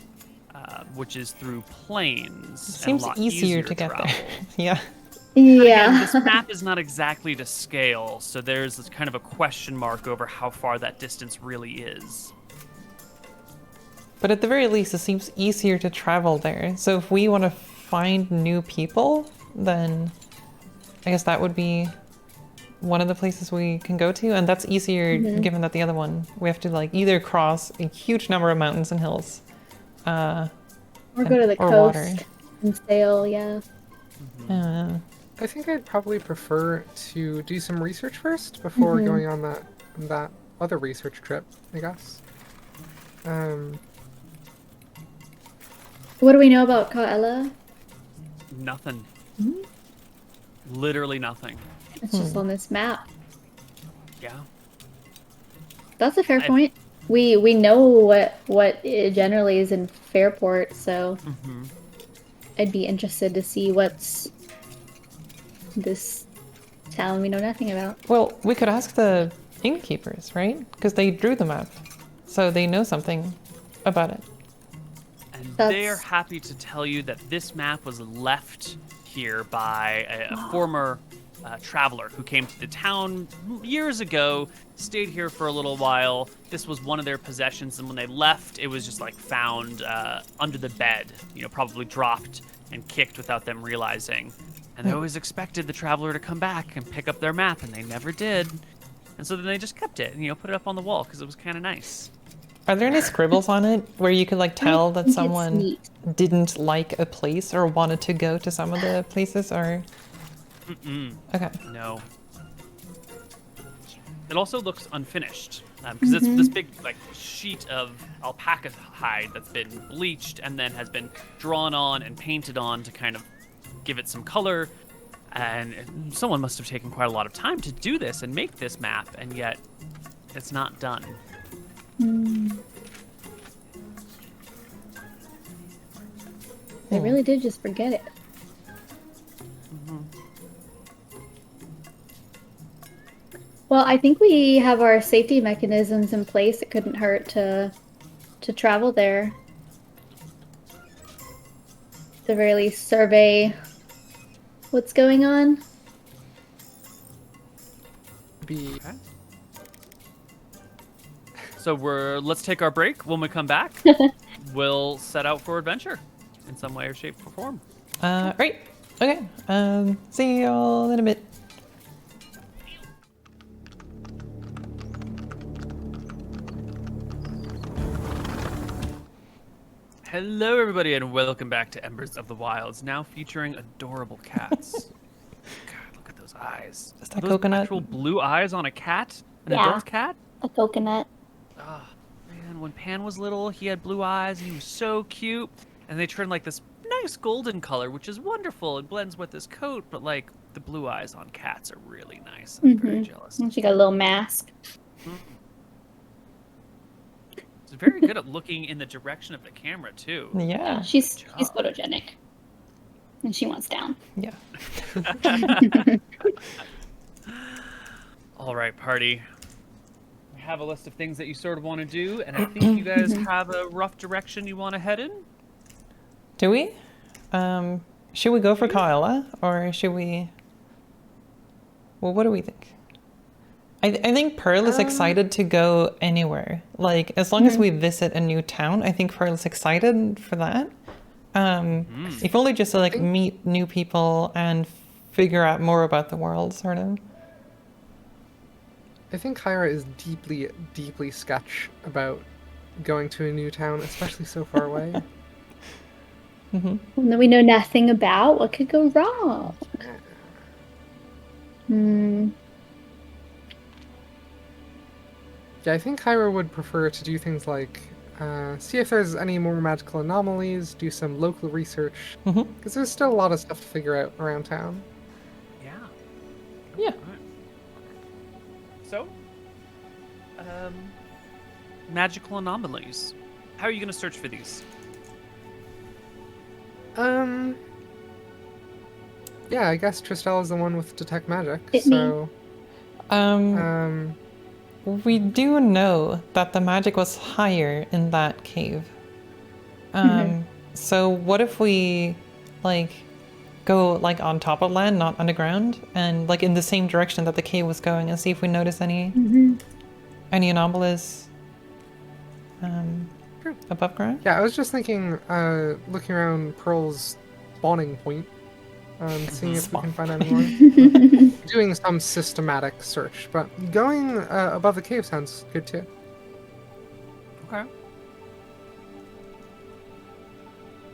which is through plains. Seems and a lot easier to get travel. there. Yeah. Again, Yeah. this map is not exactly to scale, so there's this kind of a question mark over how far that distance really is. But at the very least, it seems easier to travel there. So if we want to find new people, then I guess that would be one of the places we can go to. And that's easier given that the other one, we have to like either cross a huge number of mountains and hills. Or go to the or coast water. and sail, yeah. I think I'd probably prefer to do some research first before going on that other research trip, I guess. What do we know about Khyperia? Nothing. Literally nothing. It's just on this map. Yeah. That's a fair point. We know what it generally is in Fairport, so I'd be interested to see what's this town we know nothing about. Well, we could ask the innkeepers, right? Because they drew the map. So they know something about it. And That's- they are happy to tell you that this map was left here by a former traveler who came to the town years ago, stayed here for a little while. This was one of their possessions, and when they left, it was just like found under the bed, you know, probably dropped and kicked without them realizing. And they always expected the traveler to come back and pick up their map, and they never did. And so then they just kept it and, you know, put it up on the wall because it was kind of nice. Are there any scribbles on it where you could like tell that think it's someone neat. didn't like a place or wanted to go to some of the places or? Okay. No. It also looks unfinished because it's this big like sheet of alpaca hide that's been bleached and then has been drawn on and painted on to kind of give it some color. And someone must have taken quite a lot of time to do this and make this map, and yet it's not done. They really did just forget it. Well, I think we have our safety mechanisms in place. It couldn't hurt to travel there. At the very least, survey what's going on. So let's take our break. When we come back, we'll set out for adventure in some way or shape or form. Right. Okay. See y'all in a bit. Hello, everybody, and welcome back to Embers of the Wilds, now featuring adorable cats. God, look at those eyes. Is that Those coconut? actual blue eyes on a cat? An Yeah. adult cat? A coconut. Oh, man, when Pan was little, he had blue eyes and he was so cute. And they turned like this nice golden color, which is wonderful and blends with his coat, but like the blue eyes on cats are really nice. I'm very jealous. And she got a little mask. It's very good at looking in the direction of the camera too. Yeah. She's job. photogenic. And she wants down. Yeah. All right, party. We have a list of things that you sort of want to do, and I think you guys have a rough direction you want to head in. Do we? Should we go for Kyla, or should we? Well, what do we think? I think Pearl is excited to go anywhere. Like, as long as we visit a new town, I think Pearl is excited for that. If only just to like meet new people and figure out more about the world, sort of. I think Khyra is deeply, deeply sketch about going to a new town, especially so far away. One that we know nothing about. What could go wrong? Yeah, I think Khyra would prefer to do things like see if there's any more magical anomalies, do some local research, because there's still a lot of stuff to figure out around town. Yeah. Yeah. Alright. So, magical anomalies. How are you going to search for these? Yeah, I guess Tristel is the one with detect magic, It so We do know that the magic was higher in that cave. So what if we like go like on top of land, not underground, and like in the same direction that the cave was going, and see if we notice any anomalies above ground? yeah, I was just thinking, looking around Pearl's spawning point, seeing if we can find any more. Doing some systematic search, but going above the cave sounds good too. Okay.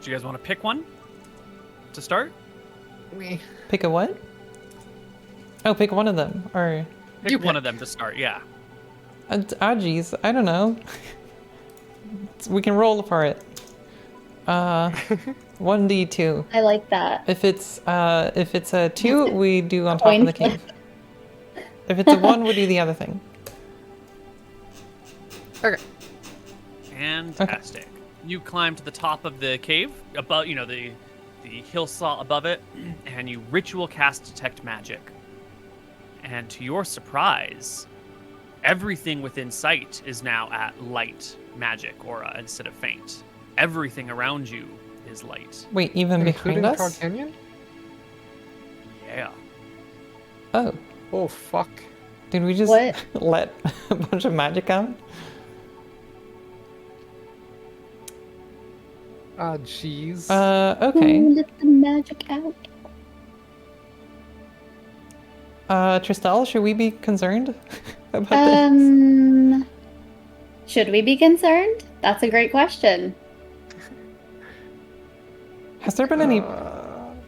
Do you guys want to pick one to start? Me. Pick a what? Oh, pick one of them, or Pick one of them to start, yeah. geez, I don't know. We can roll for it. 1d2. I like that. If it's a 2, we do on top of the Coin cave. If it's a 1, we do the other thing. Okay. Fantastic. You climb to the top of the cave, above, the hillside above it, and you ritual cast detect magic. And to your surprise, everything within sight is now at light magic aura instead of faint. Everything around you is light. Wait, even Including behind Frog us? Canyon? Yeah. Oh, Oh, fuck. did we just What? let a bunch of magic out? Jeez. Okay. Let the magic out. Tristel, should we be concerned about this? Should we be concerned? That's a great question. Has there been any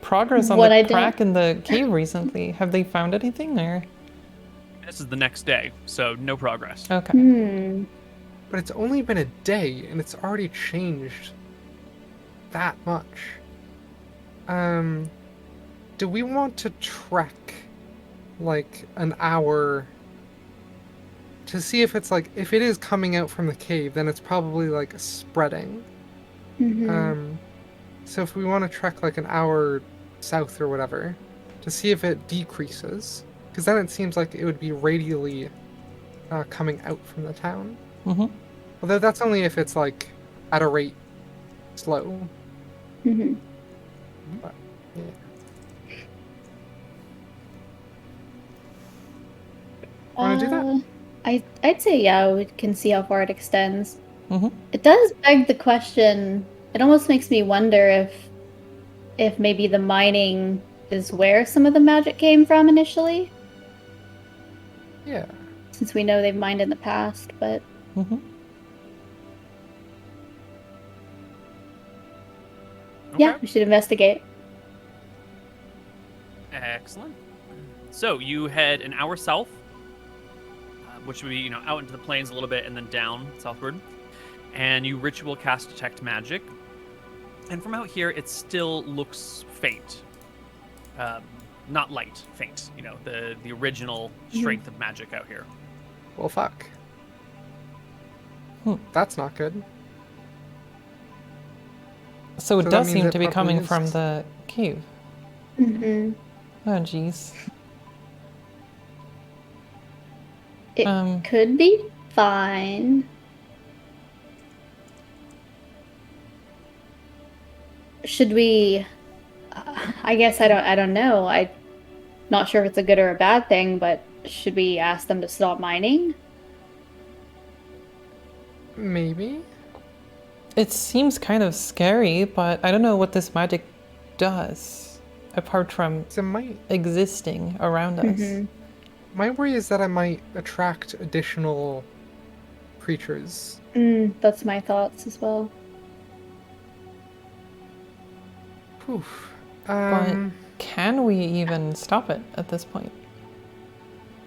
progress on What the I don't- crack in the cave recently? Have they found anything, or? This is the next day, so no progress. Okay. But it's only been a day, and it's already changed that much. Do we want to trek like an hour to see if it's like, if it is coming out from the cave, then it's probably like spreading. So if we want to trek like an hour south or whatever to see if it decreases, because then it seems like it would be radially coming out from the town. Although that's only if it's like at a rate slow. But, yeah. Want to do that? I'd say yeah, we can see how far it extends. It does beg the question. It almost makes me wonder if maybe the mining is where some of the magic came from initially, Yeah. since we know they've mined in the past. But yeah, Okay. we should investigate. Excellent. So you head an hour south, which would be, out into the plains a little bit and then down southward. And you ritual cast Detect Magic. And from out here, it still looks faint. Not light, faint. The original strength of magic out here. Well, fuck. That's not good. So it that does means seem it to be probably coming is- from the cave. Mm-hmm. Oh, jeez. It could be fine. Should we? I guess I don't know. I'm not sure if it's a good or a bad thing, but should we ask them to stop mining? Maybe. It seems kind of scary, but I don't know what this magic does, apart from So might existing around us. my worry is that I might attract additional creatures. That's my thoughts as well. Poof. But can we even stop it at this point?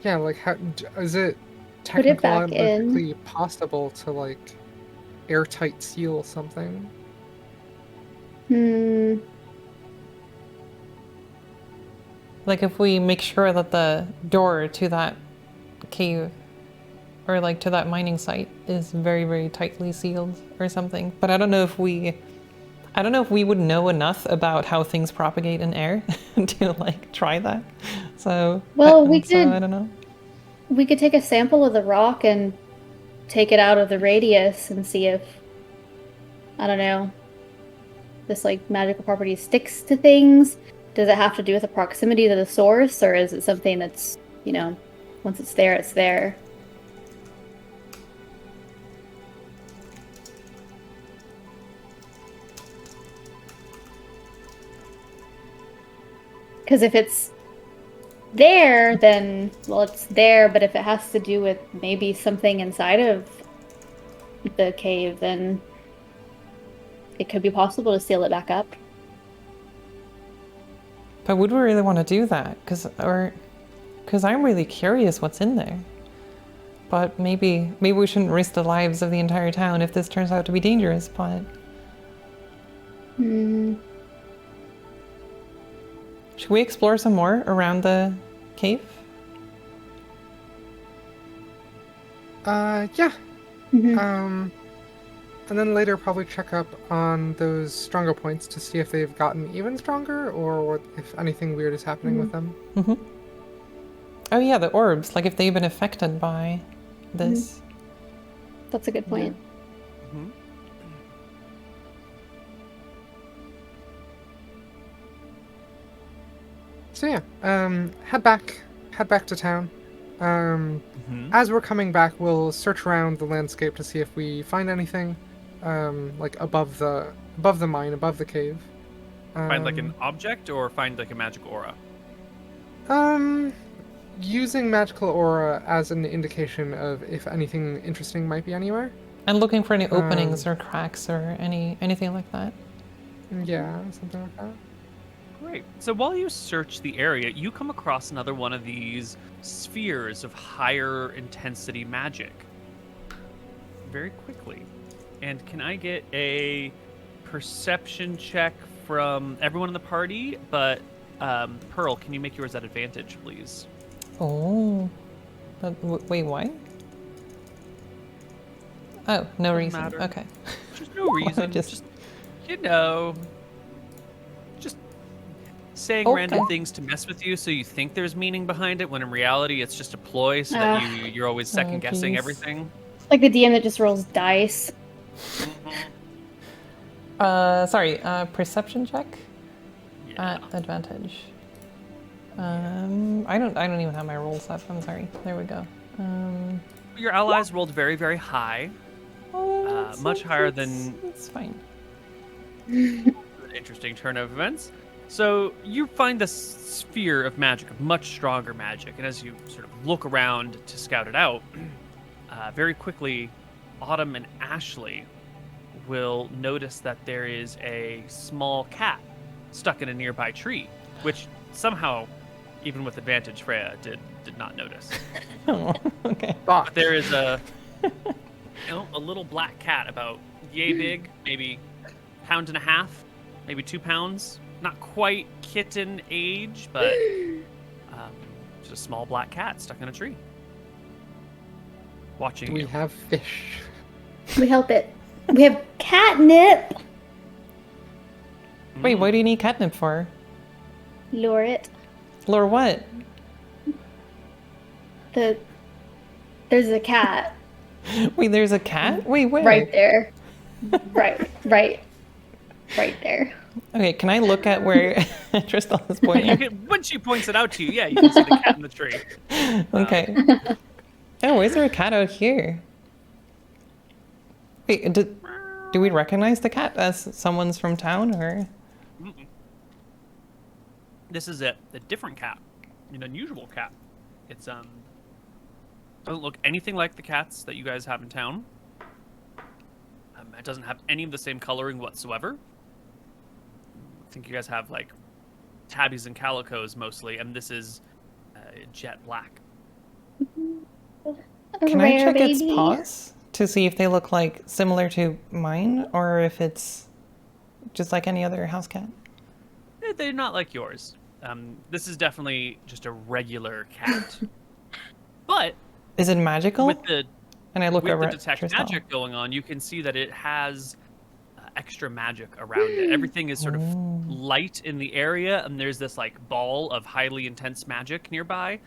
Yeah, like how is it Put it back technically possible to like airtight seal something? Like if we make sure that the door to that cave or like to that mining site is very, very tightly sealed or something. But I don't know if we would know enough about how things propagate in air to like try that. So Well, I don't know. We could take a sample of the rock and take it out of the radius and see if, I don't know, this like magical property sticks to things. Does it have to do with the proximity to the source, or is it something that's, once it's there, it's there? Because if it's there, then, well, it's there, but if it has to do with maybe something inside of the cave, then it could be possible to seal it back up. But would we really want to do that? Because I'm really curious what's in there. But maybe we shouldn't risk the lives of the entire town if this turns out to be dangerous, but... Should we explore some more around the cave? Yeah. And then later probably check up on those stronger points to see if they've gotten even stronger or if anything weird is happening with them. Oh yeah, the orbs. Like if they've been affected by this. That's a good point. So yeah, head back to town. As we're coming back, we'll search around the landscape to see if we find anything, like above the mine, above the cave. Find like an object or find like a magic aura? Using magical aura as an indication of if anything interesting might be anywhere. And looking for any openings or cracks or anything like that. Yeah, something like that. Great. So while you search the area, you come across another one of these spheres of higher intensity magic. Very quickly. And can I get a perception check from everyone in the party? But Pearl, can you make yours at advantage, please? Oh. Wait, why? Oh, no reason. Matter. Okay. Just no reason. just saying random things to mess with you so you think there's meaning behind it when in reality it's just a ploy so that you're always second guessing everything. Like the DM that just rolls dice. Sorry, perception check at advantage. I don't even have my rolls up. I'm sorry. There we go. Your allies rolled very, very high. Much higher than... It's fine. An interesting turn of events. So you find this sphere of magic, of much stronger magic, and as you sort of look around to scout it out, very quickly, Autumn and Ashley will notice that there is a small cat stuck in a nearby tree, which somehow Even with advantage, Freya did not notice. Oh, okay. But there is a little black cat about yay big, maybe pound and a half, maybe 2 pounds. Not quite kitten age, but just a small black cat stuck in a tree. Watching Do we you. have fish? We help it. We have catnip. Wait, what do you need catnip for? Lure it. Lure what? There's a cat Wait, there's a cat? Wait, where? right there. Right there. Okay, can I look at where Tristan is pointing? When she points it out to you, yeah, you can see the cat in the tree. Okay. Oh, is there a cat out here? Wait, do we recognize the cat as someone's from town, or? Mm-mm. This is a different cat, an unusual cat. It's doesn't look anything like the cats that you guys have in town. It doesn't have any of the same coloring whatsoever. I think you guys have like tabbies and calicos mostly, and this is jet black. Can I check its paws to see if they look like similar to mine, or if it's just like any other house cat? They're not like yours. This is definitely just a regular cat. But is it magical? with the detect Tristan. magic going on, you can see that it has extra magic around it. Everything is sort of light in the area, and there's this like ball of highly intense magic nearby,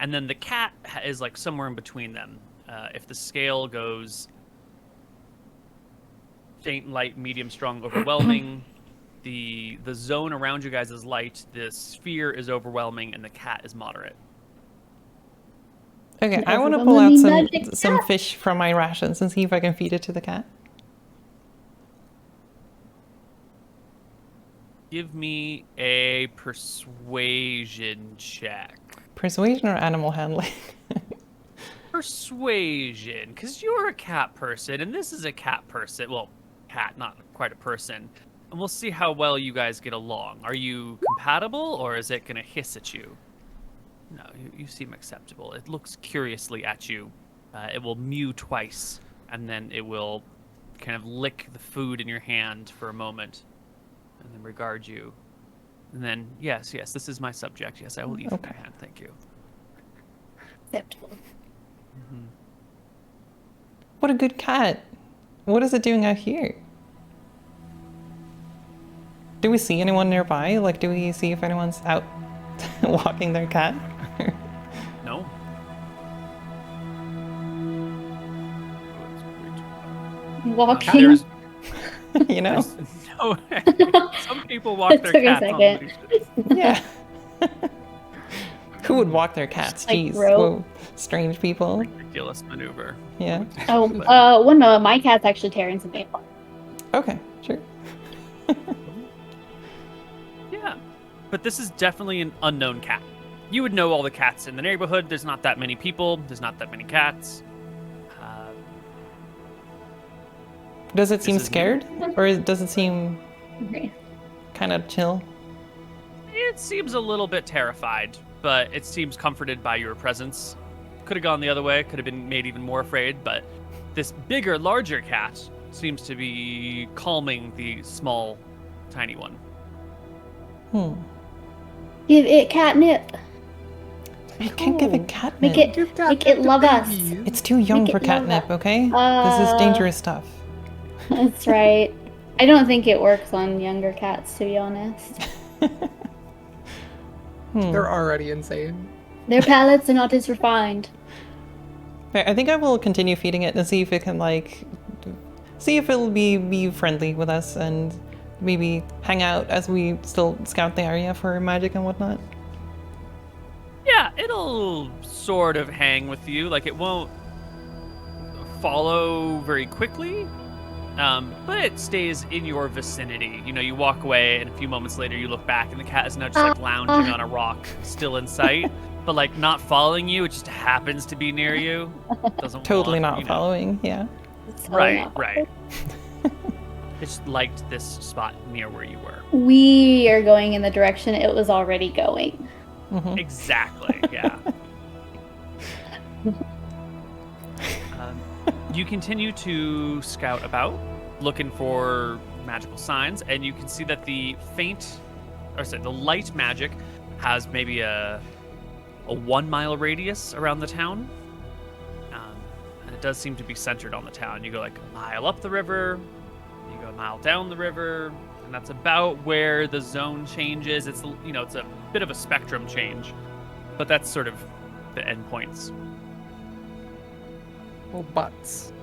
and then the cat is like somewhere in between them. If the scale goes faint, light, medium, strong, overwhelming, the zone around you guys is light, the sphere is overwhelming, and the cat is moderate. Okay, I want to pull out some fish from my rations and see if I can feed it to the cat. Give me a persuasion check. Persuasion or animal handling? Persuasion, because you're a cat person, and this is a cat person. Well, cat, not quite a person. And we'll see how well you guys get along. Are you compatible, or is it going to hiss at you? No, you seem acceptable. It looks curiously at you. It will mew twice, and then it will kind of lick the food in your hand for a moment, and then regard you. And then, yes, this is my subject. Yes, I will eat from your hand. Thank you. Acceptable. Mm-hmm. What a good cat. What is it doing out here? Do we see anyone nearby? Like, do we see if anyone's out walking their cat? No. Walking. You know? No. Some people walk their Took a cats on second. leashes. Yeah. Who would walk their cats? Like Jeez. rope. Whoa. Strange people. Ridiculous maneuver. Yeah. One of my cat's actually tearing some maple. Okay, sure. Yeah. But this is definitely an unknown cat. You would know all the cats in the neighborhood. There's not that many people. There's not that many cats. Does it seem is scared? Or does it seem Okay. kind of chill? It seems a little bit terrified, but it seems comforted by your presence. Could have gone the other way. Could have been made even more afraid, but this bigger, larger cat seems to be calming the small, tiny one. Give it catnip. I can't give it catnip. Make it love us. It's too young Make for it love catnip, us. okay? This is dangerous stuff. That's right. I don't think it works on younger cats, to be honest. They're already insane. Their palates are not as refined. Okay, I think I will continue feeding it and see if it can, like, see if it'll be friendly with us and maybe hang out as we still scout the area for magic and whatnot. Yeah, it'll sort of hang with you. Like, it won't follow very quickly, but it stays in your vicinity. You know, you walk away, and a few moments later you look back, and the cat is now just, like, lounging on a rock, still in sight, but, like, not following you. It just happens to be near you. Doesn't Totally want, not you know. following, yeah. Right. It's liked this spot near where you were. We are going in the direction it was already going. Exactly, yeah. You continue to scout about, looking for magical signs, and you can see that the light magic has maybe a 1 mile radius around the town. And it does seem to be centered on the town. You go like a mile up the river, you go a mile down the river, and that's about where the zone changes. It's it's a bit of a spectrum change, but that's sort of the endpoints. Well, butts.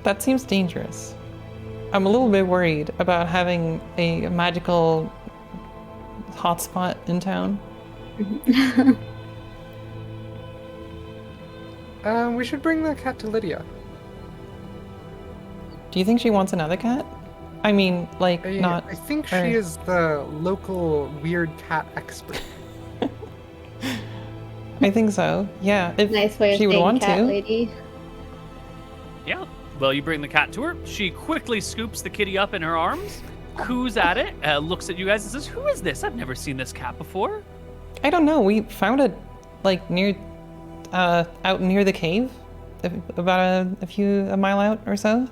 That seems dangerous. I'm a little bit worried about having a magical hotspot in town. We should bring the cat to Lydia. Do you think she wants another cat? I mean, like, not... I think or- she is the local weird cat expert. I think so, yeah. If Nice way of she would saying want cat to. lady. Yeah. Well, you bring the cat to her. She quickly scoops the kitty up in her arms, coos at it, looks at you guys and says, "Who is this? I've never seen this cat before." I don't know, we found it, like, out near the cave, about a mile out or so.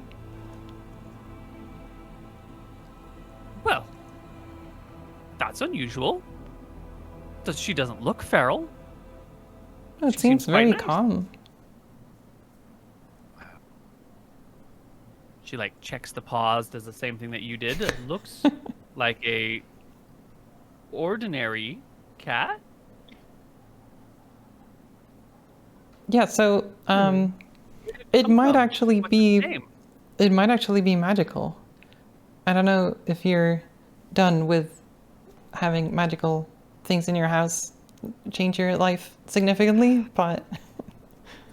Well, that's unusual. She doesn't look feral. Oh, it She seems seems quite very nice. calm. She like checks the paws, does the same thing that you did. It looks like a ordinary cat. Yeah, so it might actually What's its name? it might actually be magical. I don't know if you're done with having magical things in your house change your life significantly, but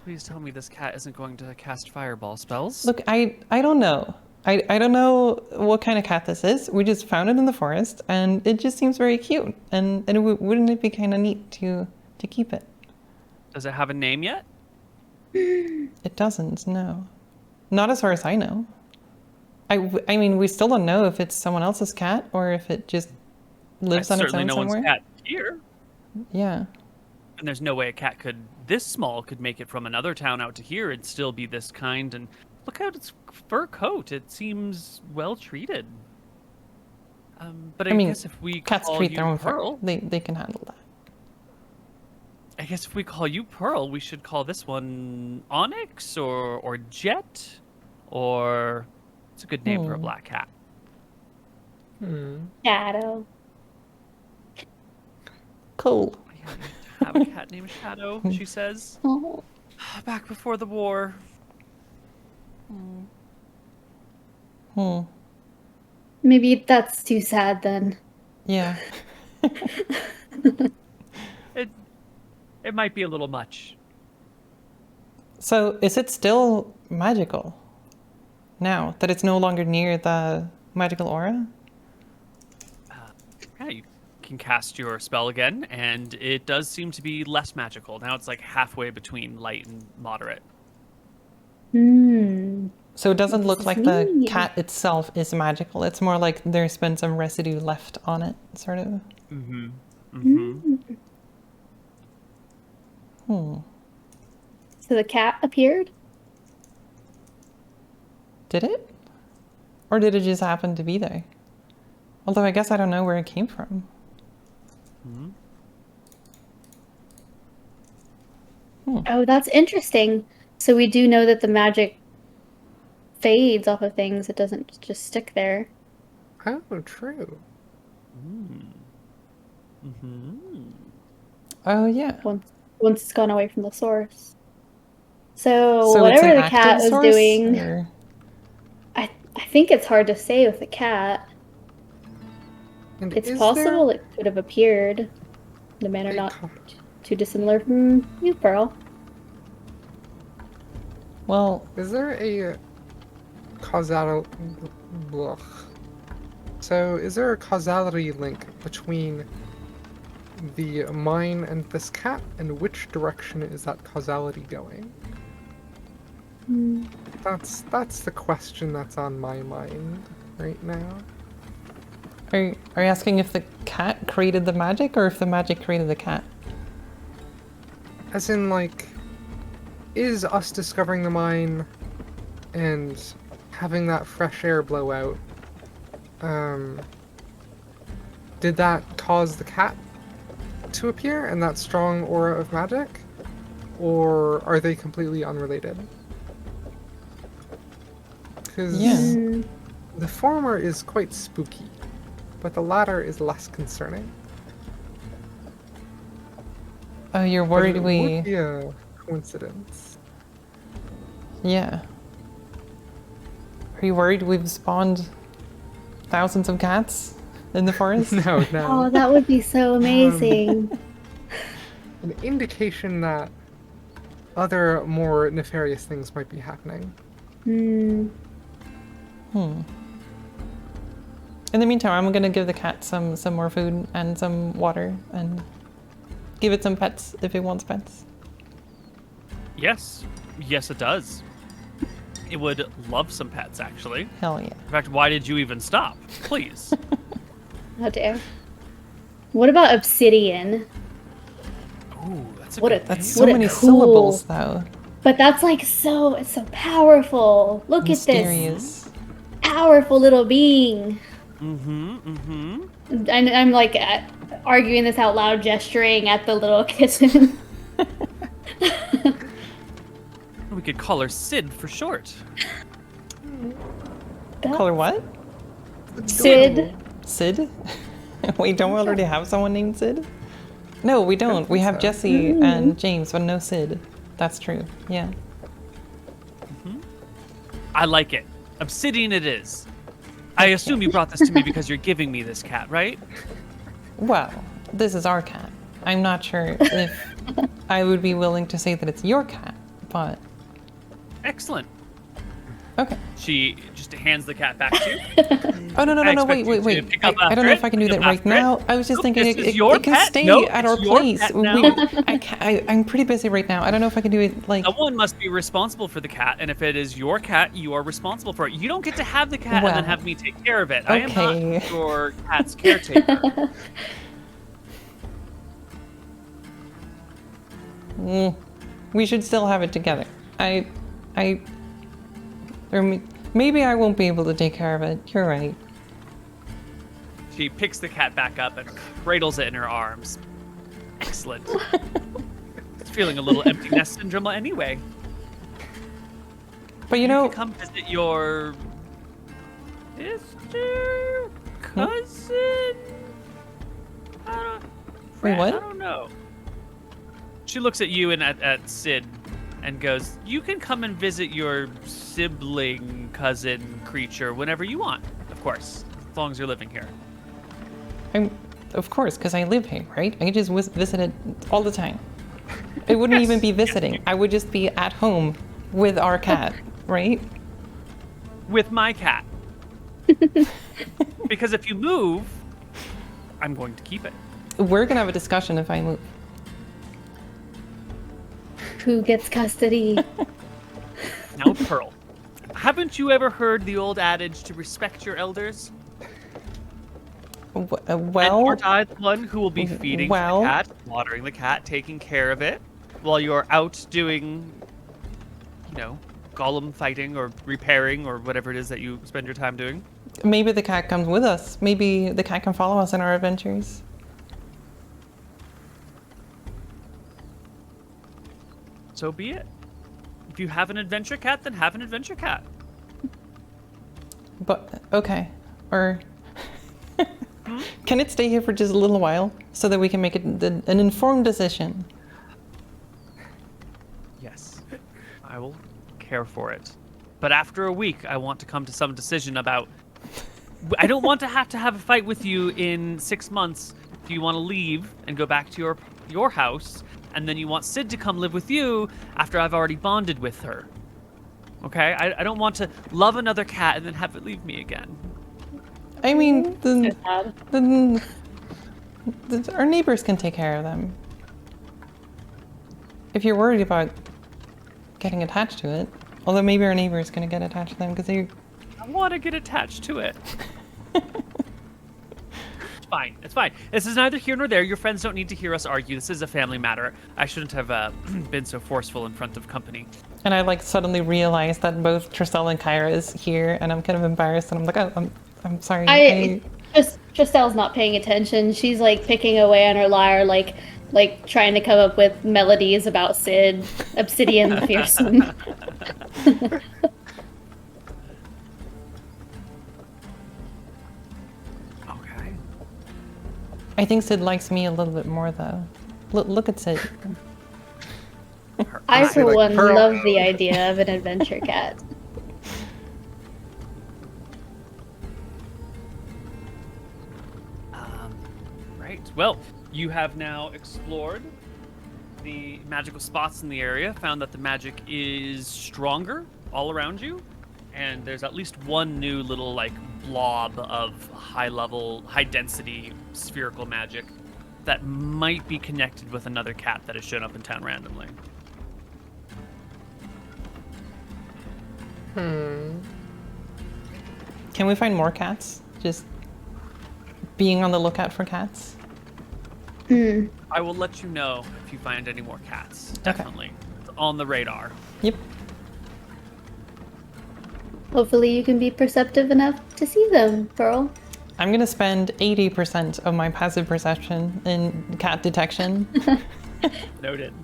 Please tell me this cat isn't going to cast fireball spells. look, I don't know. I don't know what kind of cat this is. We just found it in the forest, and it just seems very cute. And wouldn't it be kind of neat to keep it? Does it have a name yet? It doesn't, no. Not as far as I know. I mean, we still don't know if it's someone else's cat or if it just lives on its Certainly own no somewhere. one's cat here. Yeah. And there's no way a cat this small could make it from another town out to here and still be this kind. And look at its fur coat. It seems well treated. But I I mean, guess if we cats call treat you their own Pearl, fur. They can handle that. I guess if we call you Pearl, we should call this one Onyx or Jet, or it's a good name for a black cat. Shadow. Cool. Yeah, I have a cat named Shadow, she says. Oh. Back before the war. Maybe that's too sad then. Yeah. It might be a little much. So is it still magical now that it's no longer near the magical aura? Yeah, you can cast your spell again, and it does seem to be less magical. Now it's like halfway between light and moderate. So it doesn't look like the Neat. cat itself is magical. It's more like there's been some residue left on it, sort of. So the cat appeared? Did it? Or did it just happen to be there? Although I guess I don't know where it came from. Oh, that's interesting. So we do know that the magic fades off of things. It doesn't just stick there. Oh, true. Oh, yeah. Once it's gone away from the source. So, So it's whatever an the cat active was source, doing, or- I think it's hard to say with the cat. And It's is possible there it could have appeared. The men are a not co- too dissimilar from you, Pearl. Well, Is there a causality? So, is there a causality link between the mine and this cat, and which direction is that causality going? That's the question that's on my mind right now. Are you asking if the cat created the magic or if the magic created the cat? As in, like, is us discovering the mine and having that fresh air blow out, did that cause the cat to appear and that strong aura of magic? Or are they completely unrelated? Because the former is quite spooky, but the latter is less concerning. Oh, you're worried But it we... would be a coincidence. Yeah. Are you worried we've spawned thousands of cats in the forest? No. Oh, that would be so amazing. An indication that other more nefarious things might be happening. In the meantime, I'm gonna give the cat some more food and some water and give it some pets if it wants pets. Yes. Yes, it does. It would love some pets, actually. Hell yeah. In fact, why did you even stop? Please. How dare. What about obsidian? Ooh, that's a What good a- thing. That's so What a many cool- syllables, though. But that's like it's so powerful. Look at this Mysterious. powerful little being. Mm-hmm. I'm like arguing this out loud, gesturing at the little kitten. We could call her Sid for short. Call her what? Sid. Sid? Wait, don't we already have someone named Sid? No, we don't. We have so. Jesse and James, but no Sid. That's true. Yeah. I like it. Obsidian it is. I assume you brought this to me because you're giving me this cat, right? Well, this is our cat. I'm not sure if I would be willing to say that it's your cat, but Excellent. okay. She just hands the cat back to you. Oh no, I wait. expect you to pick up I don't know after if I can it, do pick that up right after now. it. I was just Nope, thinking this is it your can pet. stay Nope, at our it's your place. pet now. I'm pretty busy right now. I don't know if I can do it like. Someone must be responsible for the cat, and if it is your cat, you are responsible for it. You don't get to have the cat and Well, then have me take care of it. I am okay. not your cat's caretaker. We should still have it together. Or maybe I won't be able to take care of it. You're right. She picks the cat back up and cradles it in her arms. Excellent. It's feeling a little empty nest syndrome anyway. But you You know, can come visit your sister, cousin. Wait, what? I don't know. She looks at you and at Sid and goes, "You can come and visit your sibling, cousin, creature whenever you want, of course, as long as you're living here." of course, because I live here, right? I can just visit it all the time. It wouldn't even be visiting. I would just be at home with our cat, right? With my cat. Because if you move, I'm going to keep it. We're gonna have a discussion if I move. Who gets custody? Now, Pearl, haven't you ever heard the old adage to respect your elders? And Well, aren't I the one who will be feeding the cat, watering the cat, taking care of it, while you're out doing, golem fighting or repairing or whatever it is that you spend your time doing? maybe the cat comes with us. Maybe the cat can follow us in our adventures. So be it. If you have an adventure cat, then have an adventure cat. But okay, or can it stay here for just a little while so that we can make an informed decision? Yes, I will care for it. But after a week, I want to come to some decision about... I don't want to have a fight with you in 6 months. Do you want to leave and go back to your house, and then you want Sid to come live with you after I've already bonded with her? Okay? I don't want to love another cat and then have it leave me again. I mean, Sad. our neighbors can take care of them. If you're worried about getting attached to it, although maybe our neighbor is going to get attached to them because they... I want to get attached to it. fine. It's fine. This is neither here nor there. Your friends don't need to hear us argue. This is a family matter. I shouldn't have been so forceful in front of company. And I like suddenly realize that both Tristel and Kyra is here, and I'm kind of embarrassed, and I'm like, oh, I'm sorry. Tristell's not paying attention. She's like picking away on her lyre, like trying to come up with melodies about Sid, Obsidian the Fearsome. Okay. I think Sid likes me a little bit more, though. Look at Sid. I, for like, one, Pearl. love the idea of an adventure cat. Right. Well, you have now explored the magical spots in the area, found that the magic is stronger all around you, and there's at least one new little like blob of high density spherical magic that might be connected with another cat that has shown up in town randomly. Can we find more cats? Just being on the lookout for cats? I will let you know if you find any more cats. Definitely. It's on the radar. Yep. Hopefully you can be perceptive enough to see them, Pearl. I'm going to spend 80% of my passive perception in cat detection. Noted.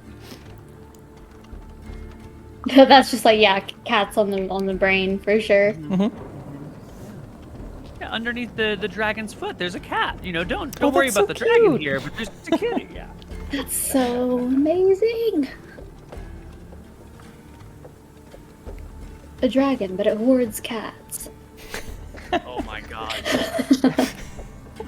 That's just like, yeah, cats on the brain for sure. Yeah, underneath the dragon's foot, there's a cat. You know, don't Oh, worry that's about so the dragon cute. here, but there's just a kitty. Yeah. That's so amazing. A dragon, but it hoards cats. Oh my god.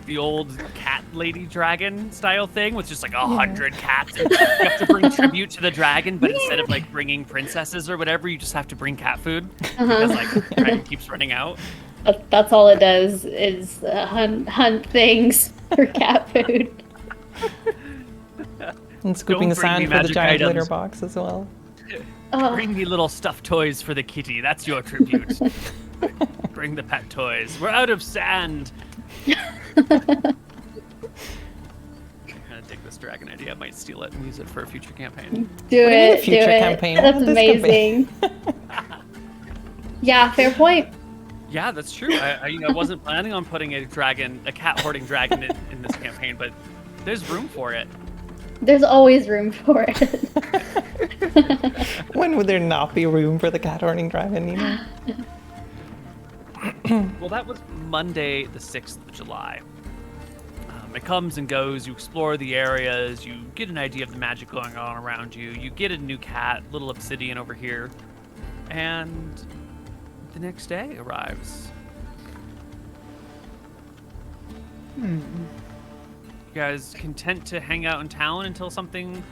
The old cat lady dragon style thing with just like 100 cats. And you have to bring tribute to the dragon, but instead of like bringing princesses or whatever, you just have to bring cat food because like the dragon keeps running out. That's all it does is hunt things for cat food. And scooping Don't the bring me sand for the magic giant litter items. box as well. Oh, Bring me little stuffed toys for the kitty. That's your tribute. Bring the pet toys. We're out of sand. I'm gonna dig this dragon idea. I might steal it and use it for a future campaign. do What do you mean a it, future do it. campaign? That's What would this amazing. Yeah, fair point. Yeah, that's true. I wasn't planning on putting a cat hoarding dragon in this campaign, but there's room for it. There's always room for it. When would there not be room for the cat hoarding dragon, you know? Well, that was Monday, the 6th of July. It comes and goes. You explore the areas. You get an idea of the magic going on around you. You get a new cat, little Obsidian over here. And the next day arrives. You guys content to hang out in town until something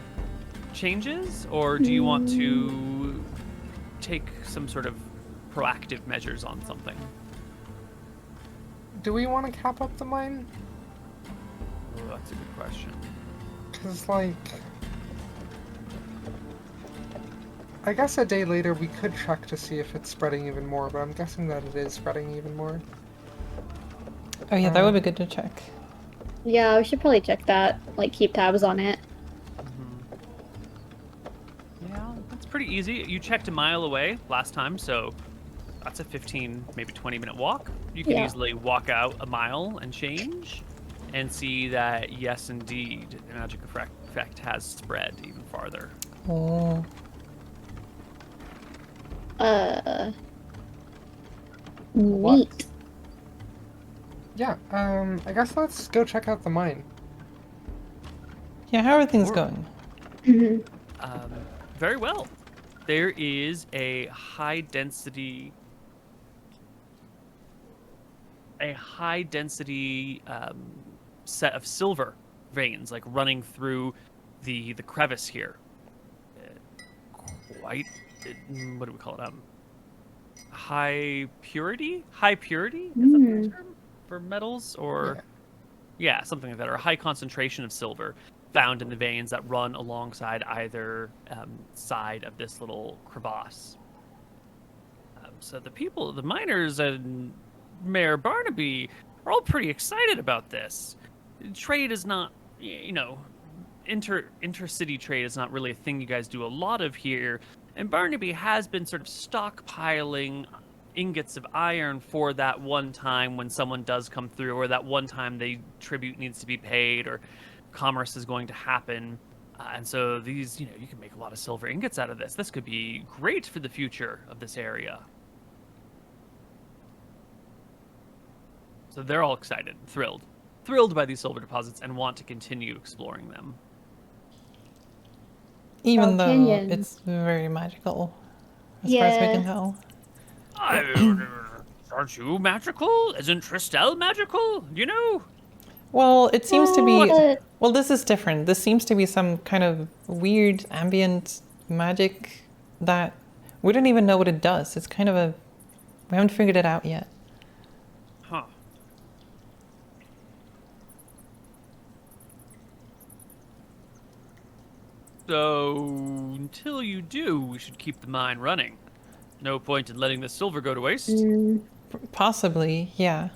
changes? Or do you want to take some sort of proactive measures on something? Do we want to cap up the mine? Oh, that's a good question. Because, like... I guess a day later we could check to see if it's spreading even more, but I'm guessing that it is spreading even more. Oh yeah, that would be good to check. Yeah, we should probably check that. Like, keep tabs on it. Yeah, that's pretty easy. You checked a mile away last time, so that's a 15, maybe 20-minute walk. You can easily walk out a mile and change and see that, yes, indeed, the magic effect has spread even farther. Oh. Neat. Yeah, I guess let's go check out the mine. Yeah, how are things Sure. going? Very well. There is a high density set of silver veins, like running through the crevice here. Quite, what do we call it? High purity? High purity? Is that the term for metals? Or yeah, something like that. Or a high concentration of silver found in the veins that run alongside either side of this little crevasse. So the miners and Mayor Barnaby are all pretty excited about this. trade is not, intercity trade is not really a thing you guys do a lot of here. And Barnaby has been sort of stockpiling ingots of iron for that one time when someone does come through, or that one time the tribute needs to be paid, or commerce is going to happen. And so these, you can make a lot of silver ingots out of this. This could be great for the future of this area. So they're all excited, thrilled by these silver deposits, and want to continue exploring them. Even though Canyon. it's very magical, as far as we can tell. Aren't you magical? Isn't Tristel magical? Well, it seems to be... But- Well, this is different. This seems to be some kind of weird ambient magic that we don't even know what it does. It's kind of a... We haven't figured it out yet. Huh. So, until you do, we should keep the mine running. No point in letting the silver go to waste. Possibly, yeah.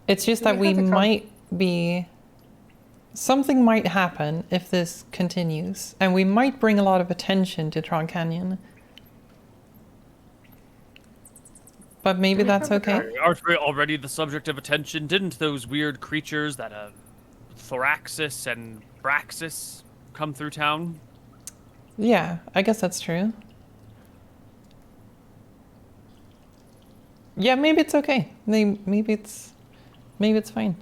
It's just Do that we we have the might be... Something might happen if this continues, and we might bring a lot of attention to Tron Canyon. But maybe that's okay. Aren't we already the subject of attention? Didn't those weird creatures that Thoraxis and Braxis come through town? Yeah, I guess that's true. Yeah, maybe it's okay. Maybe it's fine.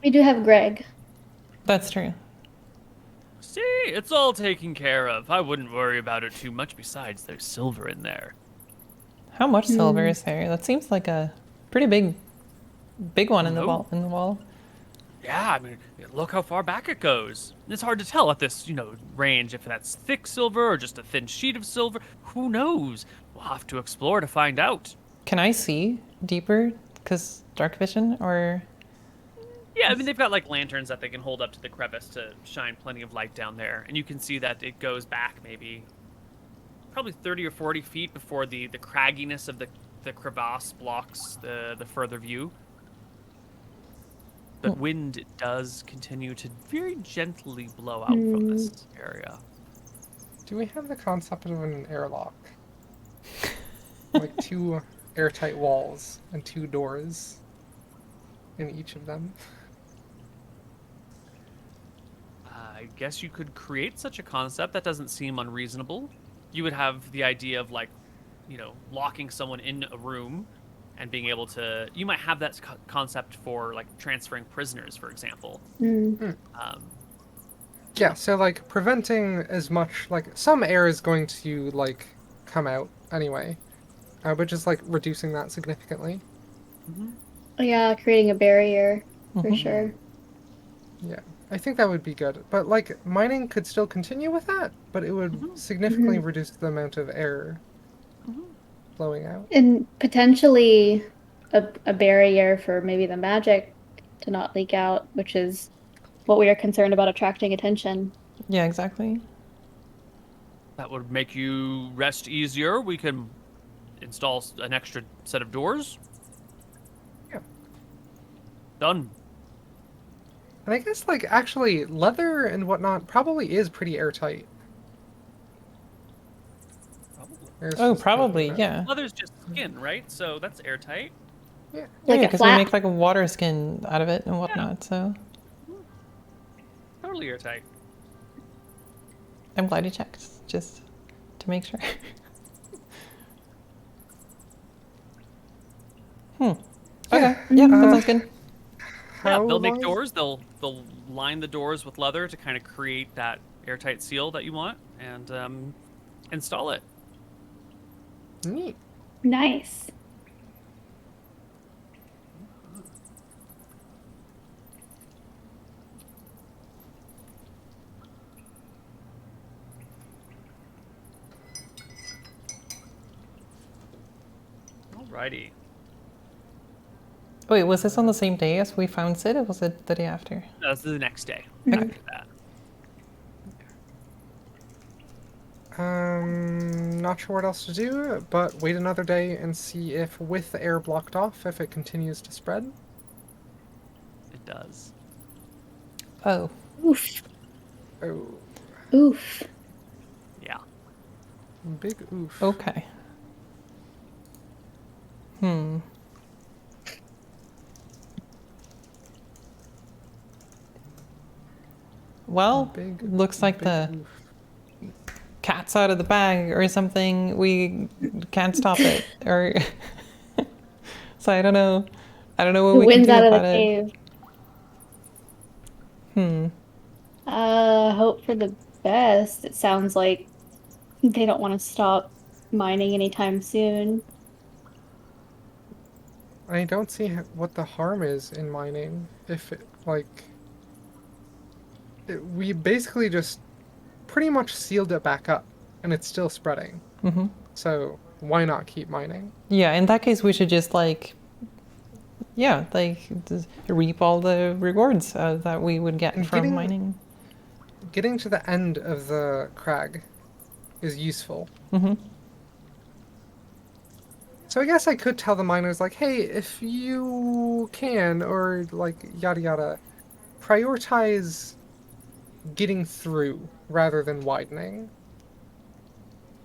We do have Greg. That's true. See, it's all taken care of. I wouldn't worry about it too much. Besides, there's silver in there. How much silver is there? That seems like a pretty big one in the wall. Yeah, I mean, look how far back it goes. It's hard to tell at this, range if that's thick silver or just a thin sheet of silver. Who knows? We'll have to explore to find out. Can I see deeper? Because dark vision, or... Yeah, I mean, they've got like lanterns that they can hold up to the crevice to shine plenty of light down there. And you can see that it goes back maybe probably 30 or 40 feet before the cragginess of the crevasse blocks the further view. But wind does continue to very gently blow out from this area. Do we have the concept of an airlock? Like 2 airtight walls and 2 doors in each of them? I guess you could create such a concept. That doesn't seem unreasonable. You would have the idea of locking someone in a room and being able to... You might have that concept for transferring prisoners, for example. Yeah, so preventing as much, some air is going to come out anyway. But just reducing that significantly. Yeah, creating a barrier for sure. Yeah, I think that would be good. But mining could still continue with that, but it would significantly reduce the amount of air flowing out. And potentially a barrier for maybe the magic to not leak out, which is what we are concerned about, attracting attention. Yeah, exactly. That would make you rest easier. We can install an extra set of doors. Yeah. Done. And I guess actually leather and whatnot probably is pretty airtight. Oh, probably, yeah. Leather's just skin, right? So that's airtight. Yeah. Yeah, Like a because we flap. make a water skin out of it and whatnot, so... Totally airtight. I'm glad you checked, just to make sure. Okay, yeah, that sounds good. Yeah, they'll make long- doors. They'll line the doors with leather to kind of create that airtight seal that you want, and install it. Neat. Nice. Alrighty. Wait, was this on the same day as we found Sid, or was it the day after? No, this is the next day. Okay. After that. Not sure what else to do, but wait another day and see if with the air blocked off, if it continues to spread. It does. Oh. Oof. Oh, Oof. Yeah. big oof. Okay. Well, Big, looks like big the oof. cat's out of the bag or something. We can't stop it. Or so I don't know. I don't know what The we can wind's do out of the about it. cave. Hope for the best. It sounds like they don't want to stop mining anytime soon. I don't see what the harm is in mining. If it, we basically just pretty much sealed it back up, and it's still spreading. Hmm. So why not keep mining? Yeah, in that case, we should just just reap all the rewards that we would get And from mining. getting to the end of the crag is useful. Hmm. So I guess I could tell the miners, like, hey, if you can, or like yada yada, prioritize getting through rather than widening.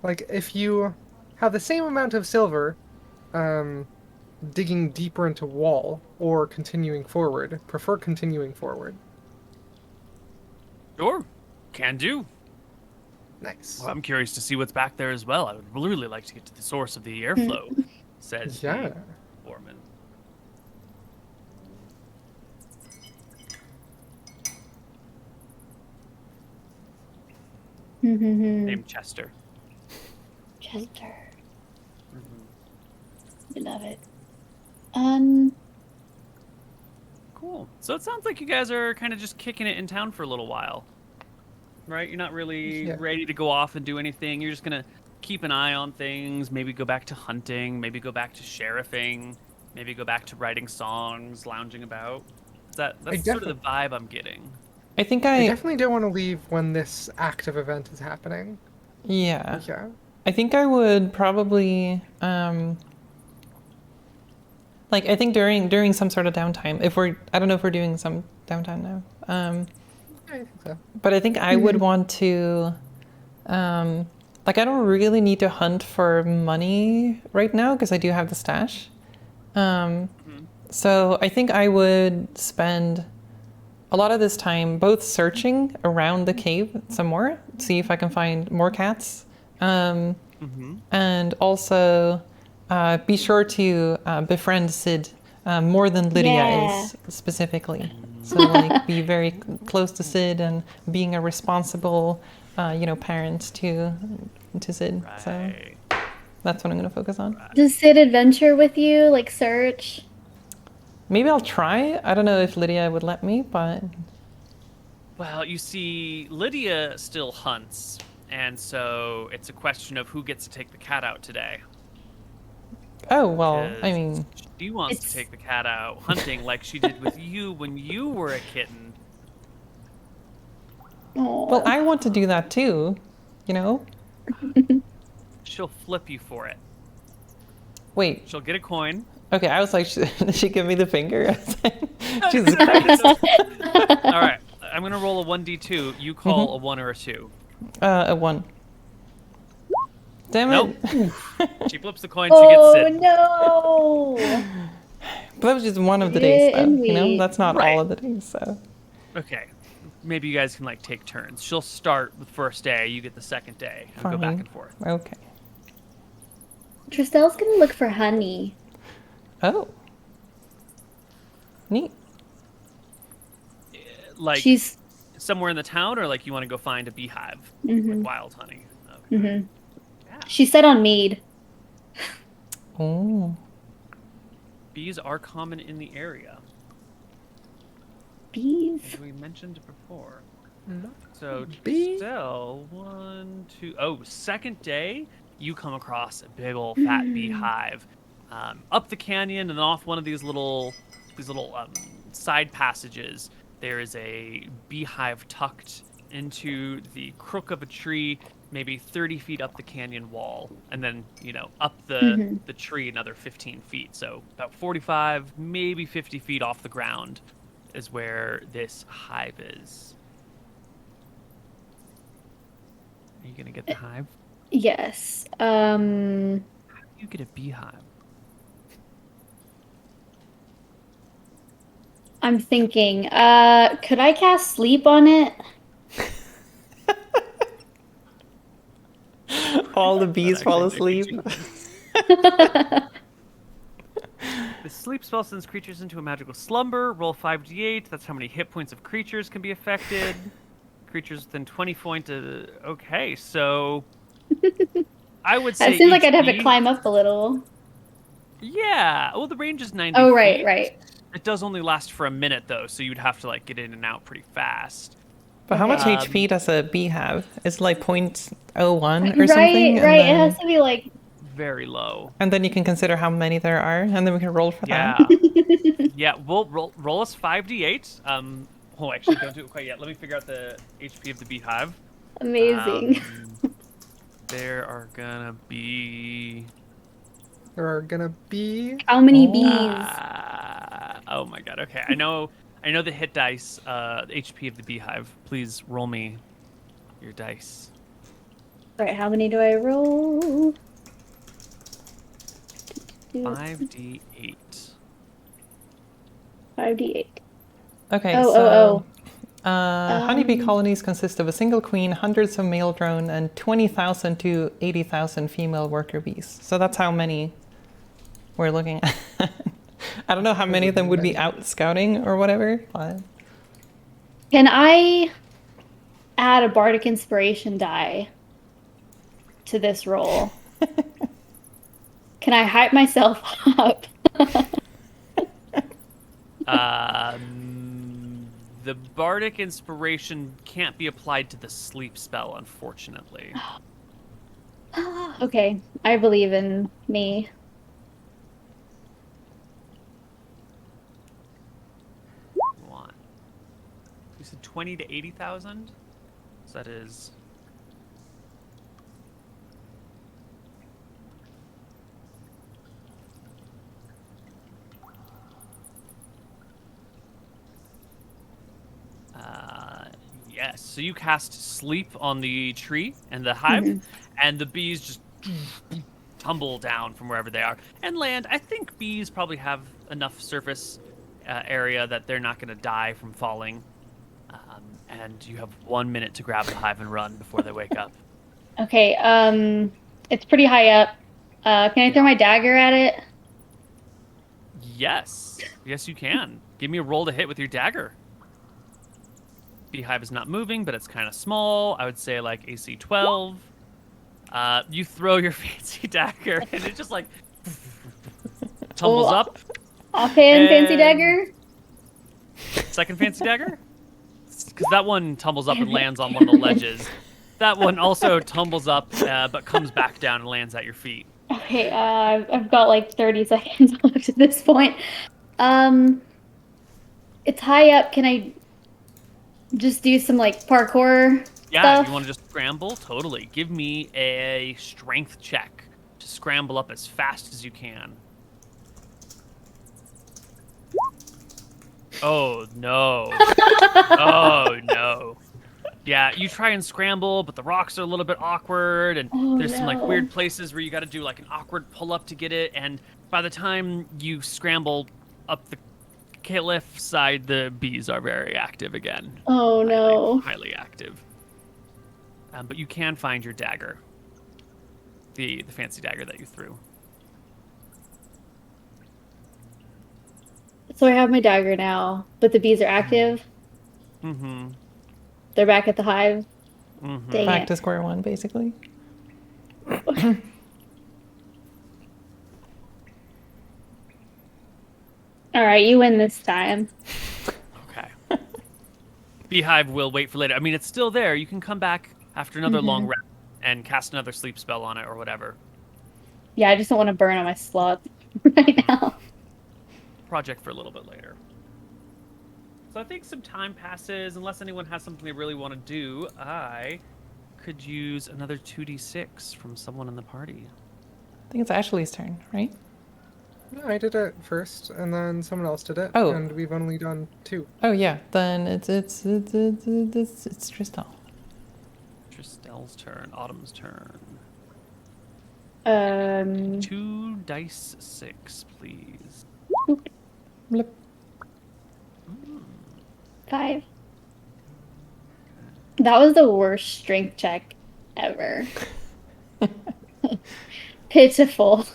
Like, if you have the same amount of silver, digging deeper into wall or continuing forward, prefer continuing forward. Sure. Can do. Nice. Well, I'm curious to see what's back there as well. I would really like to get to the source of the airflow, says Yeah. the foreman. Named Chester. Chester. Mm-hmm. I love it. Cool. So it sounds like you guys are kind of just kicking it in town for a little while. Right? You're not really ready to go off and do anything. You're just going to keep an eye on things, maybe go back to hunting, maybe go back to sheriffing, maybe go back to writing songs, lounging about. That's sort of the vibe I'm getting. I think I definitely don't want to leave when this active event is happening. Yeah. Yeah. I think I would probably I think during some sort of downtime, I don't know if we're doing some downtime now. I think so. But I think I would want to I don't really need to hunt for money right now because I do have the stash. So I think I would spend a lot of this time both searching around the cave some more, see if I can find more cats, and also be sure to befriend Sid more than Lydia is specifically. So be very close to Sid and being a responsible, parent to Sid. Right. So that's what I'm going to focus on. Does Sid adventure with you, like search? Maybe I'll try. I don't know if Lydia would let me, but... Well, you see, Lydia still hunts, and so it's a question of who gets to take the cat out today. Oh, well, I mean... She wants to take the cat out hunting like she did with you when you were a kitten. Aww. Well, I want to do that too, you know? She'll flip you for it. Wait. She'll get a coin. Okay, I was like, did she give me the finger? Jesus Christ. All right, I'm going to roll a 1d2. You call a 1 or a 2. A 1. Damn it. Nope. She flips the coin, she gets Sid. Oh, no! But that was just one of the days, though. Didn't You know, we? that's not all of the days, so... Okay. Maybe you guys can, take turns. She'll start the first day, you get the second day, and go back Fine. and forth. Okay. Tristell's gonna look for honey. Oh. Neat. She's somewhere in the town, or you want to go find a beehive with wild honey? Okay. Yeah. She said on mead. Oh. Bees are common in the area. Bees? As we mentioned before. No. So, Bee? Tristel, 1, 2... Oh, second day, you come across a big old fat beehive. Up the canyon and off one of these little side passages, there is a beehive tucked into the crook of a tree, maybe 30 feet up the canyon wall, and then, up the tree another 15 feet. So about 45, maybe 50 feet off the ground. is where this hive is. Are you gonna get the hive? Yes. How do you get a beehive? I'm thinking, could I cast sleep on it? All the bees fall Actually, asleep. The sleep spell sends creatures into a magical slumber. Roll 5d8. That's how many hit points of creatures can be affected. Creatures within 20 points. Okay, so I would say It seems like I'd have to HP. climb up a little. Yeah. Well, the range is 90 Oh, feet. right. It does only last for a minute though, so you'd have to like get in and out pretty fast. But how much Okay. HP does a bee have? It's like 0.01 or something? Right. And It has to be like. Very low. and then you can consider how many there are, and then we can roll for Yeah. that. Yeah. We'll roll us 5d8. Oh, actually, don't do it quite yet. Let me figure out the HP of the beehive. Amazing. There are gonna be. There are gonna be. How many Oh. bees? Oh my god. Okay, I know the hit dice, the HP of the beehive. Please roll me your dice. Right, how many do I roll? 5d8. 5d8. Okay, Oh. honeybee colonies consist of a single queen, hundreds of male drone, and 20,000 to 80,000 female worker bees. So that's how many we're looking at. I don't know how many of them would be out scouting or whatever, but... Can I add a bardic inspiration die to this roll? Can I hype myself up? The bardic inspiration can't be applied to the sleep spell, unfortunately. Okay, I believe in me. One. You said 20 to 80,000? So that is. Yes. So you cast sleep on the tree and the hive, and the bees just tumble down from wherever they are and land. I think bees probably have enough surface area that they're not going to die from falling. And you have 1 minute to grab the hive and run before they wake up. Okay, it's pretty high up. Can I throw my dagger at it? Yes. Yes, you can. Give me a roll to hit with your dagger. Beehive is not moving, but it's kind of small. I would say like AC 12. You throw your fancy dagger, and it just like tumbles up. Offhand fancy And- dagger? Second fancy dagger? Because that one tumbles up and lands on one of the ledges. That one also tumbles up, but comes back down and lands at your feet. Okay, I've got like 30 seconds left at this point. It's high up. Can I just do some like parkour Yeah, stuff? if you want to just scramble, totally. Give me a strength check to scramble up as fast as you can. Oh, no. Oh, no. Yeah, you try and scramble, but the rocks are a little bit awkward, and Oh, there's some like no. weird places where you got to do like an awkward pull-up to get it, and by the time you scramble up the cliff side, the bees are very active again. Oh no. Highly active. But you can find your dagger. The fancy dagger that you threw. So I have my dagger now, but the bees are active. Mm-hmm. They're back at the hive. Mm-hmm. Dang Back it. to square one, basically. All right, you win this time. Okay. Beehive will wait for later. I mean, it's still there. You can come back after another long rest and cast another sleep spell on it or whatever. Yeah, I just don't want to burn on my slot right now. Project for a little bit later. So I think some time passes. Unless anyone has something they really want to do, I could use another 2d6 from someone in the party. I think it's Ashley's turn, right? No, I did it first, and then someone else did it, Oh. and we've only done 2. Oh yeah, then it's Tristan. Tristel's turn. Autumn's turn. 2 dice 6, please. Blip. 5. That was the worst strength check ever. Pitiful.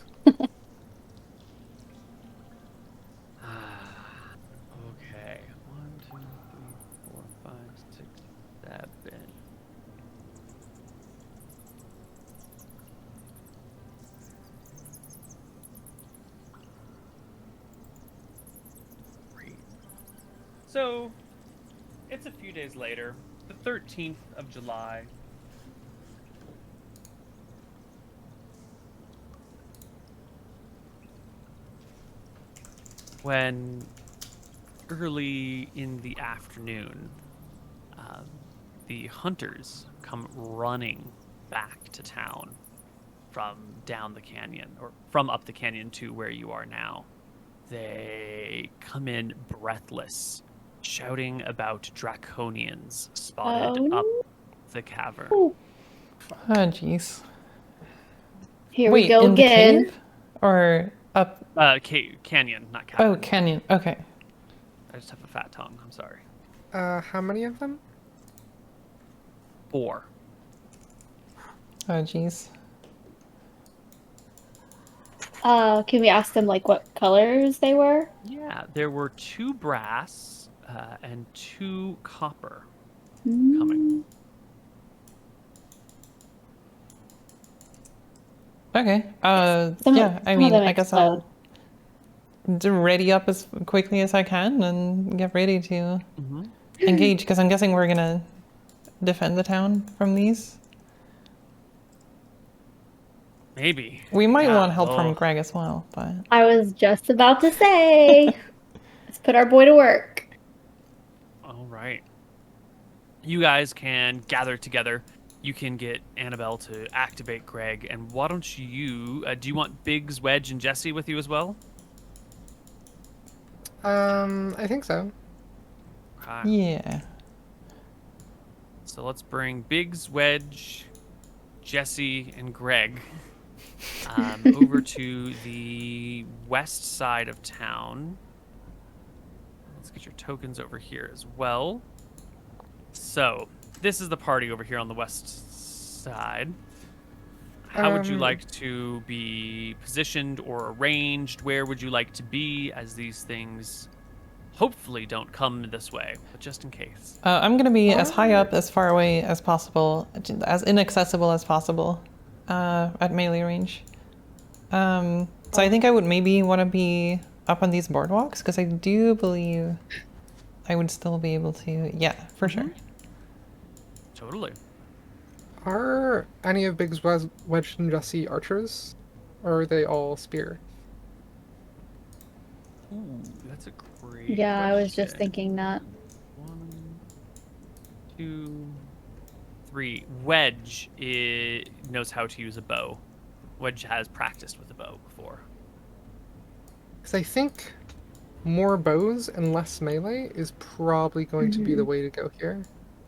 Okay. 1, 2, 3, 4, 5, 6, 7. Great. So, it's a few days later, the 13th of July. When early in the afternoon, the hunters come running back to town from down the canyon, or from up the canyon to where you are now. They come in breathless, shouting about draconians spotted up the cavern. Oh, Oh jeez. here Wait, we go in again. the cave or up? Canyon, not cavern. Oh, canyon. Okay. I just have a fat tongue. I'm sorry. How many of them? 4. Oh jeez. Can we ask them like what colors they were? Yeah, there were 2 brass and 2 copper Mm. coming. Okay. Some Yeah. I of mean, them I guess explode. I'll ready up as quickly as I can and get ready to Mm-hmm. engage because I'm guessing we're gonna defend the town from these. Maybe. We might Yeah, want help from well, Greg as well, but I was just about to say, let's put our boy to work. all right. You guys can gather together. You can get Annabelle to activate Greg. And why don't you... do you want Biggs, Wedge, and Jesse with you as well? I think so. Okay. yeah. So let's bring Biggs, Wedge, Jesse, and Greg over to the west side of town. Let's get your tokens over here as well. So, this is the party over here on the west side. How would you like to be positioned or arranged? Where would you like to be as these things hopefully don't come this way, but just in case? I'm gonna be as high up, as far away as possible, as inaccessible as possible, at melee range. So I think I would maybe want to be up on these boardwalks because I do believe I would still be able to. Yeah, for sure. Totally. Are any of Biggs, Wedge, and Jesse archers? Or are they all spear? Ooh, that's a great Yeah, I was just question. thinking that. 1, 2, 3. Wedge knows how to use a bow. Wedge has practiced with a bow before. Because I think more bows and less melee is probably going to be the way to go here.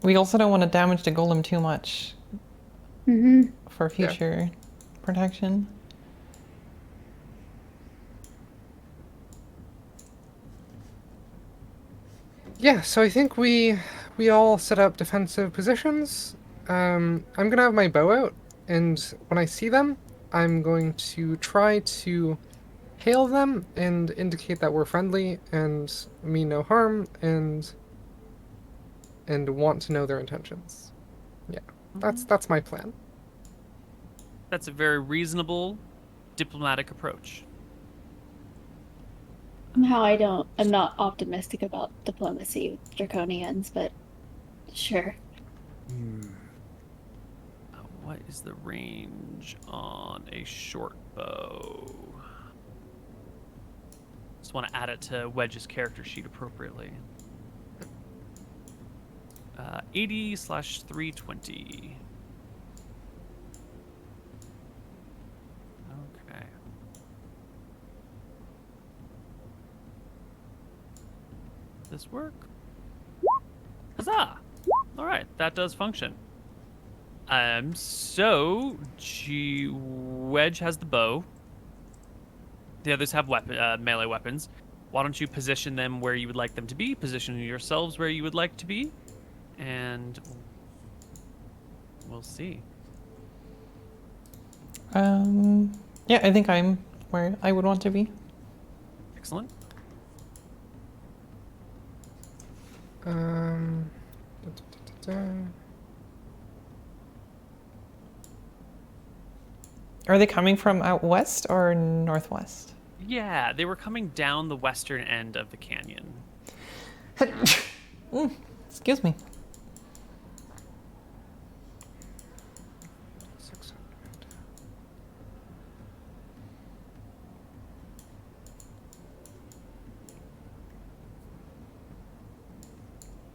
We also don't want to damage the golem too much Mm-hmm. for future protection. Yeah, so I think we all set up defensive positions. I'm gonna have my bow out, and when I see them, I'm going to try to hail them and indicate that we're friendly and mean no harm and want to know their intentions. Yeah, that's my plan. That's a very reasonable diplomatic approach. Somehow I'm not optimistic about diplomacy with draconians, but sure. What is the range on a short bow? Just want to add it to Wedge's character sheet appropriately. 80/320. Okay. this work? Huzzah! All right, that does function. So Wedge has the bow. The others have melee weapons. Why don't you position them where you would like them to be? Position yourselves where you would like to be, and we'll see. Yeah, I think I'm where I would want to be. Excellent. Da, da, da, da, da. Are they coming from out west or northwest? Yeah, they were coming down the western end of the canyon. Excuse me. 600.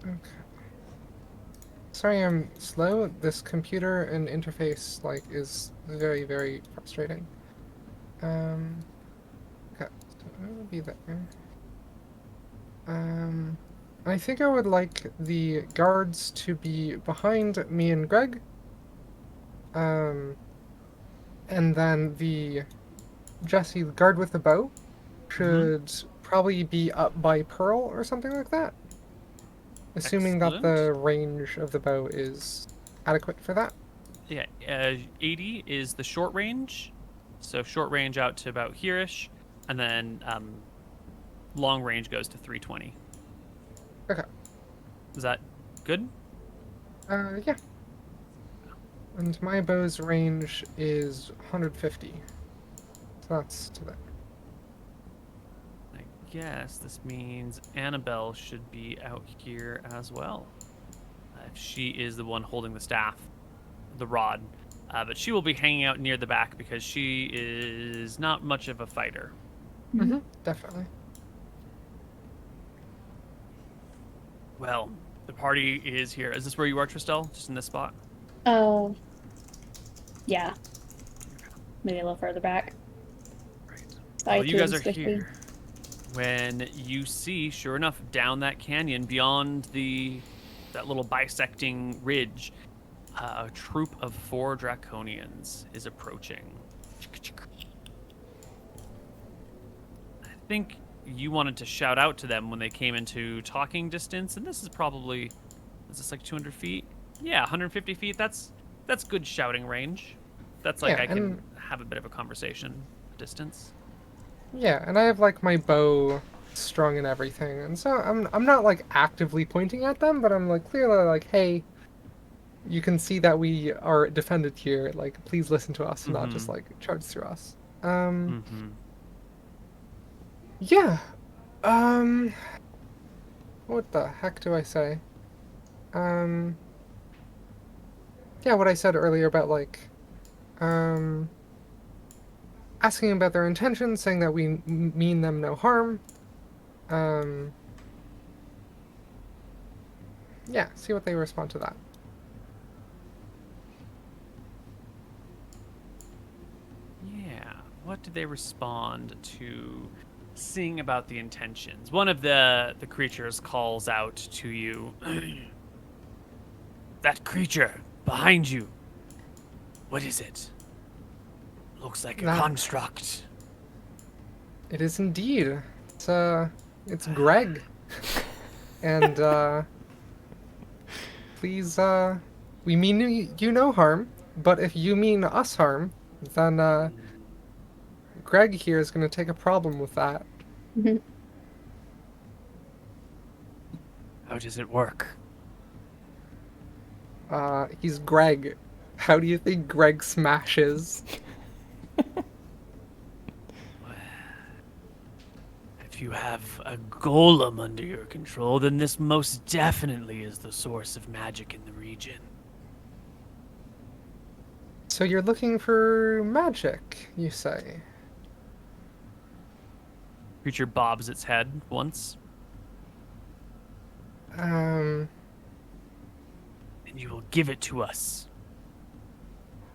Okay. Sorry, I'm slow. This computer and interface is very, very frustrating. Okay, so it will be there. I think I would like the guards to be behind me and Greg. And then the Jesse, the guard with the bow, should probably be up by Pearl or something like that. Assuming that the range of the bow is adequate for that. Yeah, 80 is the short range. So short range out to about here-ish. And then long range goes to 320. Okay. Is that good? Yeah. And my bow's range is 150. So that's to there. I guess this means Annabelle should be out here as well. She is the one holding the staff, the rod. But she will be hanging out near the back because she is not much of a fighter. Mm-hmm. Definitely. Well, the party is here. Is this where you are, Tristel? Just in this spot? Oh. Yeah. Maybe a little further back. Right. Bye, Well, you guys are Sticky. here. When you see, sure enough, down that canyon, beyond that little bisecting ridge, a troop of 4 draconians is approaching. I think you wanted to shout out to them when they came into talking distance, and this is this like 200 feet? Yeah, 150 feet. That's good shouting range. That's like Yeah, I can have a bit of a conversation distance. Yeah, and I have my bow strung and everything, and so I'm not actively pointing at them, but I'm clearly hey, you can see that we are defended here. Please listen to us, and not just charge through us. Yeah. What the heck do I say? Yeah, what I said earlier about asking about their intentions, saying that we mean them no harm. Yeah, see what they respond to that. Yeah, what did they respond to seeing about the intentions? One of the creatures calls out to you. That creature behind you. What is it? Looks like a construct. It is indeed. It's Greg. And, please, we mean you no harm, but if you mean us harm, then, Greg here is going to take a problem with that. How does it work? He's Greg. How do you think Greg smashes? If you have a golem under your control, then this most definitely is the source of magic in the region. So you're looking for magic, you say? Creature bobs its head once. And you will give it to us.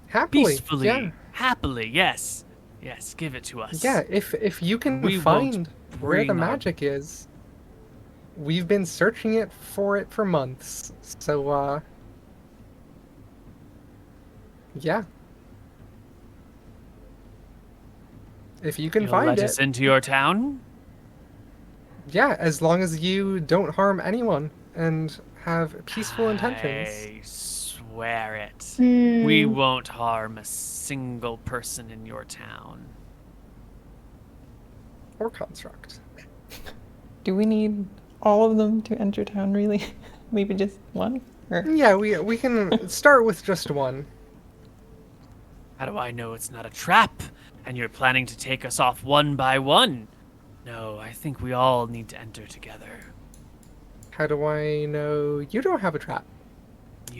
Happily. Peacefully. Yeah. Happily, yes. Yes, give it to us. Yeah, if you can We find won't where the bring our- magic is. we've been searching for it for months. So, yeah. If you can You'll find let it, us into your town? yeah, as long as you don't harm anyone and have peaceful intentions. I swear it. Hmm. We won't harm a single person in your town. Or construct. Do we need all of them to enter town, really? Maybe just one? Or... Yeah, we can start with just one. How do I know it's not a trap and you're planning to take us off one by one? No, I think we all need to enter together. How do I know you don't have a trap?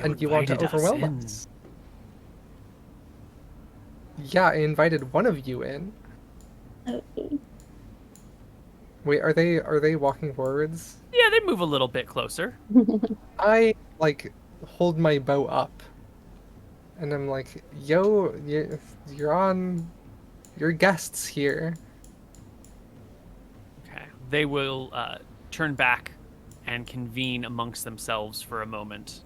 And you want to invited overwhelm in. us? Yeah, I invited one of you in. Oh. Wait, are they walking forwards? Yeah, they move a little bit closer. I like hold my bow up, and I'm like, "Yo, you're guests here." Okay. They will turn back and convene amongst themselves for a moment.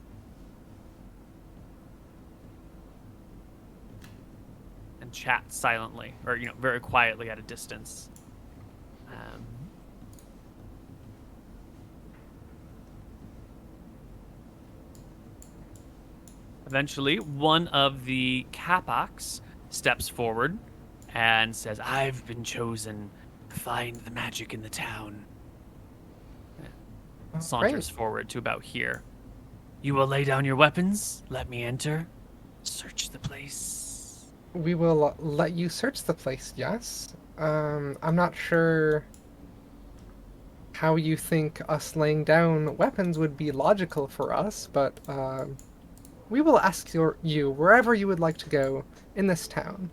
And chat silently, or, very quietly at a distance. Eventually, one of the Capacs steps forward and says, I've been chosen to find the magic in the town. Saunters Great. forward to about here. You will lay down your weapons, let me enter, search the place. We will let you search the place. Yes. I'm not sure how you think us laying down weapons would be logical for us, but we will ask you wherever you would like to go in this town.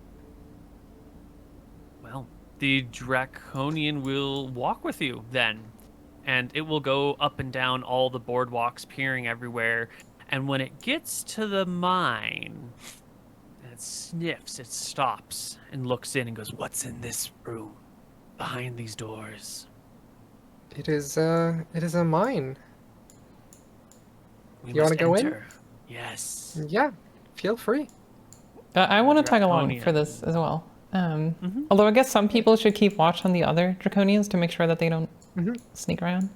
Well, the Draconian will walk with you then, and it will go up and down all the boardwalks, peering everywhere. And when it gets to the mine, it sniffs, it stops, and looks in and goes, what's in this room, behind these doors? It is a mine. We You wanna must go in? enter. Yes. Yeah, feel free. I want to tag along Draconian. for this as well. Although I guess some people should keep watch on the other Draconians to make sure that they don't sneak around.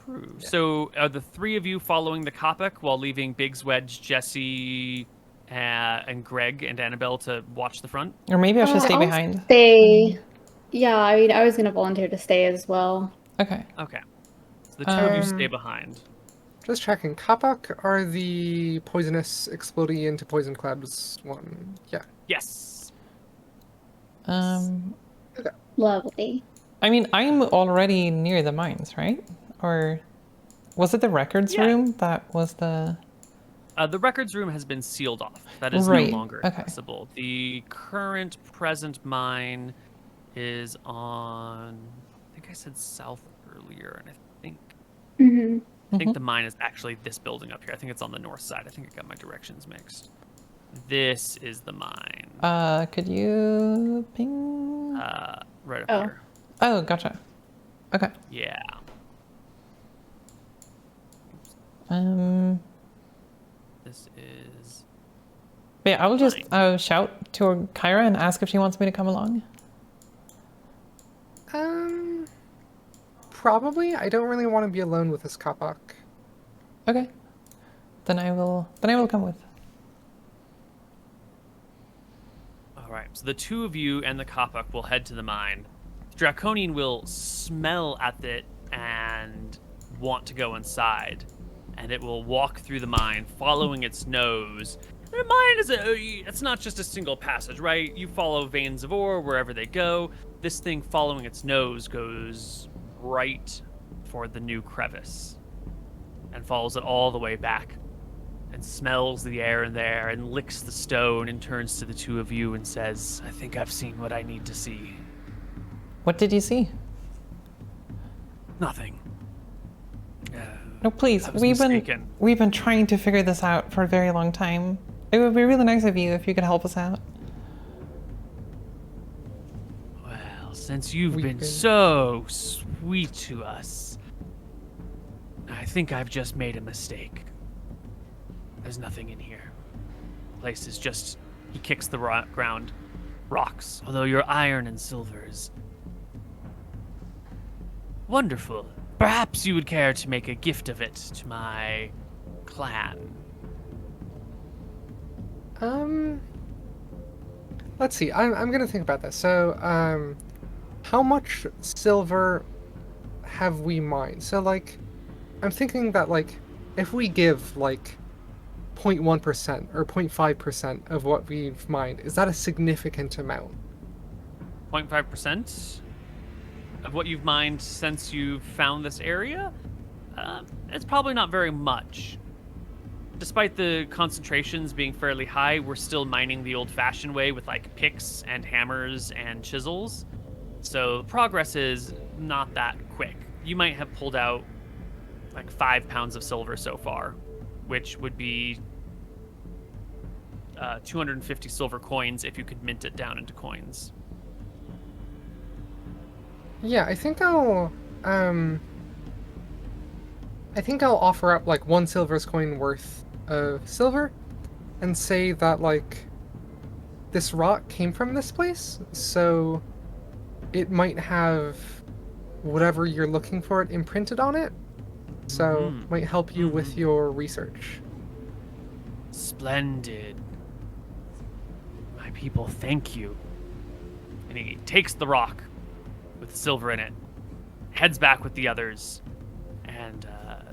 True. So are the three of you following the Kopic while leaving Biggs, Wedge, Jesse, and Greg and Annabelle to watch the front? Or maybe I should stay I'll behind. Stay. Yeah, I mean, I was gonna volunteer to stay as well. Okay. Okay. So the two of you stay behind. Just checking. Kapak are the poisonous exploding into poison clouds one. Yeah. Yes. Lovely. I mean, I'm already near the mines, right? Or was it the records Yeah. room that was the... The records room has been sealed off. That is Right, no longer okay. accessible. The current present mine is on, I think I said south earlier, and I think the mine is actually this building up here. I think it's on the north side. I think I got my directions mixed. This is the mine. Could you ping? Right up Oh. here. Oh, gotcha. Okay. Yeah. This is... But yeah, I will just Fine. shout to Kyra and ask if she wants me to come along. Probably. I don't really want to be alone with this Kapak. Okay. Then I will come with. All right, so the two of you and the Kopic will head to the mine. Draconian will smell at it and want to go inside, and it will walk through the mine, following its nose. The mine it's not just a single passage, right? You follow veins of ore wherever they go. This thing following its nose goes right for the new crevice and follows it all the way back and smells the air in there and licks the stone and turns to the two of you and says, I think I've seen what I need to see. What did you see? Nothing. No, please. I was We've mistaken. been trying to figure this out for a very long time. It would be really nice of you if you could help us out. Well, since you've We've been been- so sweet to us, I think I've just made a mistake. There's nothing in here. The place is just, he kicks the ground, rocks, although your iron and silver is wonderful. Perhaps you would care to make a gift of it to my clan. Let's see. I'm gonna think about this. So, how much silver have we mined? So, like, I'm thinking that, like, if we give, like, 0.1% or 0.5% of what we've mined, is that a significant amount? 0.5% of what you've mined since you've found this area? It's probably not very much. Despite the concentrations being fairly high, we're still mining the old-fashioned way with like picks and hammers and chisels. So progress is not that quick. You might have pulled out like 5 pounds of silver so far, which would be 250 silver coins if you could mint it down into coins. Yeah, I think I'll offer up like 1 silver's coin worth of silver and say that like this rock came from this place, so it might have whatever you're looking for it imprinted on it. So might help you with your research. Splendid. My people thank you. And he takes the rock with silver in it, heads back with the others, and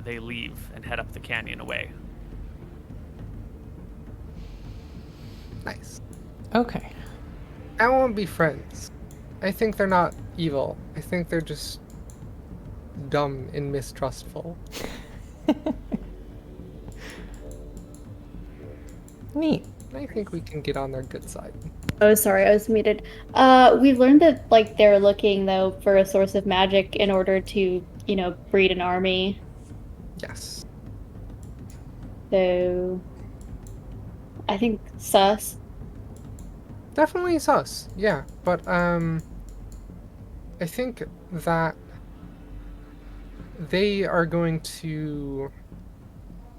they leave and head up the canyon away. Nice. Okay. I won't be friends. I think they're not evil. I think they're just dumb and mistrustful. Neat. I think we can get on their good side. Oh, sorry, I was muted. We've learned that like they're looking though for a source of magic in order to, breed an army. Yes. So I think sus. Definitely sus, yeah. But I think that they are going to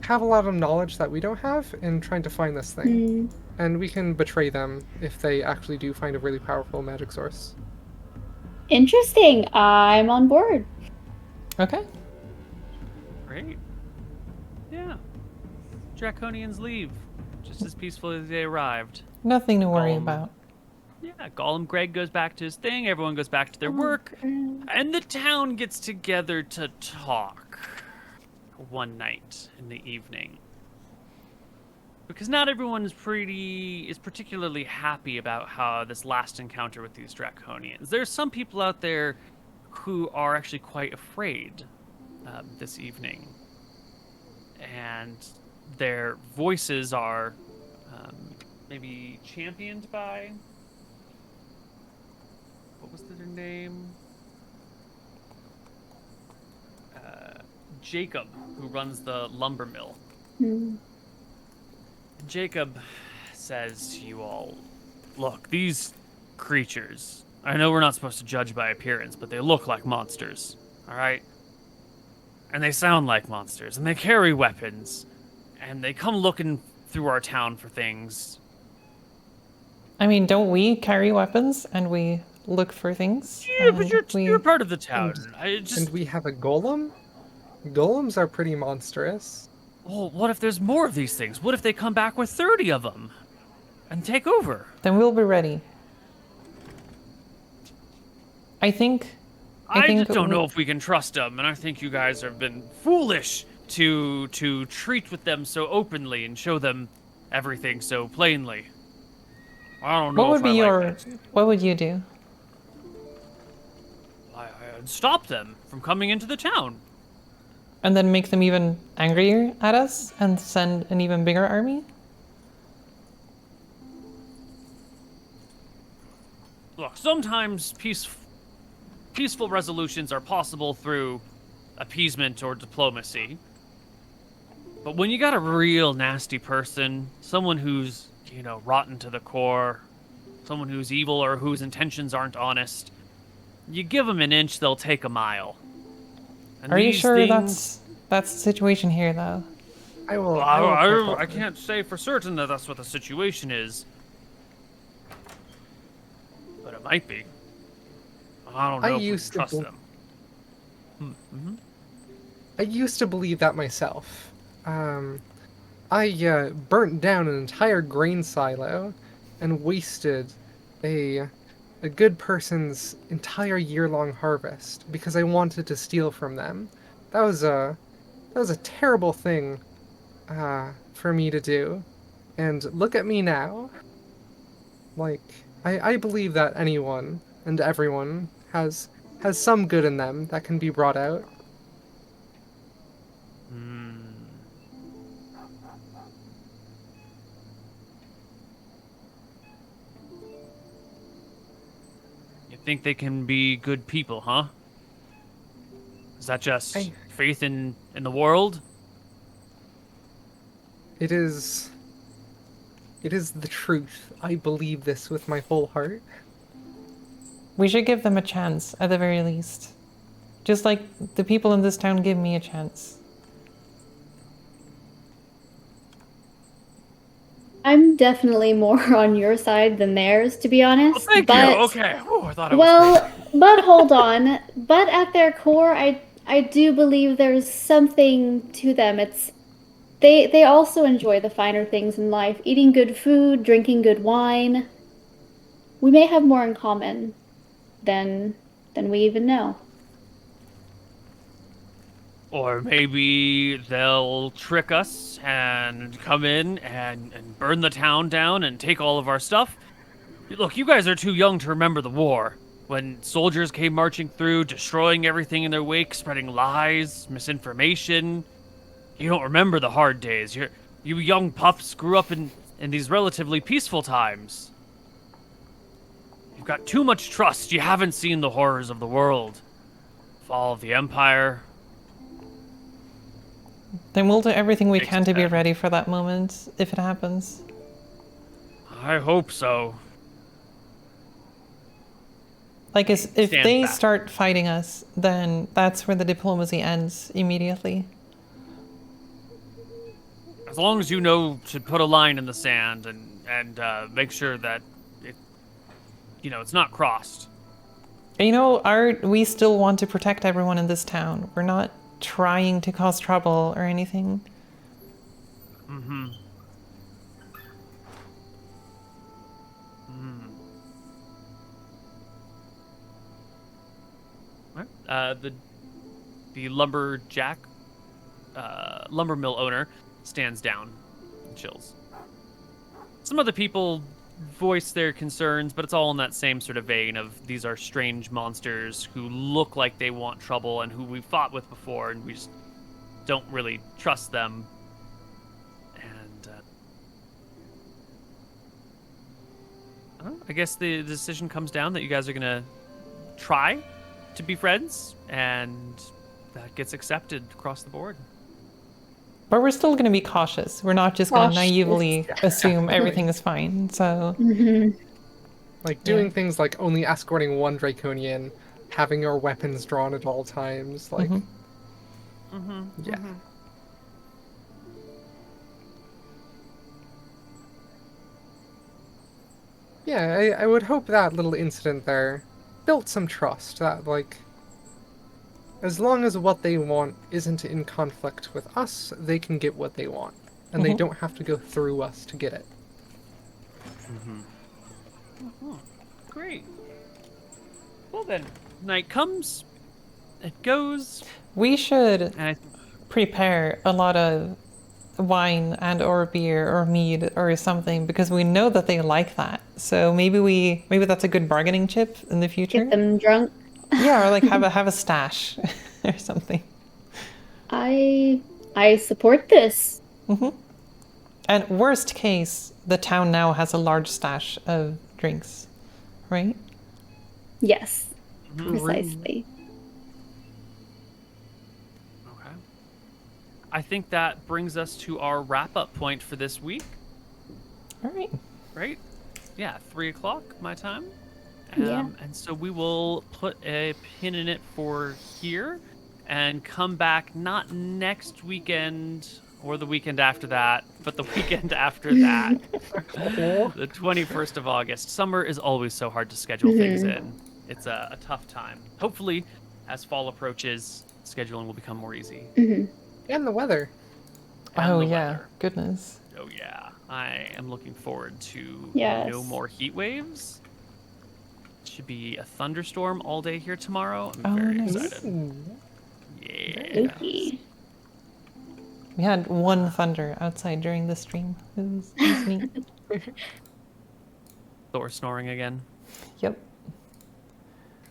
have a lot of knowledge that we don't have in trying to find this thing. And we can betray them if they actually do find a really powerful magic source. Interesting. I'm on board. Okay. Great. Yeah. Draconians leave just as peacefully as they arrived. Nothing to worry about. Yeah, Gollum Greg goes back to his thing, everyone goes back to their work, and the town gets together to talk one night in the evening. Because not everyone is particularly happy about how this last encounter with these Draconians. There's some people out there who are actually quite afraid this evening. And their voices are maybe championed by... What was their name? Jacob, who runs the lumber mill. Jacob says to you all, look, these creatures, I know we're not supposed to judge by appearance, but they look like monsters, all right? And they sound like monsters, and they carry weapons, and they come looking through our town for things. I mean, don't we carry weapons and we look for things? Yeah, but you're part of the town. And we have a golem? Golems are pretty monstrous. Well, what if there's more of these things? What if they come back with 30 of them and take over? Then we'll be ready. I just don't know if we can trust them, and I think you guys have been foolish to treat with them so openly and show them everything so plainly. I don't know. What would you do? I'd stop them from coming into the town. And then make them even angrier at us and send an even bigger army? Look, sometimes peaceful resolutions are possible through appeasement or diplomacy. But when you got a real nasty person, someone who's, rotten to the core, someone who's evil or whose intentions aren't honest, you give them an inch, they'll take a mile. And Are you sure that's That's the situation here, though. I will. Well, I will check I on can't say for certain that that's what the situation is. But it might be. I don't know if we can trust them. I used to believe that myself. I burnt down an entire grain silo and wasted a good person's entire year-long harvest because I wanted to steal from them. That was a terrible thing for me to do. And look at me now. Like, I believe that anyone and everyone has some good in them that can be brought out. You think they can be good people, huh? Is that just faith in the world? It is the truth. I believe this with my whole heart. We should give them a chance, at the very least. Just like the people in this town give me a chance. I'm definitely more on your side than theirs, to be honest. Oh, thank you. Okay. Oh, I thought I was well, crazy. but hold on. But at their core, I do believe there's something to them. They also enjoy the finer things in life, eating good food, drinking good wine. We may have more in common than we even know. Or maybe they'll trick us and come in and burn the town down and take all of our stuff. Look, you guys are too young to remember the war. When soldiers came marching through, destroying everything in their wake, spreading lies, misinformation. You don't remember the hard days. You young pups grew up in these relatively peaceful times. You've got too much trust. You haven't seen the horrors of the world. Fall of the Empire. Then we'll do everything we Takes can to be time. ready for that moment, if it happens. I hope so. Like, if Stand they back. start fighting us, then that's where the diplomacy ends immediately. As long as you know to put a line in the sand and make sure that it's not crossed. You know, we still want to protect everyone in this town. We're not trying to cause trouble or anything. The lumberjack, lumber mill owner stands down and chills. Some other people voice their concerns, but it's all in that same sort of vein of these are strange monsters who look like they want trouble and who we've fought with before, and we just don't really trust them. And I guess the decision comes down that you guys are gonna try to be friends, and that gets accepted across the board. But we're still going to be cautious. We're not just going to Cautious. naively assume everything is fine. So, Like doing things like only escorting one Draconian, having your weapons drawn at all times. Like, yeah. Yeah, I would hope that little incident there built some trust. That, like, as long as what they want isn't in conflict with us, they can get what they want. And they don't have to go through us to get it. Great. Well then, night comes, it goes, we should and prepare a lot of wine and or beer or mead or something because we know that they like that. So maybe that's a good bargaining chip in the future. Get them drunk. Yeah, or like have a stash or something. I support this. And worst case, the town now has a large stash of drinks, right? Yes, precisely. Okay. I think that brings us to our wrap-up point for this week. All right. Right? Yeah, 3:00 my time. Yeah. And so we will put a pin in it for here. and come back not next weekend or the weekend after that, but the weekend after that. The 21st of August. Summer is always so hard to schedule things in. It's a tough time. Hopefully, as fall approaches, scheduling will become more easy. And the weather. And Oh the yeah, weather. goodness. Oh yeah, I am looking forward to Yes. no more heat waves. Should be a thunderstorm all day here tomorrow. I'm very nice. excited. Yeah. Spooky. We had one thunder outside during the stream. It was neat. Thor snoring again. Yep.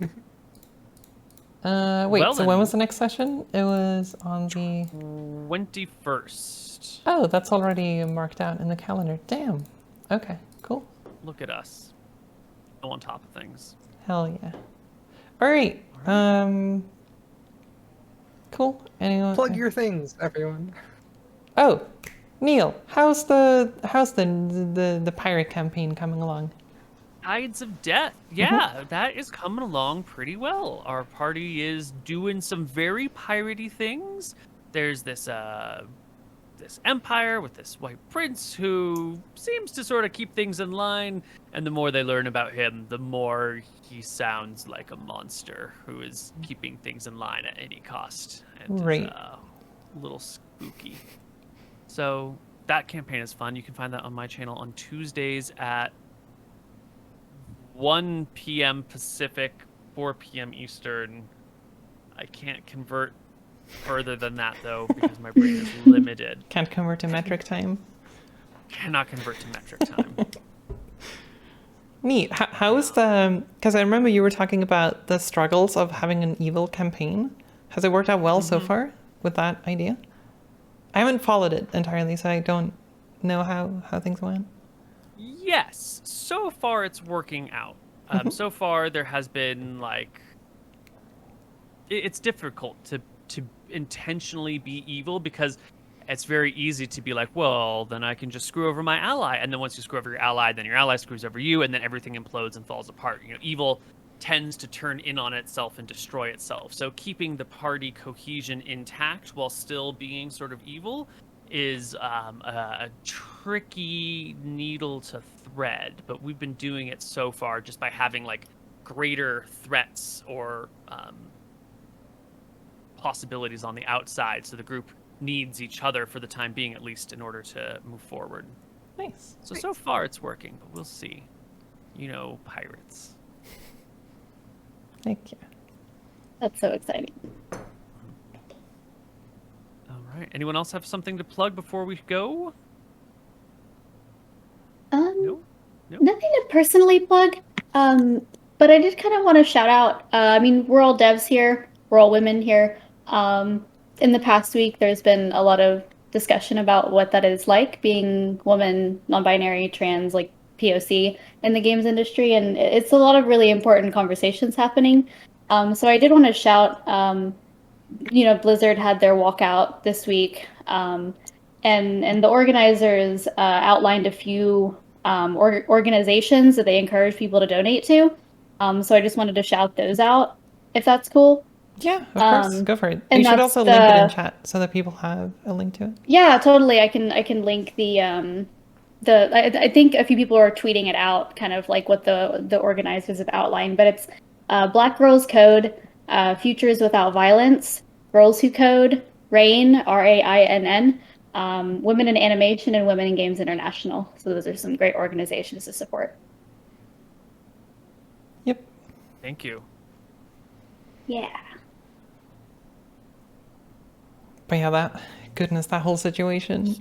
Wait, Well so then. when was the next session? It was on the... 21st. Oh, that's already marked out in the calendar. Damn. Okay, cool. Look at us. So on top of things. Hell yeah. All right. Cool. Anyone? Plug your things, everyone. Oh, Neil, how's the pirate campaign coming along? Tides of Death. Yeah, that is coming along pretty well. Our party is doing some very piratey things. There's this this empire with this white prince who seems to sort of keep things in line, and the more they learn about him, the more he sounds like a monster who is keeping things in line at any cost. And Right. It's a little spooky. So that campaign is fun. You can find that on my channel on Tuesdays at 1 p.m. Pacific, 4 p.m. Eastern. I can't convert further than that, though, because my brain is limited. Can't convert to metric time. Cannot convert to metric time. Neat. How is the... Because I remember you were talking about the struggles of having an evil campaign. Has it worked out well so far with that idea? I haven't followed it entirely, so I don't know how things went. Yes, so far it's working out. So far there has been, like... It's difficult to intentionally be evil, because it's very easy to be like, well, then I can just screw over my ally, and then once you screw over your ally, then your ally screws over you, and then everything implodes and falls apart. You know, evil tends to turn in on itself and destroy itself. So keeping the party cohesion intact while still being sort of evil is a tricky needle to thread, but we've been doing it so far just by having like greater threats or possibilities on the outside, so the group needs each other for the time being, at least, in order to move forward. Nice. So far it's working, but we'll see. You know, pirates. Thank you. That's so exciting. All right. Anyone else have something to plug before we go? No? Nothing to personally plug. But I did kind of want to shout out. I mean, we're all devs here. We're all women here. In the past week, there's been a lot of discussion about what that is like being woman, non-binary, trans, like POC in the games industry, and it's a lot of really important conversations happening. So I did want to shout. Blizzard had their walkout this week, and the organizers outlined a few organizations that they encourage people to donate to. So I just wanted to shout those out, if that's cool. Yeah, of course. Go for it. and You should that's also link it in chat so that people have a link to it. Yeah, totally. I can link the I think a few people are tweeting it out, kind of like what the organizers have outlined. But it's Black Girls Code, Futures Without Violence, Girls Who Code, RAINN, RAINN, Women in Animation, and Women in Games International. So those are some great organizations to support. Yep. Thank you. Yeah. But yeah, that whole situation.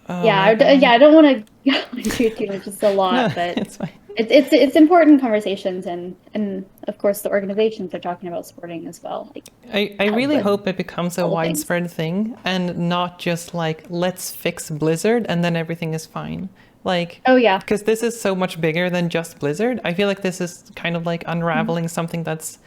Oh, Yeah, my God. I don't want to go into too much. It's a lot, No, but it's fine. it's important conversations, and of course the organizations are talking about supporting as well. Like, I really but hope it becomes a all things. widespread thing and not just like, let's fix Blizzard and then everything is fine. Like, oh yeah, because this is so much bigger than just Blizzard. I feel like this is kind of like unraveling something that's,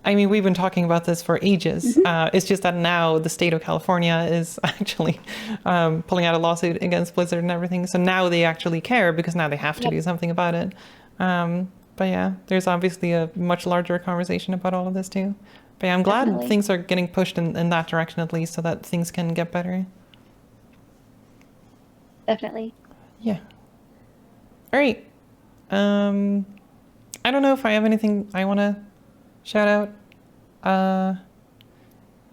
I mean, we've been talking about this for ages. It's just that now the state of California is actually pulling out a lawsuit against Blizzard and everything. So now they actually care because now they have to do something about it. But yeah, there's obviously a much larger conversation about all of this too. But yeah, I'm glad Definitely. things are getting pushed in that direction at least, so that things can get better. Definitely. Yeah. All right. I don't know if I have anything I want to shout out.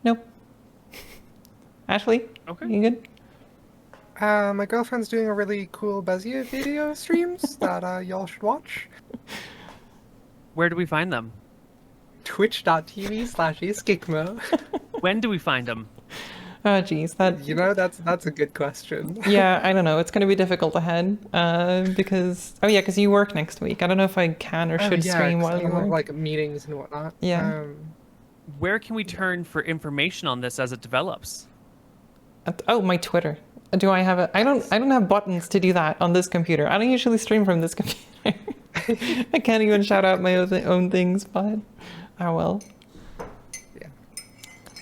Nope. Ashley? Okay. You good? My girlfriend's doing a really cool Bezier video streams that y'all should watch. Where do we find them? Twitch.tv/askikmo. When do we find them? Oh, geez. You know, that's a good question. Yeah, I don't know. It's going to be difficult ahead because... Oh, yeah, because you work next week. I don't know if I can or should stream while you work. like meetings and whatnot. Yeah. Where can we turn for information on this as it develops? Oh, my Twitter. Do I have a... I don't have buttons to do that on this computer. I don't usually stream from this computer. I can't even shout out my own things, but... Oh, well. Yeah.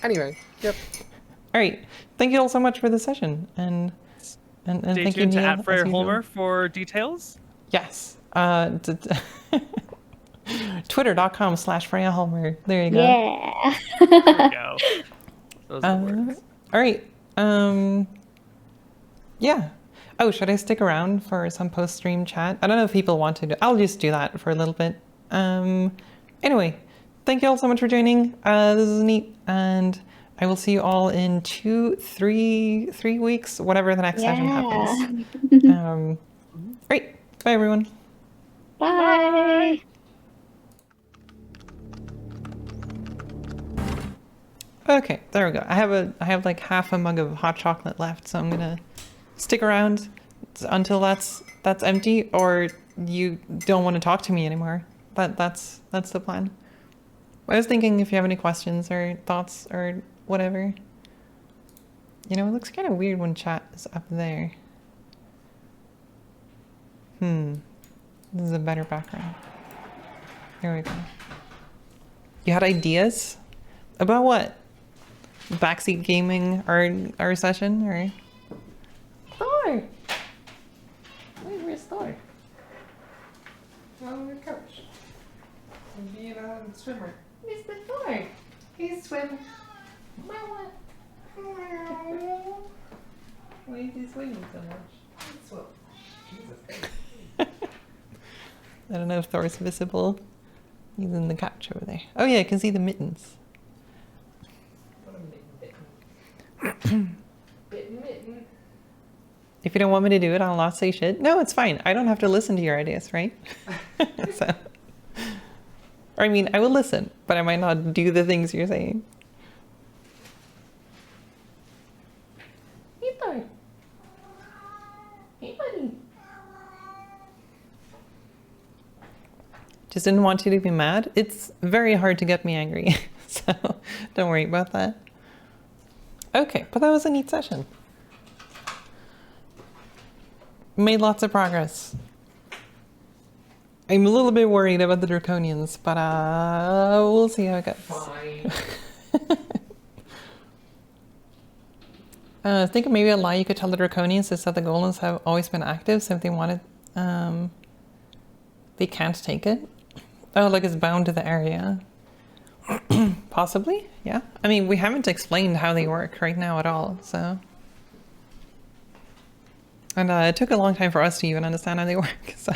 Anyway, yep. All right. Thank you all so much for the session. And Stay thank you, tuned to Neil, at Freya as usual. Holmér for details. Yes. Twitter.com/Freya Holmér. There you go. Yeah. There we go. Those are the words. All right. Yeah. Oh, should I stick around for some post-stream chat? I don't know if people want to do... I'll just do that for a little bit. Anyway, thank you all so much for joining. This is neat, and I will see you all in 3 weeks, whatever the next session happens. Great. Bye, everyone. Bye. Okay, there we go. I have like half a mug of hot chocolate left, so I'm gonna stick around until that's empty, or you don't want to talk to me anymore. That's the plan. I was thinking if you have any questions or thoughts or whatever. You know, it looks kind of weird when chat is up there. This is a better background. Here we go. You had ideas? About what? Backseat gaming, our session, or? Thor! Wait, where's Thor? On the couch. Being a swimmer. Mr. Thor! He's swimming. Mama! Why is he swimming so much? Swim. I don't know if Thor's visible. He's in the couch over there. Oh yeah, I can see the mittens. If you don't want me to do it, I'll not say shit. No, it's fine. I don't have to listen to your ideas, right? So, or I mean, I will listen, but I might not do the things you're saying. Hey, Thor. Hey, buddy. Just didn't want you to be mad. It's very hard to get me angry, so don't worry about that. Okay, but that was a neat session. Made lots of progress. I'm a little bit worried about the draconians, but we'll see how it goes. Fine. I think maybe a lie you could tell the draconians is that the golems have always been active, so if they wanted, they can't take it. Oh, like it's bound to the area. Possibly, yeah. I mean, we haven't explained how they work right now at all, so. And it took a long time for us to even understand how they work, so.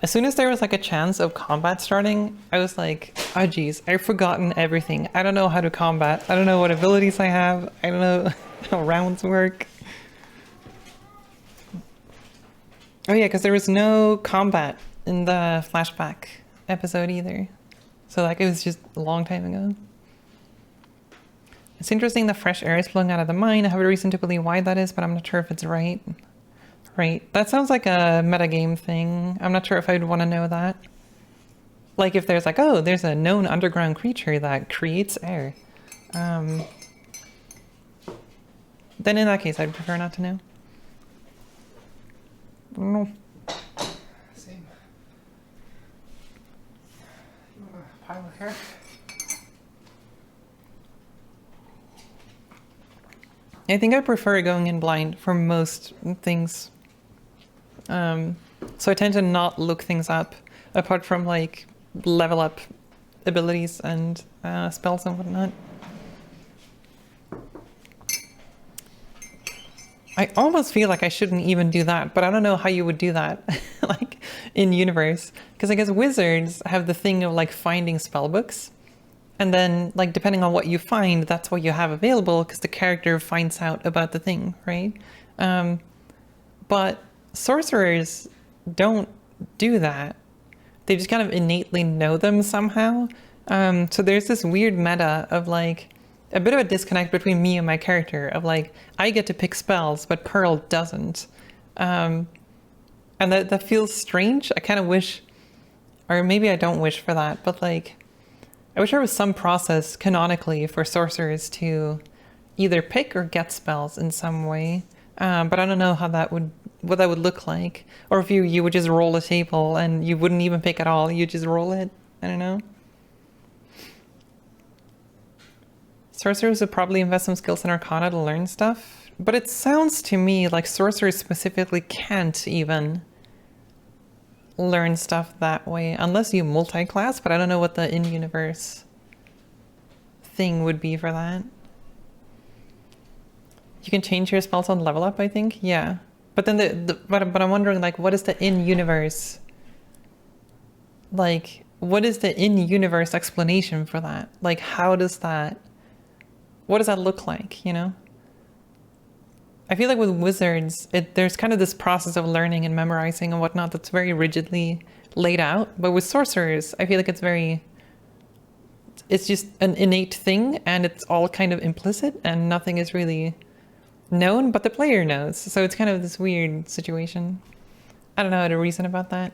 As soon as there was like a chance of combat starting, I was like, oh geez, I've forgotten everything. I don't know how to combat. I don't know what abilities I have. I don't know how rounds work. Oh yeah, because there was no combat in the flashback episode either. So like it was just a long time ago. It's interesting the fresh air is blowing out of the mine. I have a reason to believe why that is, but I'm not sure if it's right. Right. That sounds like a metagame thing. I'm not sure if I'd want to know that. Like if there's like, oh, there's a known underground creature that creates air. Then in that case, I'd prefer not to know. I don't know. Same. You want a pile of hair? I think I prefer going in blind for most things. So I tend to not look things up, apart from like level up abilities and spells and whatnot. I almost feel like I shouldn't even do that, but I don't know how you would do that, like in universe, because I guess wizards have the thing of like finding spell books, and then like depending on what you find, that's what you have available because the character finds out about the thing, right? But sorcerers don't do that. They just kind of innately know them somehow. So there's this weird meta of like a bit of a disconnect between me and my character of like, I get to pick spells, but Pearl doesn't. And that feels strange. I kind of wish, or maybe I don't wish for that, but like, I wish there was some process canonically for sorcerers to either pick or get spells in some way. But I don't know how that would, what that would look like. Or if you would just roll a table and you wouldn't even pick at all, you just roll it. I don't know. Sorcerers would probably invest some skills in Arcana to learn stuff. But it sounds to me like sorcerers specifically can't even learn stuff that way. Unless you multi-class, but I don't know what the in-universe thing would be for that. You can change your spells on level up, I think. Yeah. But then but I'm wondering, like, what is the in-universe? Like, what is the in-universe explanation for that? Like, how does that... What does that look like, you know? I feel like with wizards, there's kind of this process of learning and memorizing and whatnot that's very rigidly laid out. But with sorcerers, I feel like it's very... It's just an innate thing, and it's all kind of implicit, and nothing is really known, but the player knows. So it's kind of this weird situation. I don't know how to reason about that.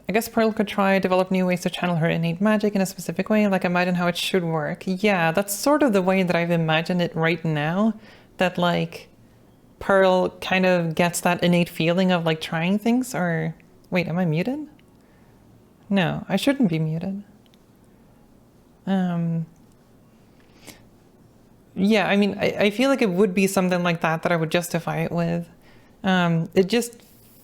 I guess Pearl could try develop new ways to channel her innate magic in a specific way, like imagine how it should work. Yeah, that's sort of the way that I've imagined it right now, that like Pearl kind of gets that innate feeling of like trying things. Or wait, am I muted? No, I shouldn't be muted. Yeah, I mean, I feel like it would be something like that I would justify it with. It just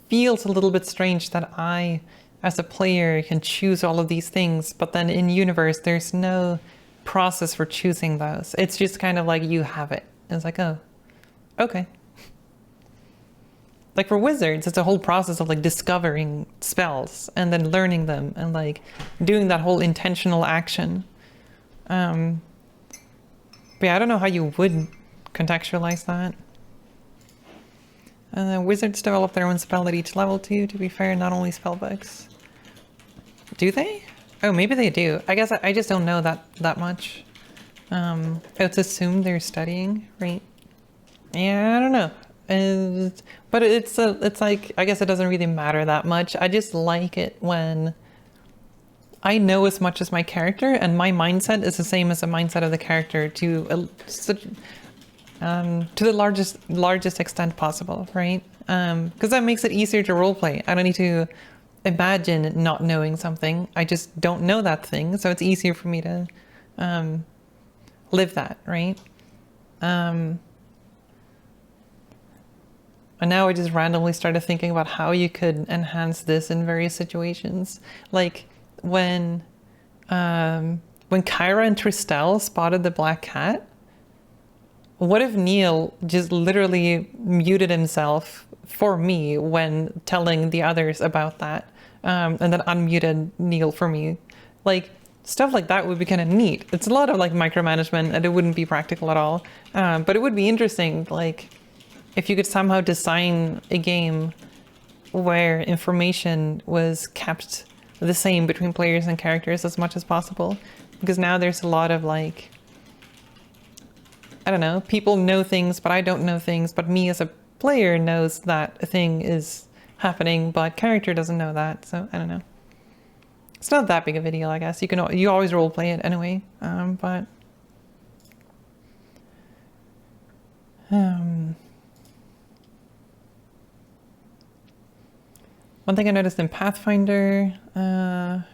feels a little bit strange that I, as a player, can choose all of these things, but then in universe, there's no process for choosing those. It's just kind of like you have it. It's like, oh, okay. Like for wizards, it's a whole process of like discovering spells and then learning them and like doing that whole intentional action. But yeah, I don't know how you would contextualize that. Wizards develop their own spell at each level too, to be fair, not only spell books. Do they? Oh, maybe they do. I guess I just don't know that much. It's assumed they're studying, right? Yeah, I don't know. But it's like, I guess it doesn't really matter that much. I just like it when I know as much as my character, and my mindset is the same as the mindset of the character to the largest extent possible, right? Because that makes it easier to roleplay. I don't need to imagine not knowing something. I just don't know that thing, so it's easier for me to live that, right? And now I just randomly started thinking about how you could enhance this in various situations. Like when Kyra and Tristel spotted the black cat, what if Neil just literally muted himself for me when telling the others about that, and then unmuted Neil for me? Like, stuff like that would be kind of neat. It's a lot of like micromanagement and it wouldn't be practical at all. But it would be interesting, like, if you could somehow design a game where information was kept the same between players and characters as much as possible. Because now there's a lot of like, I don't know, people know things, but I don't know things, but me as a player knows that a thing is happening, but character doesn't know that, so I don't know. It's not that big of a deal, I guess. You always roleplay it anyway, but... One thing I noticed in Pathfinder, the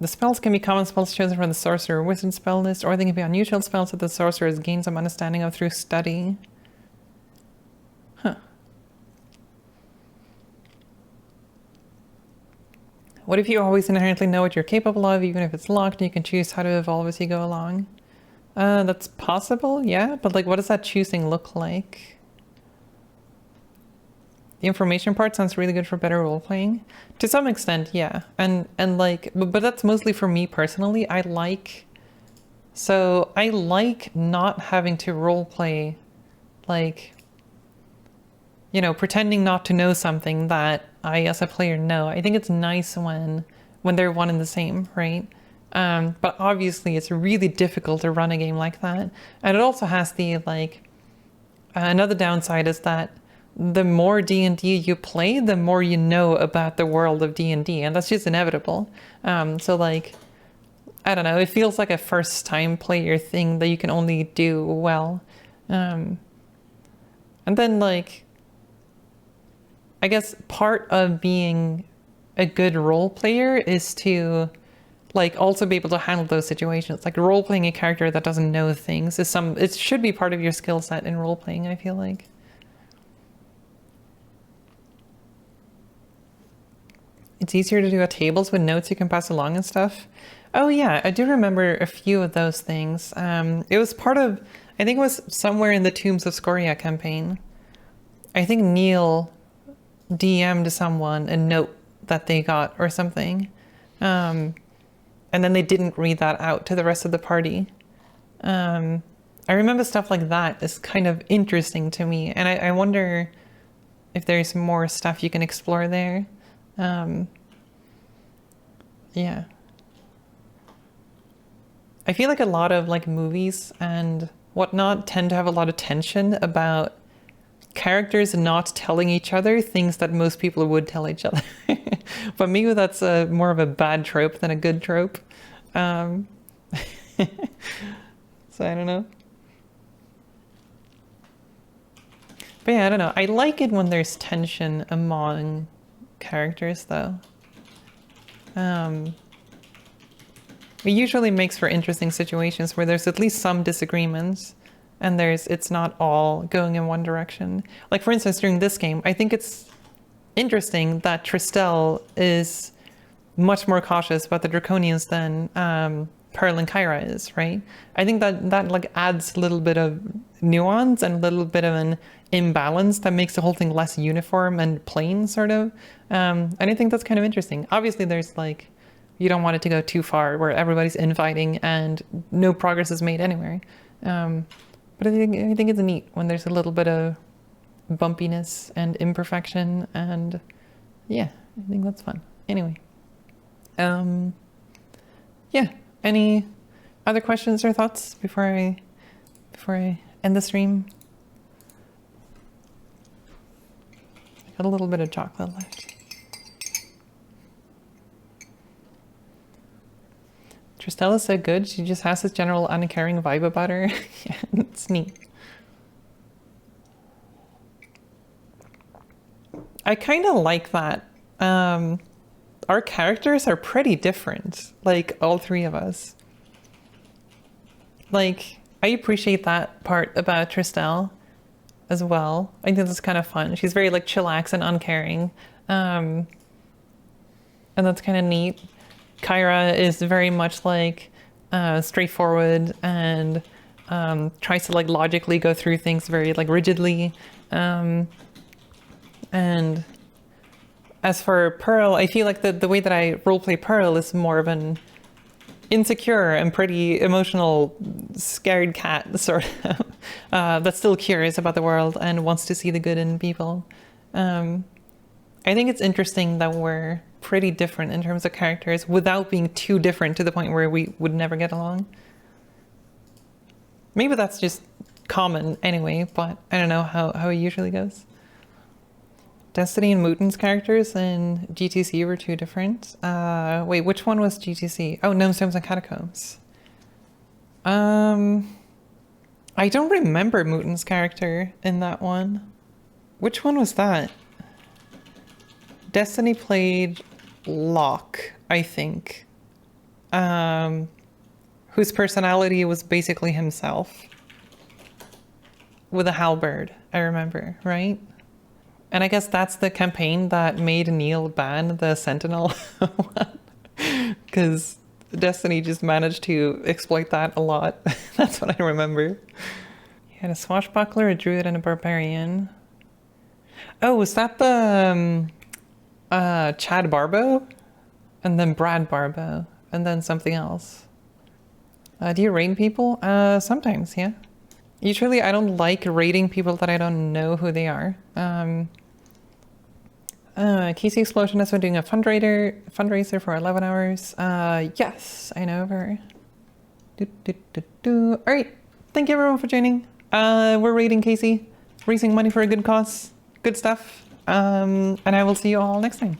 spells can be common spells chosen from the sorcerer or wizard spell list, or they can be unusual spells that the sorcerer has gained some understanding of through study. What if you always inherently know what you're capable of, even if it's locked, and you can choose how to evolve as you go along? That's possible, yeah, but like, what does that choosing look like? The information part sounds really good for better role playing. To some extent, yeah. And like, but that's mostly for me personally. I like not having to role play, like, you know, pretending not to know something that I as a player know. I think it's nice when they're one and the same, right? But obviously it's really difficult to run a game like that. And it also has the, like, another downside is that the more D&D you play, the more you know about the world of D&D, and that's just inevitable. So like, I don't know, it feels like a first time player thing that you can only do well. And then like, I guess part of being a good role player is to like also be able to handle those situations. Like role playing a character that doesn't know things is it should be part of your skill set in role playing, I feel like. It's easier to do at tables with notes you can pass along and stuff. Oh yeah, I do remember a few of those things. It was part of, I think it was somewhere in the Tombs of Scoria campaign. I think Neil DM'd someone a note that they got or something. And then they didn't read that out to the rest of the party. I remember stuff like that is kind of interesting to me. And I wonder if there's more stuff you can explore there. Yeah. I feel like a lot of like movies and whatnot tend to have a lot of tension about characters not telling each other things that most people would tell each other. But maybe that's more of a bad trope than a good trope. So I don't know. But yeah, I don't know. I like it when there's tension among characters though. It usually makes for interesting situations where there's at least some disagreements and it's not all going in one direction. Like for instance, during this game, I think it's interesting that Tristel is much more cautious about the Draconians than Pearl and Kyra is, right? I think that like adds a little bit of nuance and a little bit of an imbalance that makes the whole thing less uniform and plain, sort of. And I think that's kind of interesting. Obviously, there's like, you don't want it to go too far where everybody's infighting and no progress is made anywhere. But I think it's neat when there's a little bit of bumpiness and imperfection, and yeah, I think that's fun. Anyway, yeah. Any other questions or thoughts before I end the stream? I got a little bit of chocolate left. Tristel is so good. She just has this general uncaring vibe about her. Yeah, it's neat. I kind of like that. Our characters are pretty different, like all three of us. Like, I appreciate that part about Tristel as well. I think that's kind of fun. She's very like chillax and uncaring. And that's kind of neat. Kyra is very much like straightforward and tries to like logically go through things very like rigidly. And as for Pearl, I feel like the way that I roleplay Pearl is more of an insecure and pretty emotional, scared cat, sort of, that's still curious about the world and wants to see the good in people. I think it's interesting that we're pretty different in terms of characters without being too different to the point where we would never get along. Maybe that's just common anyway, but I don't know how it usually goes. Destiny and Mooten's characters in GTC were too different. Wait, which one was GTC? Oh, Gnomes, Tomes, and Catacombs. I don't remember Mooten's character in that one. Which one was that? Destiny played Locke, I think. Whose personality was basically himself. With a halberd, I remember, right? And I guess that's the campaign that made Neil ban the Sentinel one. Because Destiny just managed to exploit that a lot. That's what I remember. You had a swashbuckler, a druid, and a barbarian. Oh, was that the Chad Barbo? And then Brad Barbo. And then something else. Do you raid people? Sometimes, yeah. Usually I don't like raiding people that I don't know who they are. Casey Explosion has been doing a fundraiser for 11 hours. Yes, I know of her. All right, thank you everyone for joining. We're raiding Casey, raising money for a good cause, good stuff. And I will see you all next time.